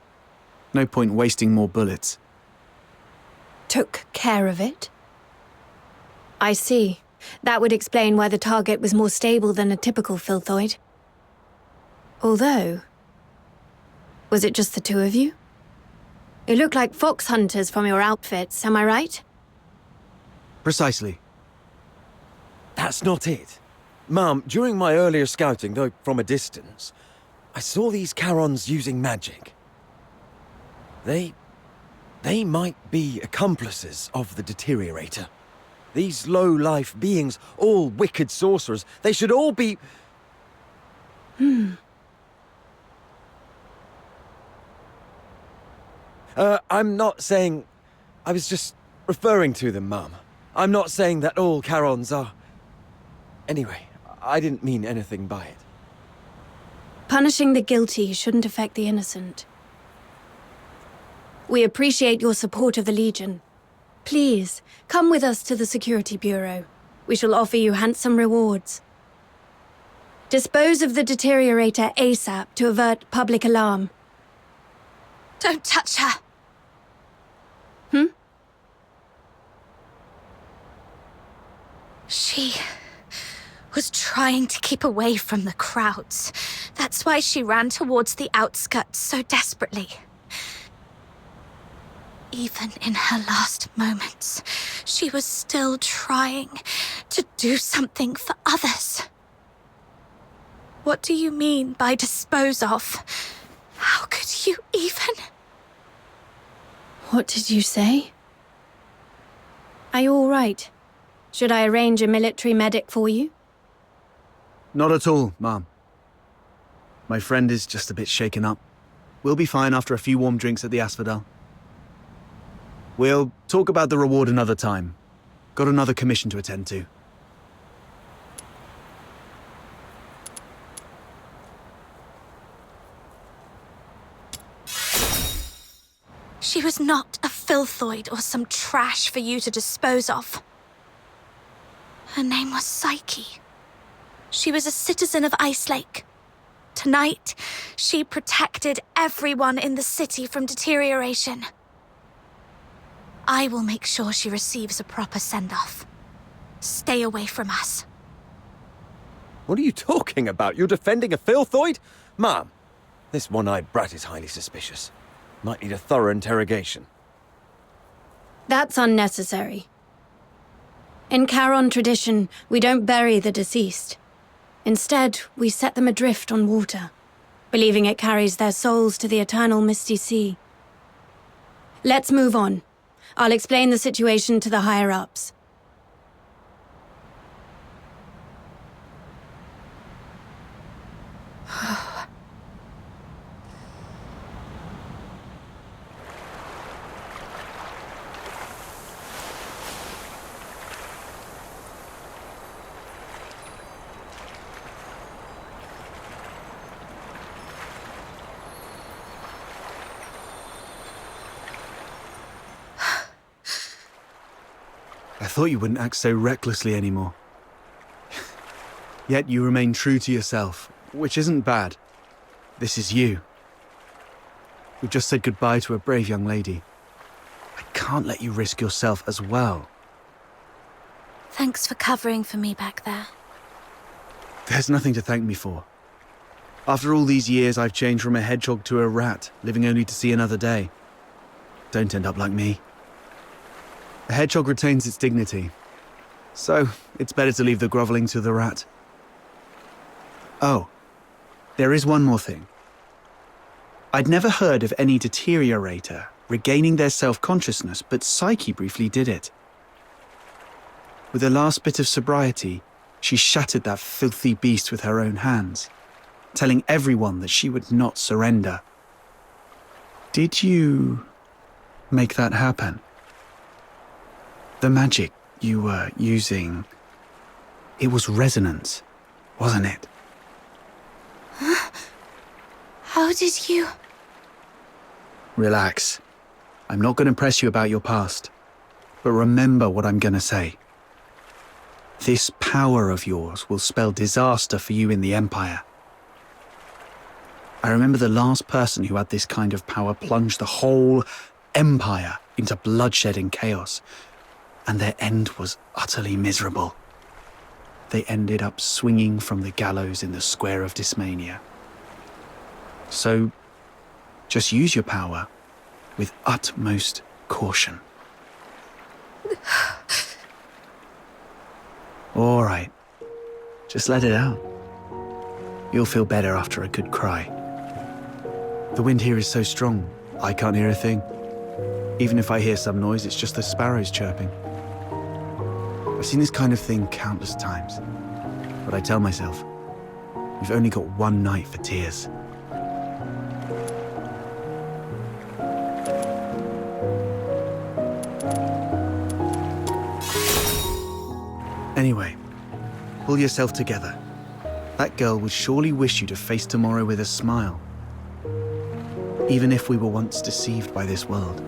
No point wasting more bullets. Took care of it? I see. That would explain why the target was more stable than a typical Filthoid. Although... was it just the two of you? You look like fox hunters from your outfits, am I right? Precisely. That's not it. Mum, during my earlier scouting, though from a distance, I saw these Charons using magic. They might be accomplices of the Deteriorator. These low-life beings, all wicked sorcerers, they should all be... I'm not saying... I was just referring to them, Mum. I'm not saying that all Charons are... Anyway, I didn't mean anything by it. Punishing the guilty shouldn't affect the innocent. We appreciate your support of the Legion. Please, come with us to the Security Bureau. We shall offer you handsome rewards. Dispose of the Deteriorator ASAP to avert public alarm. Don't touch her! She was trying to keep away from the crowds. That's why she ran towards the outskirts so desperately. Even in her last moments, she was still trying to do something for others. What do you mean by dispose of? How could you even? What did you say? Are you all right? Should I arrange a military medic for you? Not at all, ma'am. My friend is just a bit shaken up. We'll be fine after a few warm drinks at the Asphodel. We'll talk about the reward another time. Got another commission to attend to. She was not a Filthoid or some trash for you to dispose of. Her name was Psyche. She was a citizen of Ice Lake. Tonight, she protected everyone in the city from deterioration. I will make sure she receives a proper send-off. Stay away from us. What are you talking about? You're defending a Filthoid? Ma'am, this one-eyed brat is highly suspicious. Might need a thorough interrogation. That's unnecessary. In Charon tradition, we don't bury the deceased. Instead, we set them adrift on water, believing it carries their souls to the eternal misty sea. Let's move on. I'll explain the situation to the higher-ups. I thought you wouldn't act so recklessly anymore. Yet you remain true to yourself, which isn't bad. This is you. You've just said goodbye to a brave young lady. I can't let you risk yourself as well. Thanks for covering for me back there. There's nothing to thank me for. After all these years, I've changed from a hedgehog to a rat, living only to see another day. Don't end up like me. A hedgehog retains its dignity, so it's better to leave the groveling to the rat. Oh, there is one more thing. I'd never heard of any deteriorator regaining their self-consciousness, but Psyche briefly did it. With the last bit of sobriety, she shattered that filthy beast with her own hands, telling everyone that she would not surrender. Did you make that happen? The magic you were using... It was resonance, wasn't it? Huh? How did you... Relax. I'm not going to press you about your past. But remember what I'm going to say. This power of yours will spell disaster for you in the Empire. I remember the last person who had this kind of power plunged the whole Empire into bloodshed and chaos, and their end was utterly miserable. They ended up swinging from the gallows in the square of Dysmania. So, just use your power with utmost caution. All right, just let it out. You'll feel better after a good cry. The wind here is so strong, I can't hear a thing. Even if I hear some noise, it's just the sparrows chirping. I've seen this kind of thing countless times, but I tell myself, we've only got one night for tears. Anyway, pull yourself together. That girl would surely wish you to face tomorrow with a smile, even if we were once deceived by this world.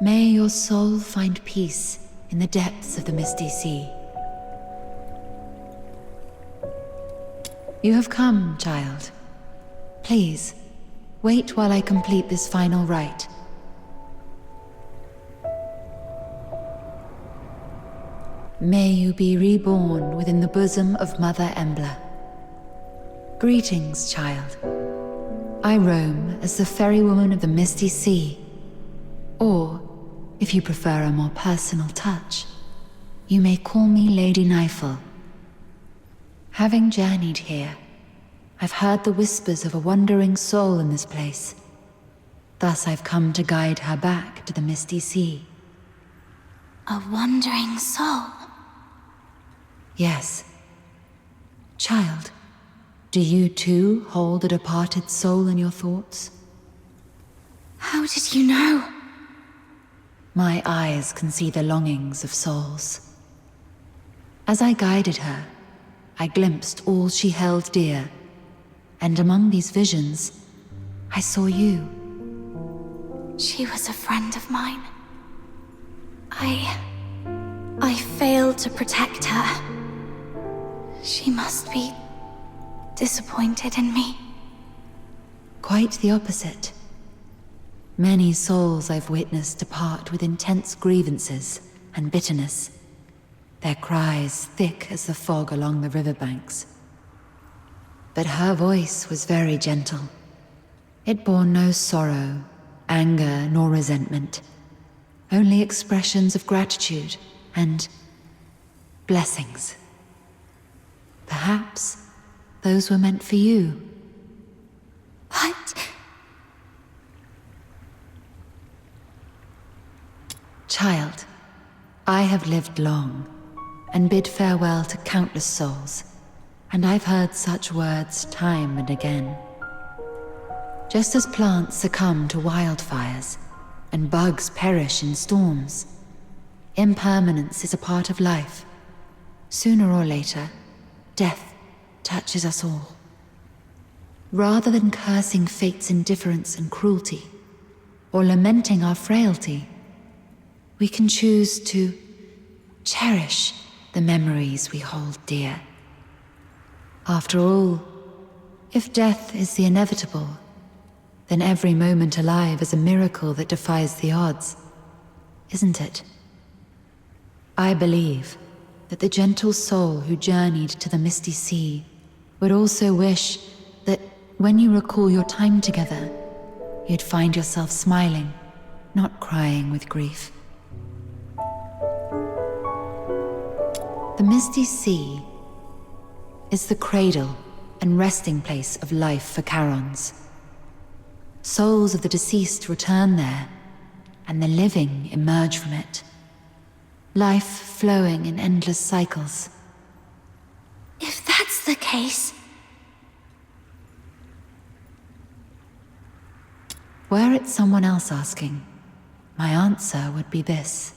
May your soul find peace in the depths of the misty sea. You have come, child. Please, wait while I complete this final rite. May you be reborn within the bosom of Mother Embla. Greetings, child. I roam as the ferrywoman of the Misty Sea. Or, if you prefer a more personal touch, you may call me Lady Nifel. Having journeyed here, I've heard the whispers of a wandering soul in this place. Thus I've come to guide her back to the Misty Sea. A wandering soul? Yes. Child, do you too hold a departed soul in your thoughts? How did you know? My eyes can see the longings of souls. As I guided her, I glimpsed all she held dear, and among these visions, I saw you. She was a friend of mine. I failed to protect her. She must be disappointed in me. Quite the opposite. Many souls I've witnessed depart with intense grievances and bitterness, their cries thick as the fog along the riverbanks. But her voice was very gentle. It bore no sorrow, anger, nor resentment. Only expressions of gratitude and blessings. Perhaps those were meant for you. But... Child, I have lived long and bid farewell to countless souls, and I've heard such words time and again. Just as plants succumb to wildfires and bugs perish in storms, impermanence is a part of life. Sooner or later, death touches us all. Rather than cursing fate's indifference and cruelty, or lamenting our frailty, we can choose to cherish the memories we hold dear. After all, if death is the inevitable, then every moment alive is a miracle that defies the odds, isn't it? I believe that the gentle soul who journeyed to the misty sea would also wish that when you recall your time together, you'd find yourself smiling, not crying with grief. The misty sea is the cradle and resting place of life for Charons. Souls of the deceased return there, and the living emerge from it. Life flowing in endless cycles. If that's the case... Were it someone else asking, my answer would be this.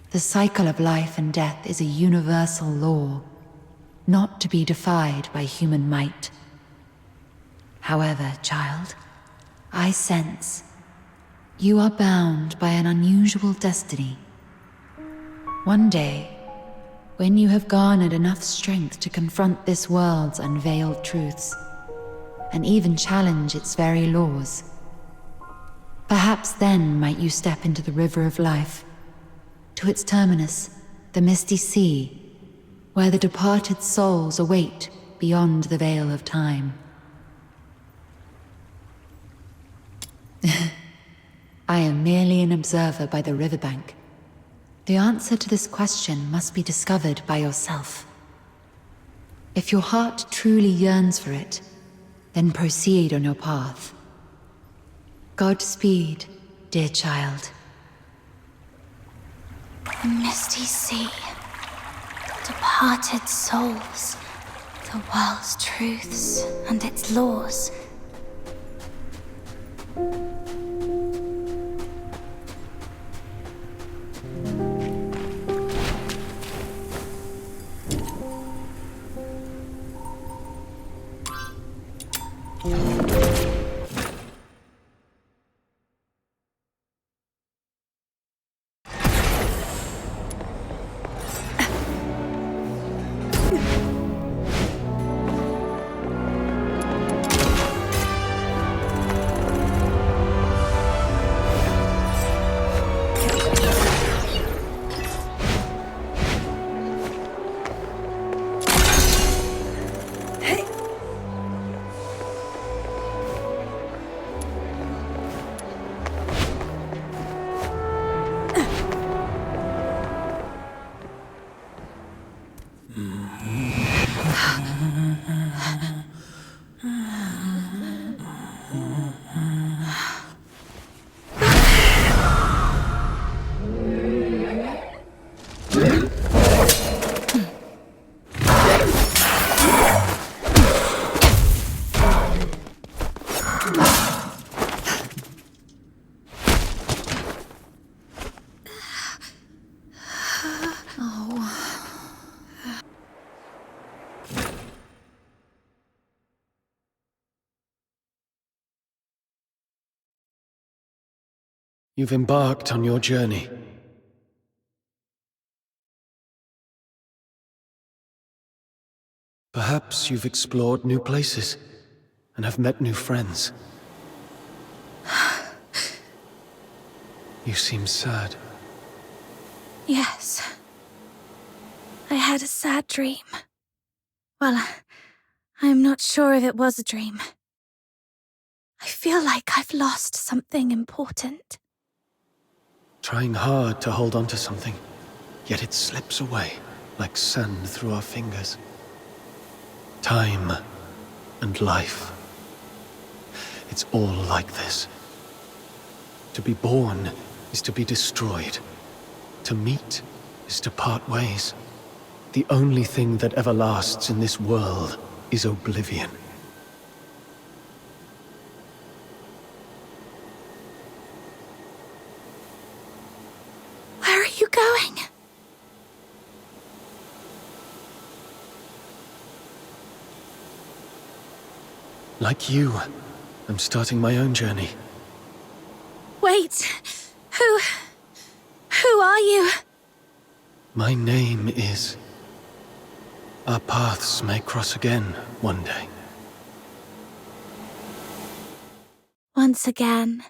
The cycle of life and death is a universal law, not to be defied by human might. However, child, I sense you are bound by an unusual destiny. One day, when you have garnered enough strength to confront this world's unveiled truths, and even challenge its very laws, perhaps then might you step into the river of life, to its terminus, the misty sea, where the departed souls await beyond the veil of time. I am merely an observer by the riverbank. The answer to this question must be discovered by yourself. If your heart truly yearns for it, then proceed on your path. Godspeed, dear child. The misty sea, departed souls, the world's truths and its laws. You've embarked on your journey. Perhaps you've explored new places and have met new friends. You seem sad. Yes. I had a sad dream. Well, I'm not sure if it was a dream. I feel like I've lost something important. Trying hard to hold on to something, yet it slips away like sand through our fingers. Time and life. It's all like this. To be born is to be destroyed. To meet is to part ways. The only thing that ever lasts in this world is oblivion. Where are you going? Like you, I'm starting my own journey. Wait. Who are you? My name is... Our paths may cross again one day. Once again,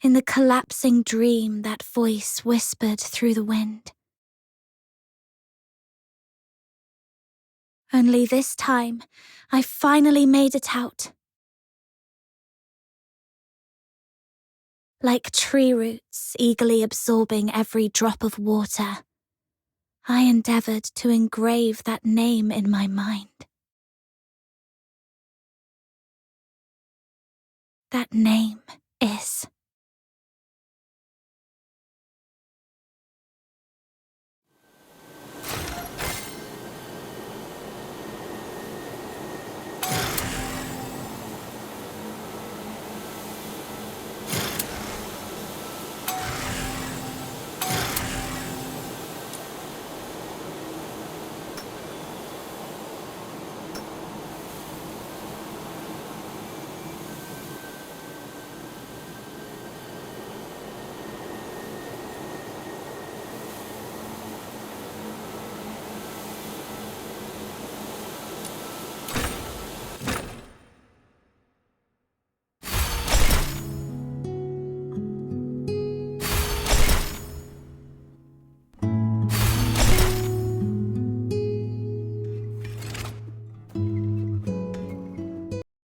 in the collapsing dream, that voice whispered through the wind. Only this time, I finally made it out. Like tree roots eagerly absorbing every drop of water, I endeavored to engrave that name in my mind. That name is